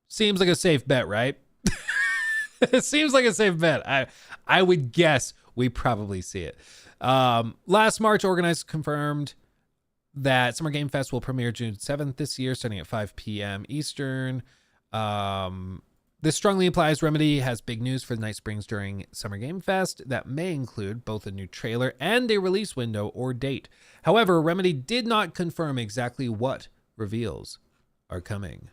Seems like a safe bet, right? It seems like a safe bet. I would guess we probably see it. Last March, organizers confirmed that Summer Game Fest will premiere June 7th this year, starting at 5 p.m. Eastern. This strongly implies Remedy has big news for Night Springs during Summer Game Fest that may include both a new trailer and a release window or date. However, Remedy did not confirm exactly what reveals are coming.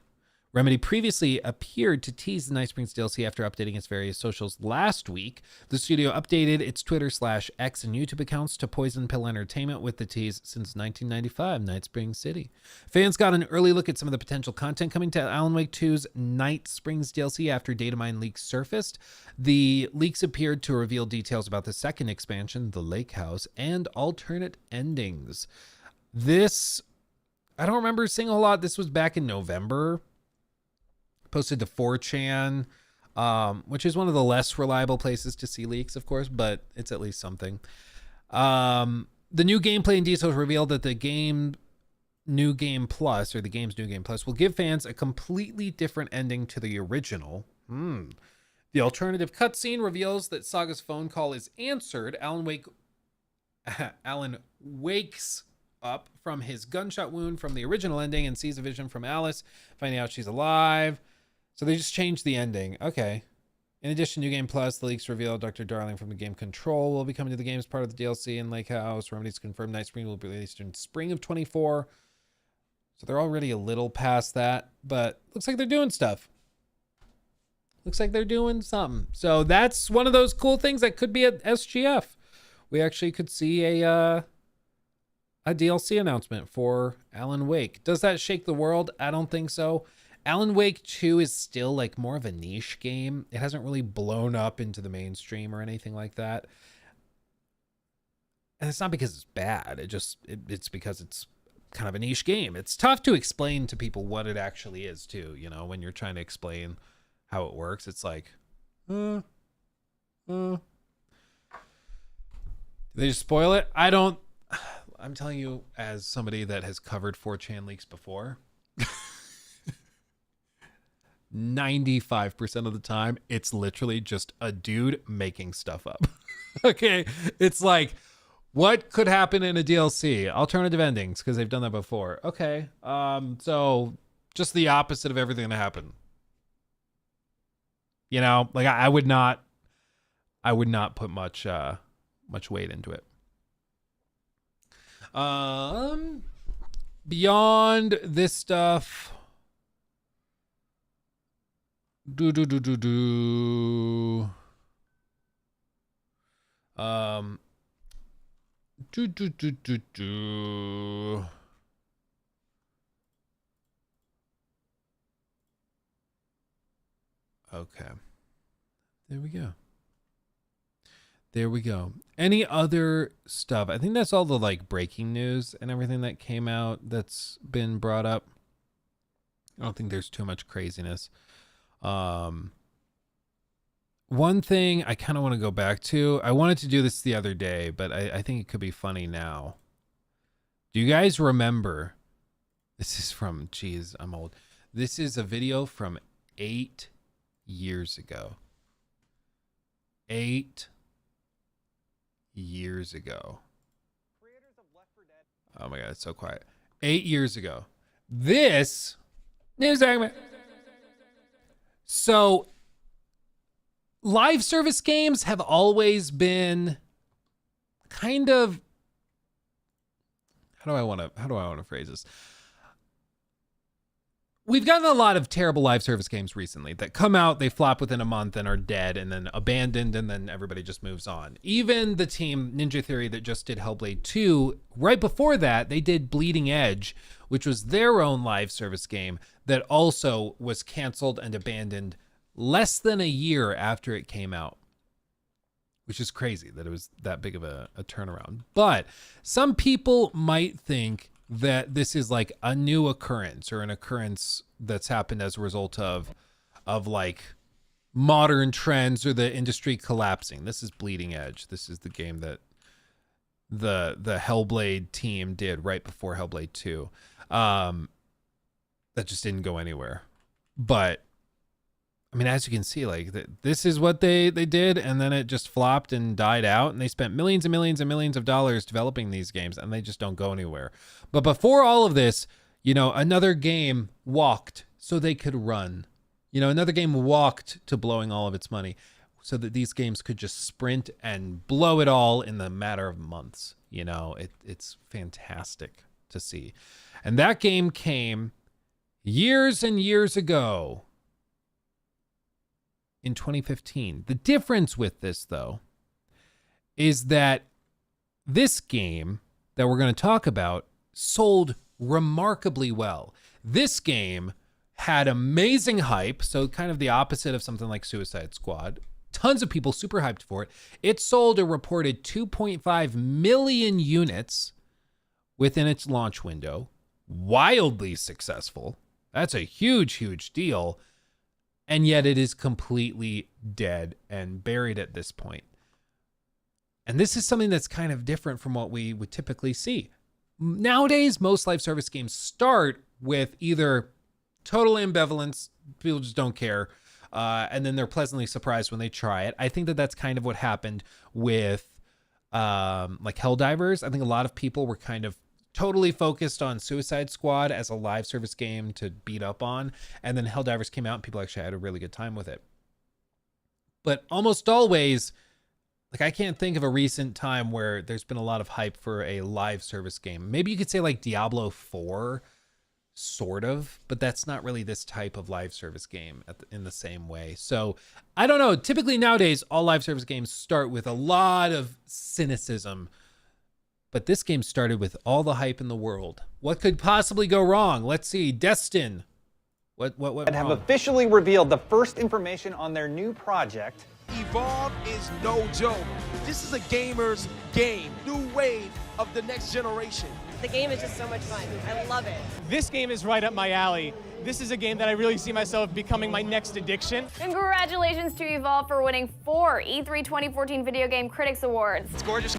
Remedy previously appeared to tease the Night Springs DLC after updating its various socials last week. The studio updated its Twitter/X and YouTube accounts to Poison Pill Entertainment with the tease since 1995, Night Springs City. Fans got an early look at some of the potential content coming to Alan Wake 2's Night Springs DLC after datamine leaks surfaced. The leaks appeared to reveal details about the second expansion, the Lake House, and alternate endings. This, I don't remember seeing a whole lot. This was back in November. Posted to 4chan, which is one of the less reliable places to see leaks, of course, but it's at least something. The new gameplay and details revealed that the game's New Game Plus will give fans a completely different ending to the original. The alternative cutscene reveals that Saga's phone call is answered. Alan wakes up from his gunshot wound from the original ending and sees a vision from Alice, finding out she's alive. So they just changed the ending. Okay. In addition, New Game Plus, the leaks reveal Dr. Darling from the game Control will be coming to the game as part of the DLC in Lake House. Remedy's confirmed Night Spring will be released in spring of 24. So they're already a little past that, but looks like they're doing stuff. Looks like they're doing something. So that's one of those cool things that could be at SGF. We actually could see a DLC announcement for Alan Wake. Does that shake the world? I don't think so. Alan Wake 2 is still like more of a niche game. It hasn't really blown up into the mainstream or anything like that. And it's not because it's bad. It's because it's kind of a niche game. It's tough to explain to people what it actually is too, you know, when you're trying to explain how it works. It's like, did they just spoil it? I'm telling you, as somebody that has covered 4chan leaks before, 95% of the time, it's literally just a dude making stuff up. Okay. It's like, what could happen in a DLC? Alternative endings, because they've done that before. Okay. So just the opposite of everything that happened. You know, like I would not put much weight into it. Beyond this stuff, Okay. There we go. There we go. Any other stuff? I think that's all the like breaking news and everything that came out that's been brought up. I don't think there's too much craziness. One thing I kind of want to go back to, I wanted to do this the other day, but I think it could be funny now. Do you guys remember? This is from, geez, I'm old. This is a video from 8 years ago. 8 years ago. Oh my God, it's so quiet. 8 years ago. This news segment. So live service games have always been kind of, how do I want to phrase this? We've gotten a lot of terrible live service games recently that come out, they flop within a month and are dead and then abandoned, and then everybody just moves on. Even the team Ninja Theory that just did Hellblade 2, right before that, they did Bleeding Edge, which was their own live service game that also was canceled and abandoned less than a year after it came out, which is crazy that it was that big of a turnaround. But some people might think that this is like a new occurrence or an occurrence that's happened as a result of like modern trends or the industry collapsing. This is Bleeding Edge. This is the game that the Hellblade team did right before Hellblade 2. That just didn't go anywhere. But I mean, as you can see, like this is what they did, and then it just flopped and died out, and they spent millions and millions and millions of dollars developing these games, and they just don't go anywhere. But before all of this, you know, another game walked so they could run. You know, another game walked to blowing all of its money so that these games could just sprint and blow it all in the matter of months. You know, it's fantastic to see. And that game came years and years ago. In 2015. The difference with this, though, is that this game that we're going to talk about sold remarkably well. This game had amazing hype, so kind of the opposite of something like Suicide Squad. Tons of people super hyped for it. It sold a reported 2.5 million units within its launch window. Wildly successful. That's a huge, huge deal. And yet it is completely dead and buried at this point. And this is something that's kind of different from what we would typically see. Nowadays, most live service games start with either total ambivalence, people just don't care, and then they're pleasantly surprised when they try it. I think that that's kind of what happened with like Helldivers. I think a lot of people were kind of totally focused on Suicide Squad as a live service game to beat up on. And then Helldivers came out and people actually had a really good time with it. But almost always, like I can't think of a recent time where there's been a lot of hype for a live service game. Maybe you could say like Diablo 4, sort of, but that's not really this type of live service game in the same way. So I don't know. Typically nowadays, all live service games start with a lot of cynicism. But this game started with all the hype in the world. What could possibly go wrong? Let's see. Destin. What and have officially revealed the first information on their new project. Evolve is no joke. This is a gamer's game. New wave of the next generation. The game is just so much fun. I love it. This game is right up my alley. This is a game that I really see myself becoming my next addiction. Congratulations to Evolve for winning 4 E3 2014 Video Game Critics Awards. It's gorgeous.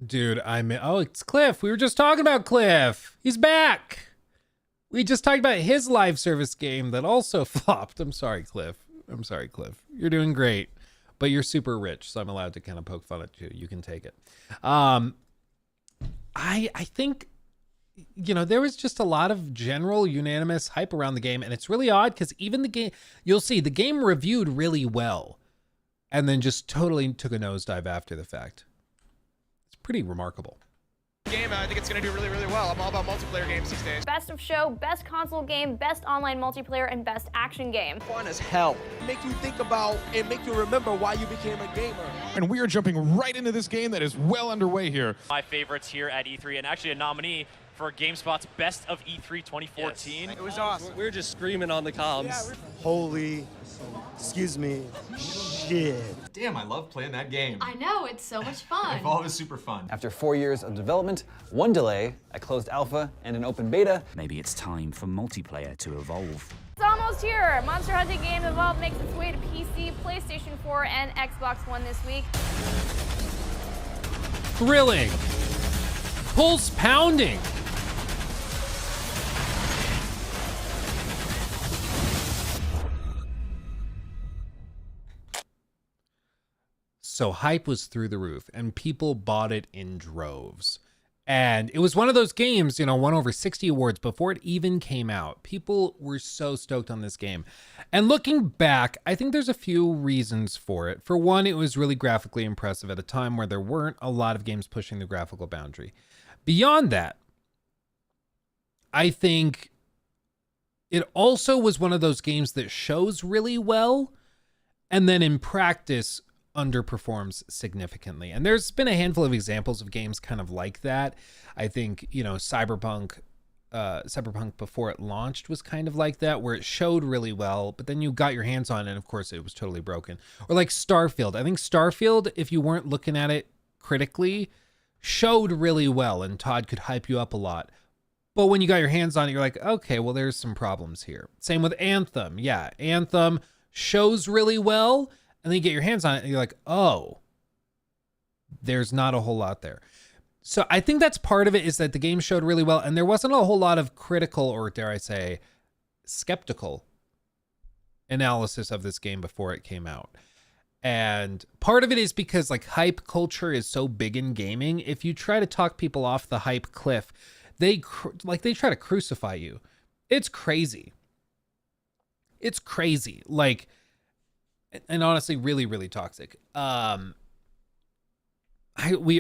Dude, oh, it's Cliff. We were just talking about Cliff. He's back. We just talked about his live service game that also flopped. I'm sorry, Cliff. You're doing great, but you're super rich, so I'm allowed to kind of poke fun at you. You can take it. I think, you know, there was just a lot of general unanimous hype around the game, and it's really odd because even the game, you'll see the game reviewed really well and then just totally took a nosedive after the fact. It's pretty remarkable. Game, I think it's going to do really, really well. I'm all about multiplayer games these days. Best of show, best console game, best online multiplayer, and best action game. Fun as hell. Make you think about and make you remember why you became a gamer. And we are jumping right into this game that is well underway here. My favorites here at E3, and actually a nominee for GameSpot's Best of E3 2014. Yes. It was awesome. We were just screaming on the comms. Yeah, Holy, excuse me, shit. Damn, I love playing that game. I know, it's so much fun. Evolve is super fun. After 4 years of development, 1 delay, a closed alpha, and an open beta, maybe it's time for multiplayer to evolve. It's almost here. Monster Hunting Game Evolved makes its way to PC, PlayStation 4, and Xbox One this week. Thrilling. Pulse pounding. So hype was through the roof and people bought it in droves. And it was one of those games, you know, won over 60 awards before it even came out. People were so stoked on this game. And looking back, I think there's a few reasons for it. For one, it was really graphically impressive at a time where there weren't a lot of games pushing the graphical boundary. Beyond that, I think it also was one of those games that shows really well and then in practice underperforms significantly. And there's been a handful of examples of games kind of like that. I think, you know, Cyberpunk before it launched was kind of like that, where it showed really well, but then you got your hands on it and of course it was totally broken. Or like Starfield. I think Starfield, if you weren't looking at it critically, showed really well and Todd could hype you up a lot. But when you got your hands on it, you're like, okay, well, there's some problems here. Same with Anthem. Yeah, Anthem shows really well, and then you get your hands on it and you're like, oh, there's not a whole lot there. So I think that's part of it, is that the game showed really well and there wasn't a whole lot of critical, or dare I say, skeptical analysis of this game before it came out. And part of it is because like hype culture is so big in gaming. If you try to talk people off the hype cliff, they try to crucify you. It's crazy. It's crazy. Like, and honestly, really, really toxic. We're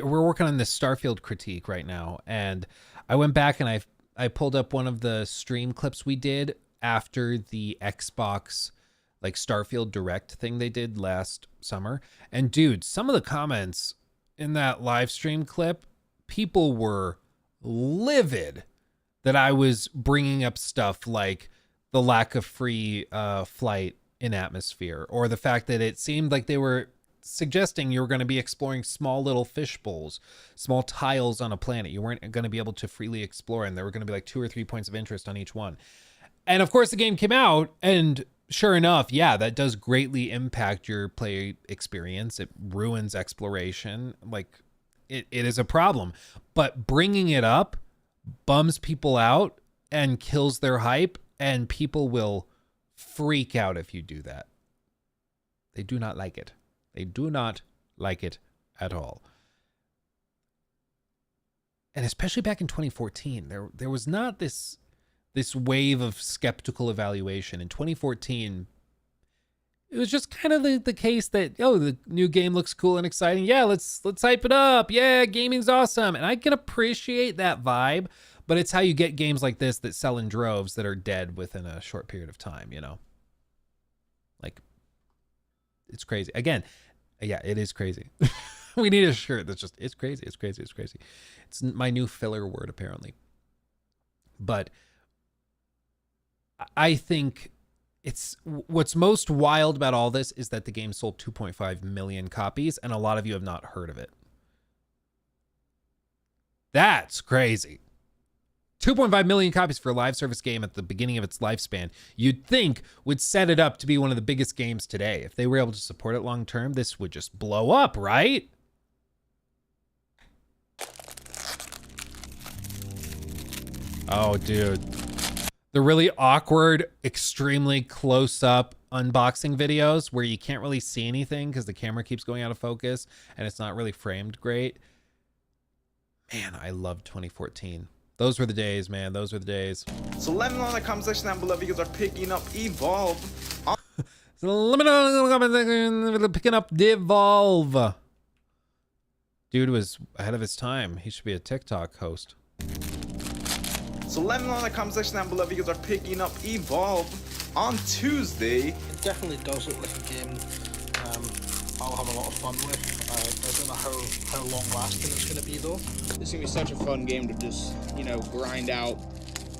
working on this Starfield critique right now, and I went back and I pulled up one of the stream clips we did after the Xbox like Starfield Direct thing they did last summer. And dude, some of the comments in that live stream clip, people were livid that I was bringing up stuff like the lack of free flight in atmosphere, or the fact that it seemed like they were suggesting you were going to be exploring small little fish bowls, small tiles on a planet. You weren't going to be able to freely explore, and there were going to be like 2 or 3 points of interest on each one. And of course the game came out, and sure enough, yeah, that does greatly impact your play experience. It ruins exploration. Like it is a problem, but bringing it up bums people out and kills their hype, and people will freak out if you do that. They do not like it. They do not like it at all. And especially back in 2014, there was not this wave of skeptical evaluation. In 2014, it was just kind of the case that, oh, the new game looks cool and exciting. Yeah, let's hype it up. Yeah, gaming's awesome. And I can appreciate that vibe, but it's how you get games like this that sell in droves that are dead within a short period of time, you know? Like, it's crazy. Again, yeah, it is crazy. We need a shirt that's just, it's crazy, it's crazy, it's crazy. It's my new filler word, apparently. But I think it's, what's most wild about all this is that the game sold 2.5 million copies, and a lot of you have not heard of it. That's crazy. 2.5 million copies for a live service game at the beginning of its lifespan, you'd think would set it up to be one of the biggest games today. If they were able to support it long term, this would just blow up, right? Oh, dude. The really awkward, extremely close-up unboxing videos where you can't really see anything because the camera keeps going out of focus and it's not really framed great. Man, I love 2014. Those were the days, man. Those were the days. So let me know in the comment section down below if you guys are picking up Evolve. So let me know in the comment section picking up Devolve. Dude was ahead of his time. He should be a TikTok host. So let me know in the comment section down below if you guys are picking up Evolve on Tuesday. It definitely does look like a game I'll have a lot of fun with. I don't know how long lasting it's going to be though. It's going to be such a fun game to just, grind out.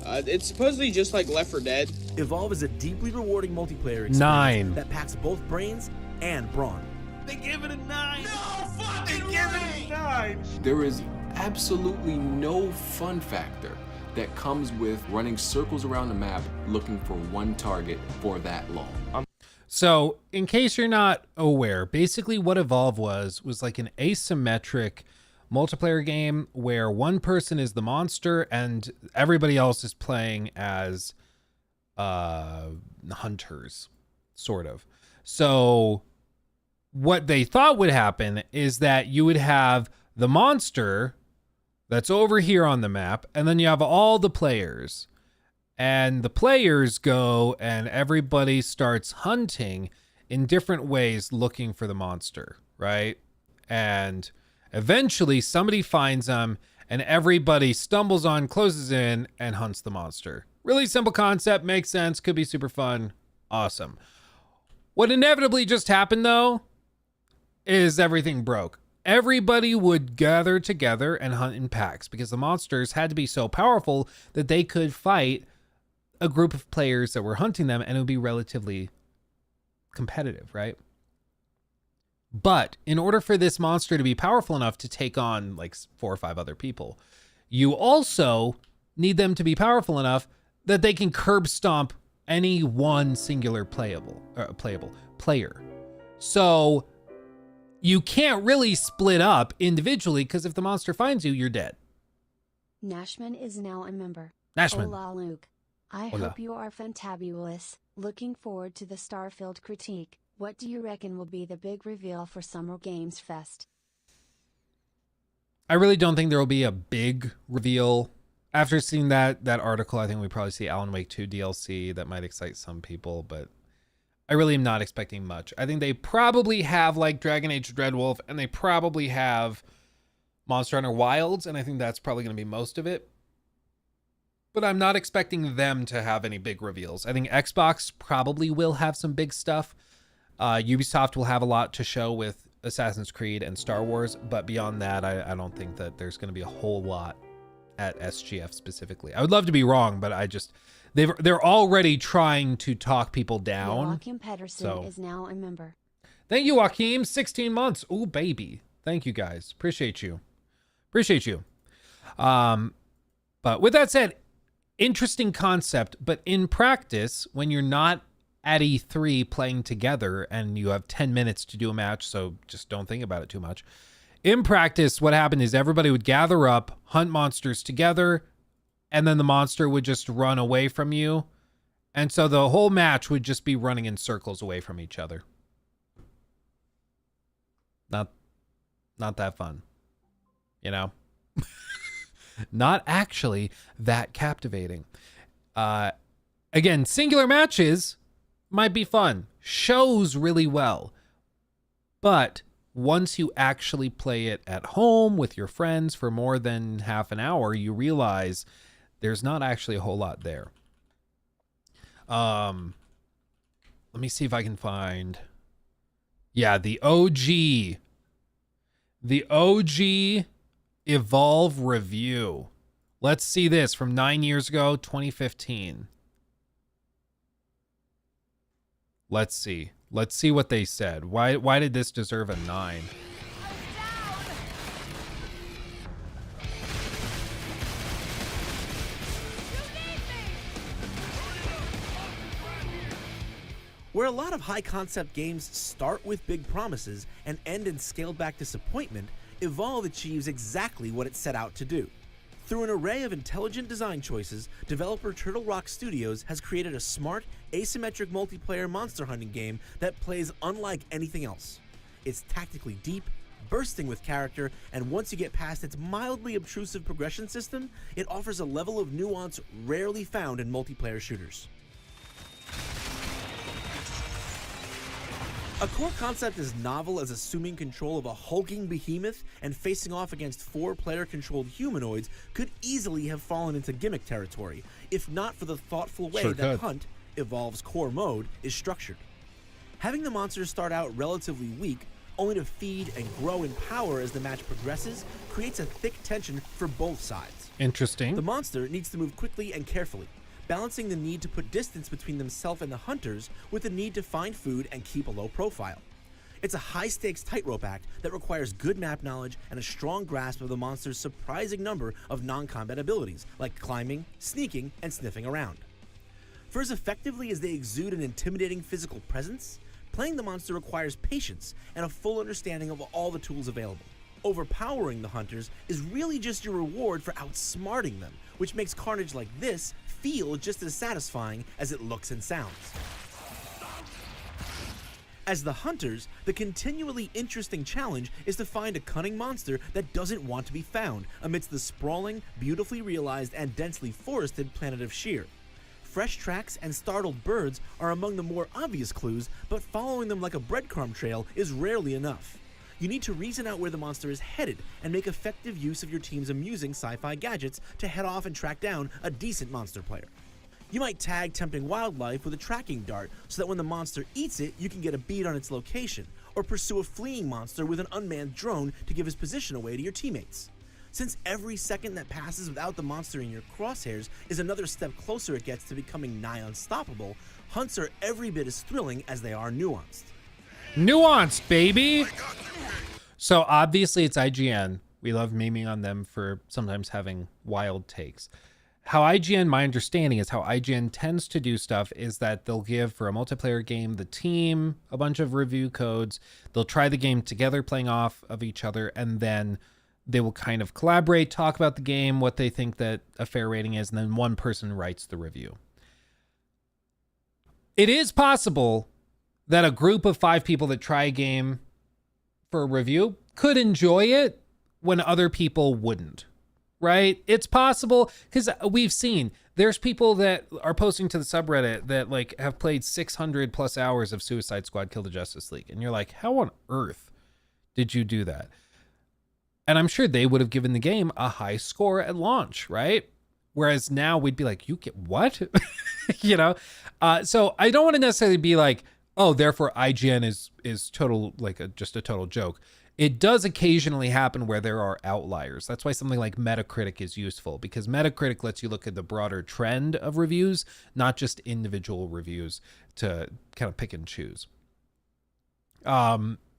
It's supposedly just like Left 4 Dead. Evolve is a deeply rewarding multiplayer experience 9 that packs both brains and brawn. They gave it a 9. No fucking They gave it a 9. There is absolutely no fun factor that comes with running circles around the map looking for one target for that long. So, in case you're not aware, basically what Evolve was like an asymmetric multiplayer game where one person is the monster and everybody else is playing as hunters, sort of. So, what they thought would happen is that you would have the monster that's over here on the map, and then you have all the players. And the players go and everybody starts hunting in different ways looking for the monster, right? And eventually somebody finds them and everybody stumbles on, closes in, and hunts the monster. Really simple concept, makes sense, could be super fun, awesome. What inevitably just happened though is everything broke. Everybody would gather together and hunt in packs because the monsters had to be so powerful that they could fight a group of players that were hunting them, and it would be relatively competitive, right? But in order for this monster to be powerful enough to take on like 4 or 5 other people, you also need them to be powerful enough that they can curb stomp any one singular playable player. So you can't really split up individually because if the monster finds you, you're dead. Nashman is now a member. Nashman. Hola, Luke. I Hola. hope you are fantabulous. Looking forward to the Starfield critique. What do you reckon will be the big reveal for Summer Games Fest? I really don't think there will be a big reveal. After seeing that article, I think we probably see Alan Wake 2 DLC. That might excite some people, but I really am not expecting much. I think they probably have like Dragon Age Dreadwolf, and they probably have Monster Hunter Wilds, and I think that's probably going to be most of it. But I'm not expecting them to have any big reveals. I think Xbox probably will have some big stuff. Ubisoft will have a lot to show with Assassin's Creed and Star Wars, but beyond that, I don't think that there's going to be a whole lot at SGF specifically. I would love to be wrong, but they're already trying to talk people down. Joachim Pedersen is now a member. Thank you, Joachim. 16 months. Ooh, baby. Thank you, guys. Appreciate you. But with that said, interesting concept, but in practice, when you're not at E3 playing together and you have 10 minutes to do a match, so just don't think about it too much. In practice, what happened is everybody would gather up, hunt monsters together, and then the monster would just run away from you. And so the whole match would just be running in circles away from each other. Not that fun, you know? Not actually that captivating. Again, singular matches might be fun. Shows really well. But once you actually play it at home with your friends for more than half an hour, you realize there's not actually a whole lot there. Let me see if I can find... Yeah, the OG Evolve review. Let's see this from 9 years ago, 2015. Let's see what they said. Why did this deserve a 9? Where a lot of high-concept games start with big promises and end in scaled-back disappointment, Evolve achieves exactly what it set out to do. Through an array of intelligent design choices, developer Turtle Rock Studios has created a smart, asymmetric multiplayer monster hunting game that plays unlike anything else. It's tactically deep, bursting with character, and once you get past its mildly obtrusive progression system, it offers a level of nuance rarely found in multiplayer shooters. A core concept as novel as assuming control of a hulking behemoth and facing off against 4 player-controlled humanoids could easily have fallen into gimmick territory, if not for the thoughtful way that Hunt, Evolve's core mode, is structured. Having the monsters start out relatively weak, only to feed and grow in power as the match progresses, creates a thick tension for both sides. Interesting. The monster needs to move quickly and carefully, balancing the need to put distance between themselves and the hunters with the need to find food and keep a low profile. It's a high-stakes tightrope act that requires good map knowledge and a strong grasp of the monster's surprising number of non-combat abilities, like climbing, sneaking, and sniffing around. For as effectively as they exude an intimidating physical presence, playing the monster requires patience and a full understanding of all the tools available. Overpowering the hunters is really just your reward for outsmarting them, which makes carnage like this feel just as satisfying as it looks and sounds. As the hunters, the continually interesting challenge is to find a cunning monster that doesn't want to be found amidst the sprawling, beautifully realized, and densely forested planet of Sheer. Fresh tracks and startled birds are among the more obvious clues, but following them like a breadcrumb trail is rarely enough. You need to reason out where the monster is headed and make effective use of your team's amusing sci-fi gadgets to head off and track down a decent monster player. You might tag tempting wildlife with a tracking dart so that when the monster eats it, you can get a bead on its location, or pursue a fleeing monster with an unmanned drone to give his position away to your teammates. Since every second that passes without the monster in your crosshairs is another step closer it gets to becoming nigh unstoppable, hunts are every bit as thrilling as they are nuanced. Nuance, baby! So obviously it's IGN. We love memeing on them for sometimes having wild takes. How IGN, my understanding is how IGN tends to do stuff is that they'll give for a multiplayer game the team a bunch of review codes. They'll try the game together playing off of each other, and then they will kind of collaborate, talk about the game, what they think that a fair rating is, and then one person writes the review. It is possible that a group of 5 people that try a game for a review could enjoy it when other people wouldn't, right? It's possible because we've seen there's people that are posting to the subreddit that like have played 600 plus hours of Suicide Squad Kill the Justice League. And you're like, how on earth did you do that? And I'm sure they would have given the game a high score at launch, right? Whereas now we'd be like, you get what? You know? So I don't want to necessarily be like, oh, therefore IGN is total, like just a total joke. It does occasionally happen where there are outliers. That's why something like Metacritic is useful, because Metacritic lets you look at the broader trend of reviews, not just individual reviews to kind of pick and choose.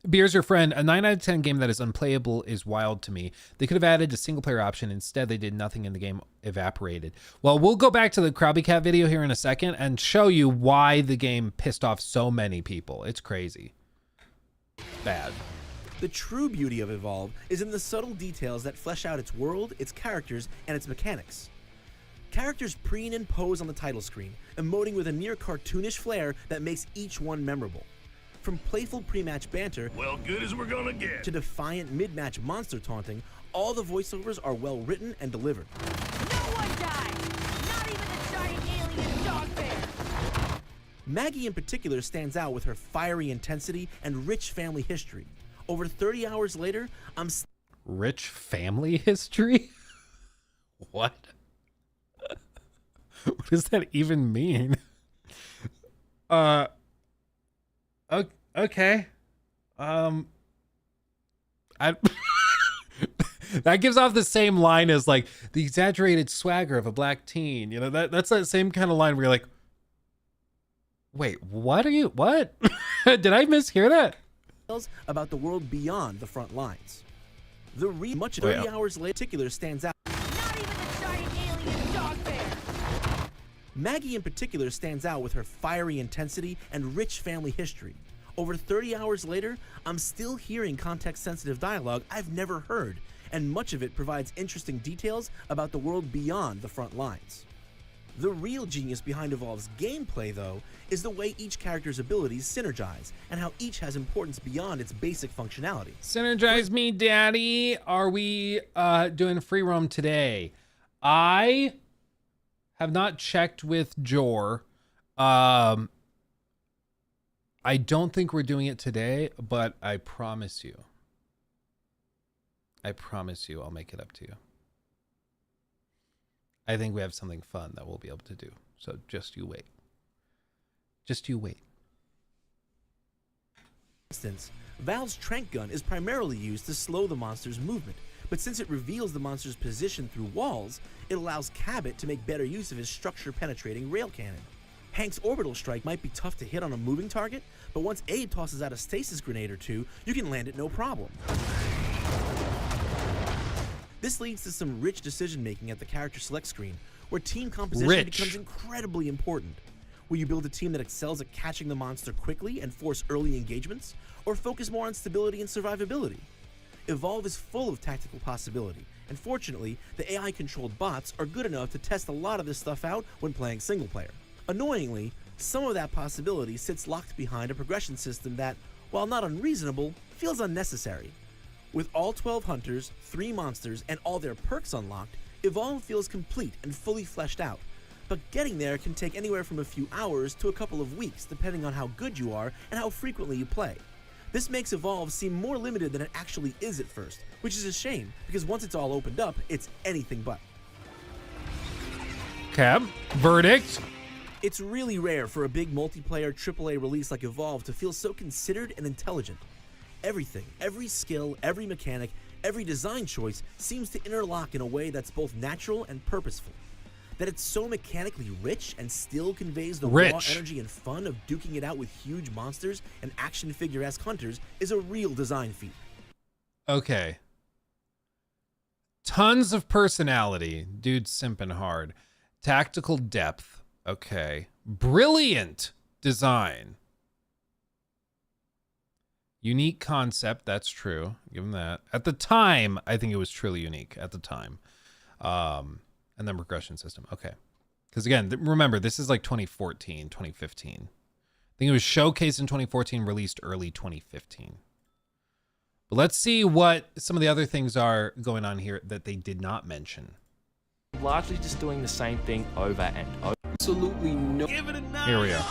Beer's your friend. A 9 out of 10 game that is unplayable is wild to me. They could have added a single player option. Instead, they did nothing and the game evaporated. Well, we'll go back to the Krabby Cat video here in a second and show you why the game pissed off so many people. It's crazy. Bad. The true beauty of Evolve is in the subtle details that flesh out its world, its characters, and its mechanics. Characters preen and pose on the title screen, emoting with a near cartoonish flair that makes each one memorable. From playful pre-match banter, well, good as we're gonna get, to defiant mid-match monster taunting, all the voiceovers are well written and delivered. No one died! Not even the giant alien dog bear! Maggie in particular stands out with her fiery intensity and rich family history. Over 30 hours later, I'm rich family history? What? What does that even mean? Okay. That gives off the same line as like the exaggerated swagger of a black teen. You know, that's that same kind of line where you're like, wait, what? Did I mishear that? About the world beyond the front lines. The much 30 hours later particular stands out. Not even the giant alien dog bear! Maggie in particular stands out with her fiery intensity and rich family history. Over 30 hours later, I'm still hearing context-sensitive dialogue I've never heard, and much of it provides interesting details about the world beyond the front lines. The real genius behind Evolve's gameplay, though, is the way each character's abilities synergize, and how each has importance beyond its basic functionality. Synergize me, daddy. Are we doing free roam today? I have not checked with Jor. I don't think we're doing it today, but I promise you I'll make it up to you. I think we have something fun that we'll be able to do. So just you wait. Just you wait. For instance, Valve's Trank Gun is primarily used to slow the monster's movement, but since it reveals the monster's position through walls, it allows Cabot to make better use of his structure-penetrating rail cannon. Hank's Orbital Strike might be tough to hit on a moving target, but once Abe tosses out a stasis grenade or two, you can land it no problem. This leads to some rich decision-making at the character select screen, where team composition becomes incredibly important. Will you build a team that excels at catching the monster quickly and force early engagements, or focus more on stability and survivability? Evolve is full of tactical possibility, and fortunately, the AI-controlled bots are good enough to test a lot of this stuff out when playing single-player. Annoyingly, some of that possibility sits locked behind a progression system that, while not unreasonable, feels unnecessary. With all 12 hunters, 3 monsters, and all their perks unlocked, Evolve feels complete and fully fleshed out. But getting there can take anywhere from a few hours to a couple of weeks, depending on how good you are and how frequently you play. This makes Evolve seem more limited than it actually is at first, which is a shame, because once it's all opened up, it's anything but. Cab, verdict? It's really rare for a big multiplayer AAA release like Evolve to feel so considered and intelligent. Everything, every skill, every mechanic, every design choice seems to interlock in a way that's both natural and purposeful. That it's so mechanically rich and still conveys the raw energy and fun of duking it out with huge monsters and action figure-esque hunters is a real design feat. Okay. Tons of personality. Dude simping hard. Tactical depth. Okay. Brilliant design. Unique concept. That's true. Give him that. At the time, I think it was truly unique. At the time. And then progression system. Okay. Because again, remember, this is like 2014, 2015. I think it was showcased in 2014, released early 2015. But let's see what some of the other things are going on here that they did not mention. Largely just doing the same thing over and over. Absolutely no. Give it a 9. Here we go.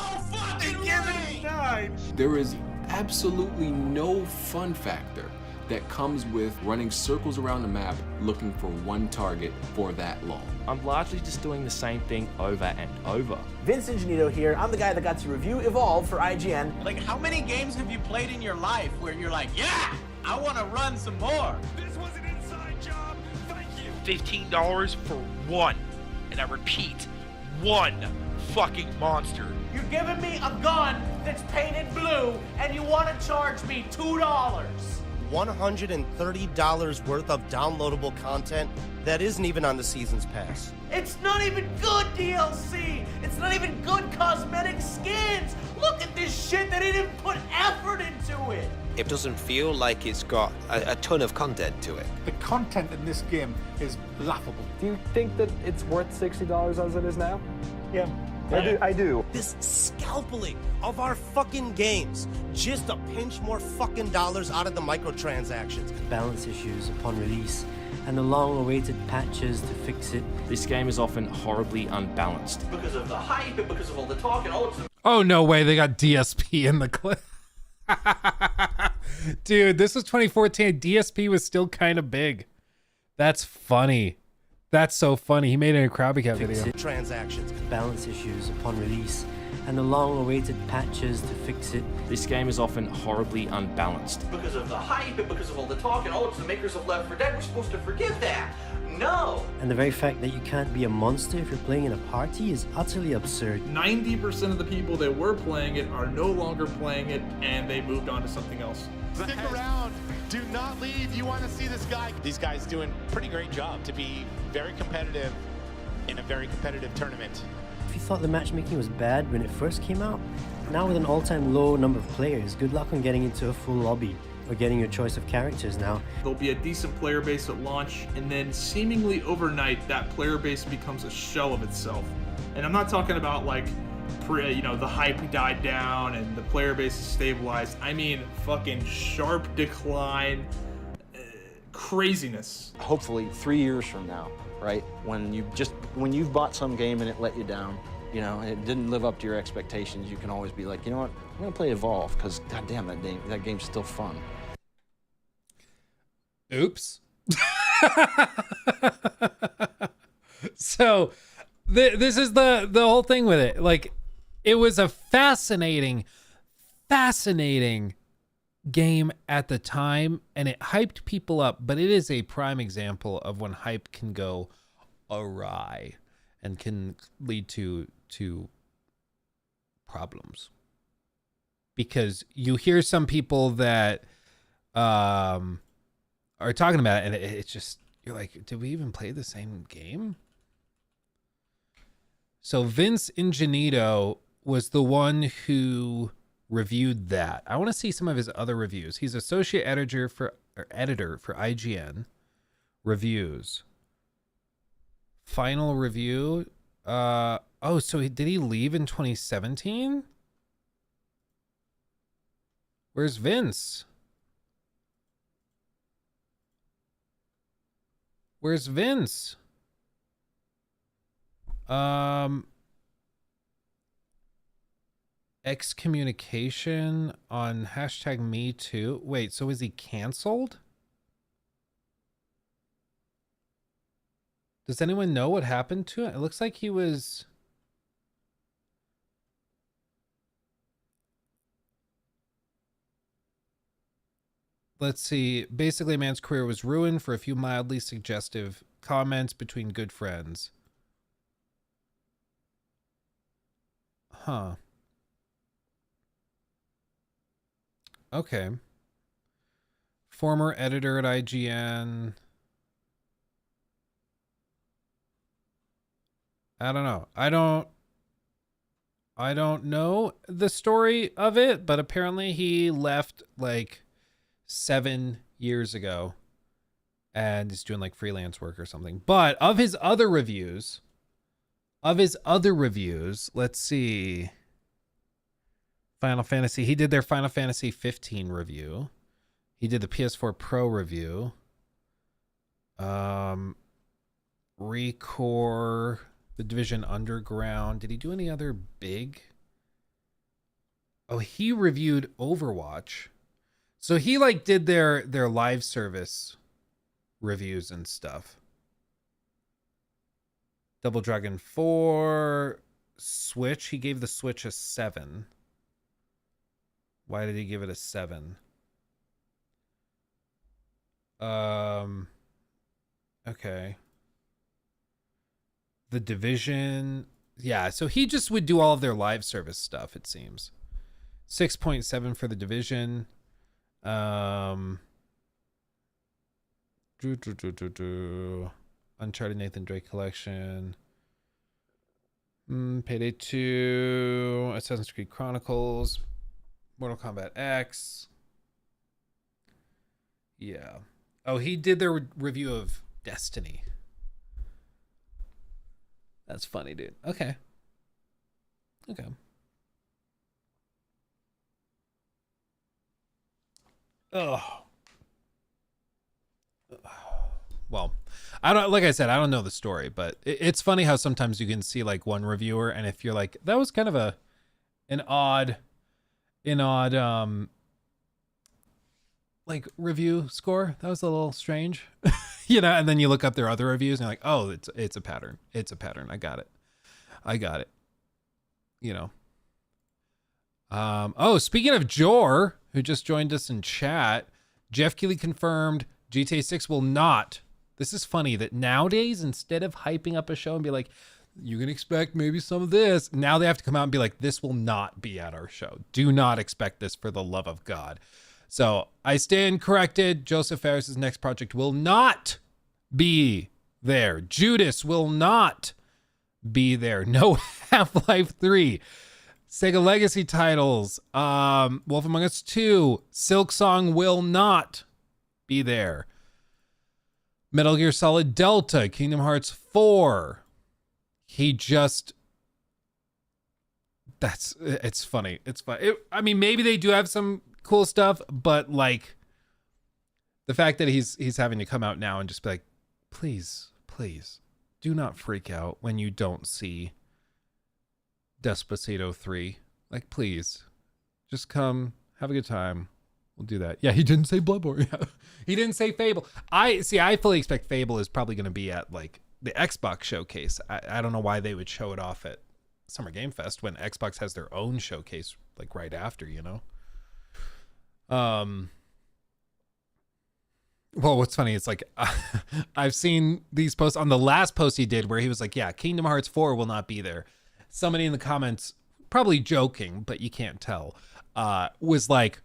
Give it a 9. There is absolutely no fun factor that comes with running circles around the map looking for one target for that long. I'm largely just doing the same thing over and over. Vince Ingenito here. I'm the guy that got to review Evolve for IGN. Like, how many games have you played in your life where you're like, yeah, I want to run some more? This was an inside job. Thank you. $15 for one, and I repeat, one fucking monster. You're giving me a gun that's painted blue, and you want to charge me $2. $130 worth of downloadable content that isn't even on the Seasons Pass. It's not even good DLC! It's not even good cosmetic skins! Look at this shit, they didn't put effort into it! It doesn't feel like it's got a ton of content to it. The content in this game is laughable. Do you think that it's worth $60 as it is now? Yeah. I do. This scalping of our fucking games. Just a pinch more fucking dollars out of the microtransactions. Balance issues upon release and the long-awaited patches to fix it. This game is often horribly unbalanced. Because of the hype and because of all the talk and all of Oh, no way. They got DSP in the clip. Dude, this was 2014. DSP was still kind of big. That's funny. That's so funny. He made it in a Krabby Cat video. Transactions, balance issues upon release, and the long-awaited patches to fix it. This game is often horribly unbalanced. Because of the hype and because of all the talk and all of the makers of Left 4 Dead, we're supposed to forgive that. No! And the very fact that you can't be a monster if you're playing in a party is utterly absurd. 90% of the people that were playing it are no longer playing it, and they moved on to something else. Stick around. Do not leave. You want to see this guy. These guys doing a pretty great job to be very competitive in a very competitive tournament. you thought the matchmaking was bad when it first came out, now with an all-time low number of players, good luck on getting into a full lobby or getting your choice of characters now. There'll be a decent player base at launch, and then seemingly overnight, that player base becomes a shell of itself. And I'm not talking about like, the hype died down and the player base is stabilized. I mean, fucking sharp decline, craziness. Hopefully 3 years from now, right? When you've bought some game and it let you down, and it didn't live up to your expectations, you can always be like, you know what, I'm gonna play Evolve, because goddamn, that game's still fun. Oops. So this is the whole thing with it. Like, it was a fascinating game at the time, and it hyped people up, but it is a prime example of when hype can go awry and can lead to problems. Because you hear some people that are talking about it, and it's just, you're like, did we even play the same game? So Vince Ingenito was the one who reviewed that. I want to see some of his other reviews. He's associate editor for IGN reviews. Final review. So did he leave in 2017? Where's Vince? Where's Vince? Excommunication on #MeToo. Wait, so is he canceled? Does anyone know what happened to it? It looks like he was... Let's see. Basically, a man's career was ruined for a few mildly suggestive comments between good friends. Huh. Okay. Former editor at IGN. I don't know. I don't know the story of it, but apparently he left like 7 years ago and is doing like freelance work or something. But of his other reviews, let's see. Final Fantasy. He did their Final Fantasy 15 review. He did the PS4 Pro review. Recore, The Division Underground. Did he do any other big? Oh, he reviewed Overwatch. So he like did their live service reviews and stuff. Double Dragon 4, Switch. He gave the Switch a 7. Why did he give it a 7? Okay. The Division. Yeah, so he just would do all of their live service stuff, it seems. 6.7 for The Division. Uncharted Nathan Drake Collection. Payday 2. Assassin's Creed Chronicles. Mortal Kombat X. Yeah. Oh, he did their review of Destiny. That's funny, dude. Okay. Oh. Well, I don't, like I said, I don't know the story, but it's funny how sometimes you can see like one reviewer, and if you're like, that was kind of an odd like review score, that was a little strange. And then you look up their other reviews and you're like, oh, it's a pattern. I got it. Oh, speaking of Jor, who just joined us in chat, Jeff Keighley confirmed GTA 6 will not. This is funny that nowadays, instead of hyping up a show and be like, you can expect maybe some of this, now they have to come out and be like, this will not be at our show. Do not expect this, for the love of God. So I stand corrected. Joseph Ferris's next project will not be there. Judas will not be there. No Half-Life 3. Sega Legacy titles. Wolf Among Us 2. Silksong will not be there. Metal Gear Solid Delta. Kingdom Hearts 4. It's funny. It's fun. I mean, maybe they do have some cool stuff, but like the fact that he's having to come out now and just be like, please do not freak out when you don't see Despacito 3. Like, please just come have a good time. We'll do that. Yeah, he didn't say Bloodborne. Yeah. He didn't say Fable. I fully expect Fable is probably going to be at like the Xbox showcase. I don't know why they would show it off at Summer Game Fest when Xbox has their own showcase like right after, you know? Well, what's funny, it's like, I've seen these posts on the last post he did where he was like, yeah, Kingdom Hearts 4 will not be there. Somebody in the comments, probably joking, but you can't tell, was like,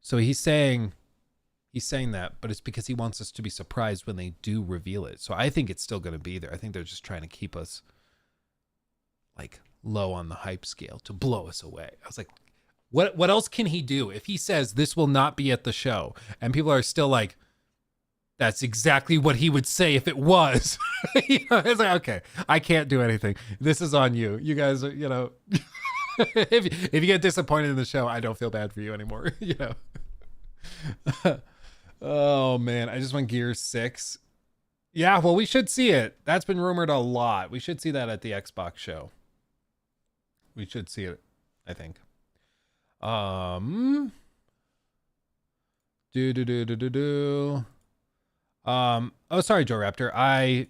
so he's saying that, but it's because he wants us to be surprised when they do reveal it. So I think it's still going to be there. I think they're just trying to keep us like low on the hype scale to blow us away. I was like, what else can he do if he says this will not be at the show and people are still like, that's exactly what he would say if it was. You know, it's like, okay, I can't do anything. This is on you. You guys are, you know, if you get disappointed in the show, I don't feel bad for you anymore, you know. Oh man, I just want Gears 6. Yeah, well, we should see it. That's been rumored a lot. We should see that at the Xbox show. We should see it, I think. Oh, sorry, Joe Raptor. I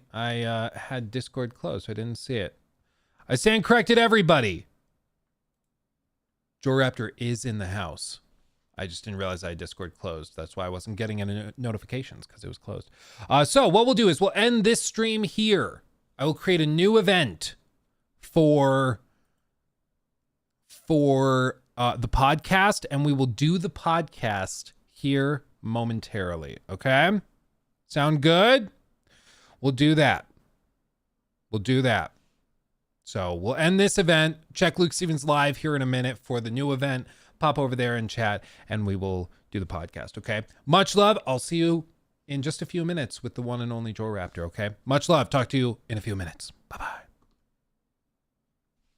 had Discord closed, so I didn't see it. I stand corrected, everybody. Joe Raptor is in the house. I just didn't realize I had Discord closed. That's why I wasn't getting any notifications, because it was closed. So what we'll do is we'll end this stream here. I will create a new event for the podcast, and we will do the podcast here momentarily. Okay? Sound good? We'll do that. So we'll end this event. Check Luke Stevens live here in a minute for the new event. Pop over there and chat, and we will do the podcast, okay? Much love. I'll see you in just a few minutes with the one and only Joe Raptor, okay? Much love. Talk to you in a few minutes. Bye-bye.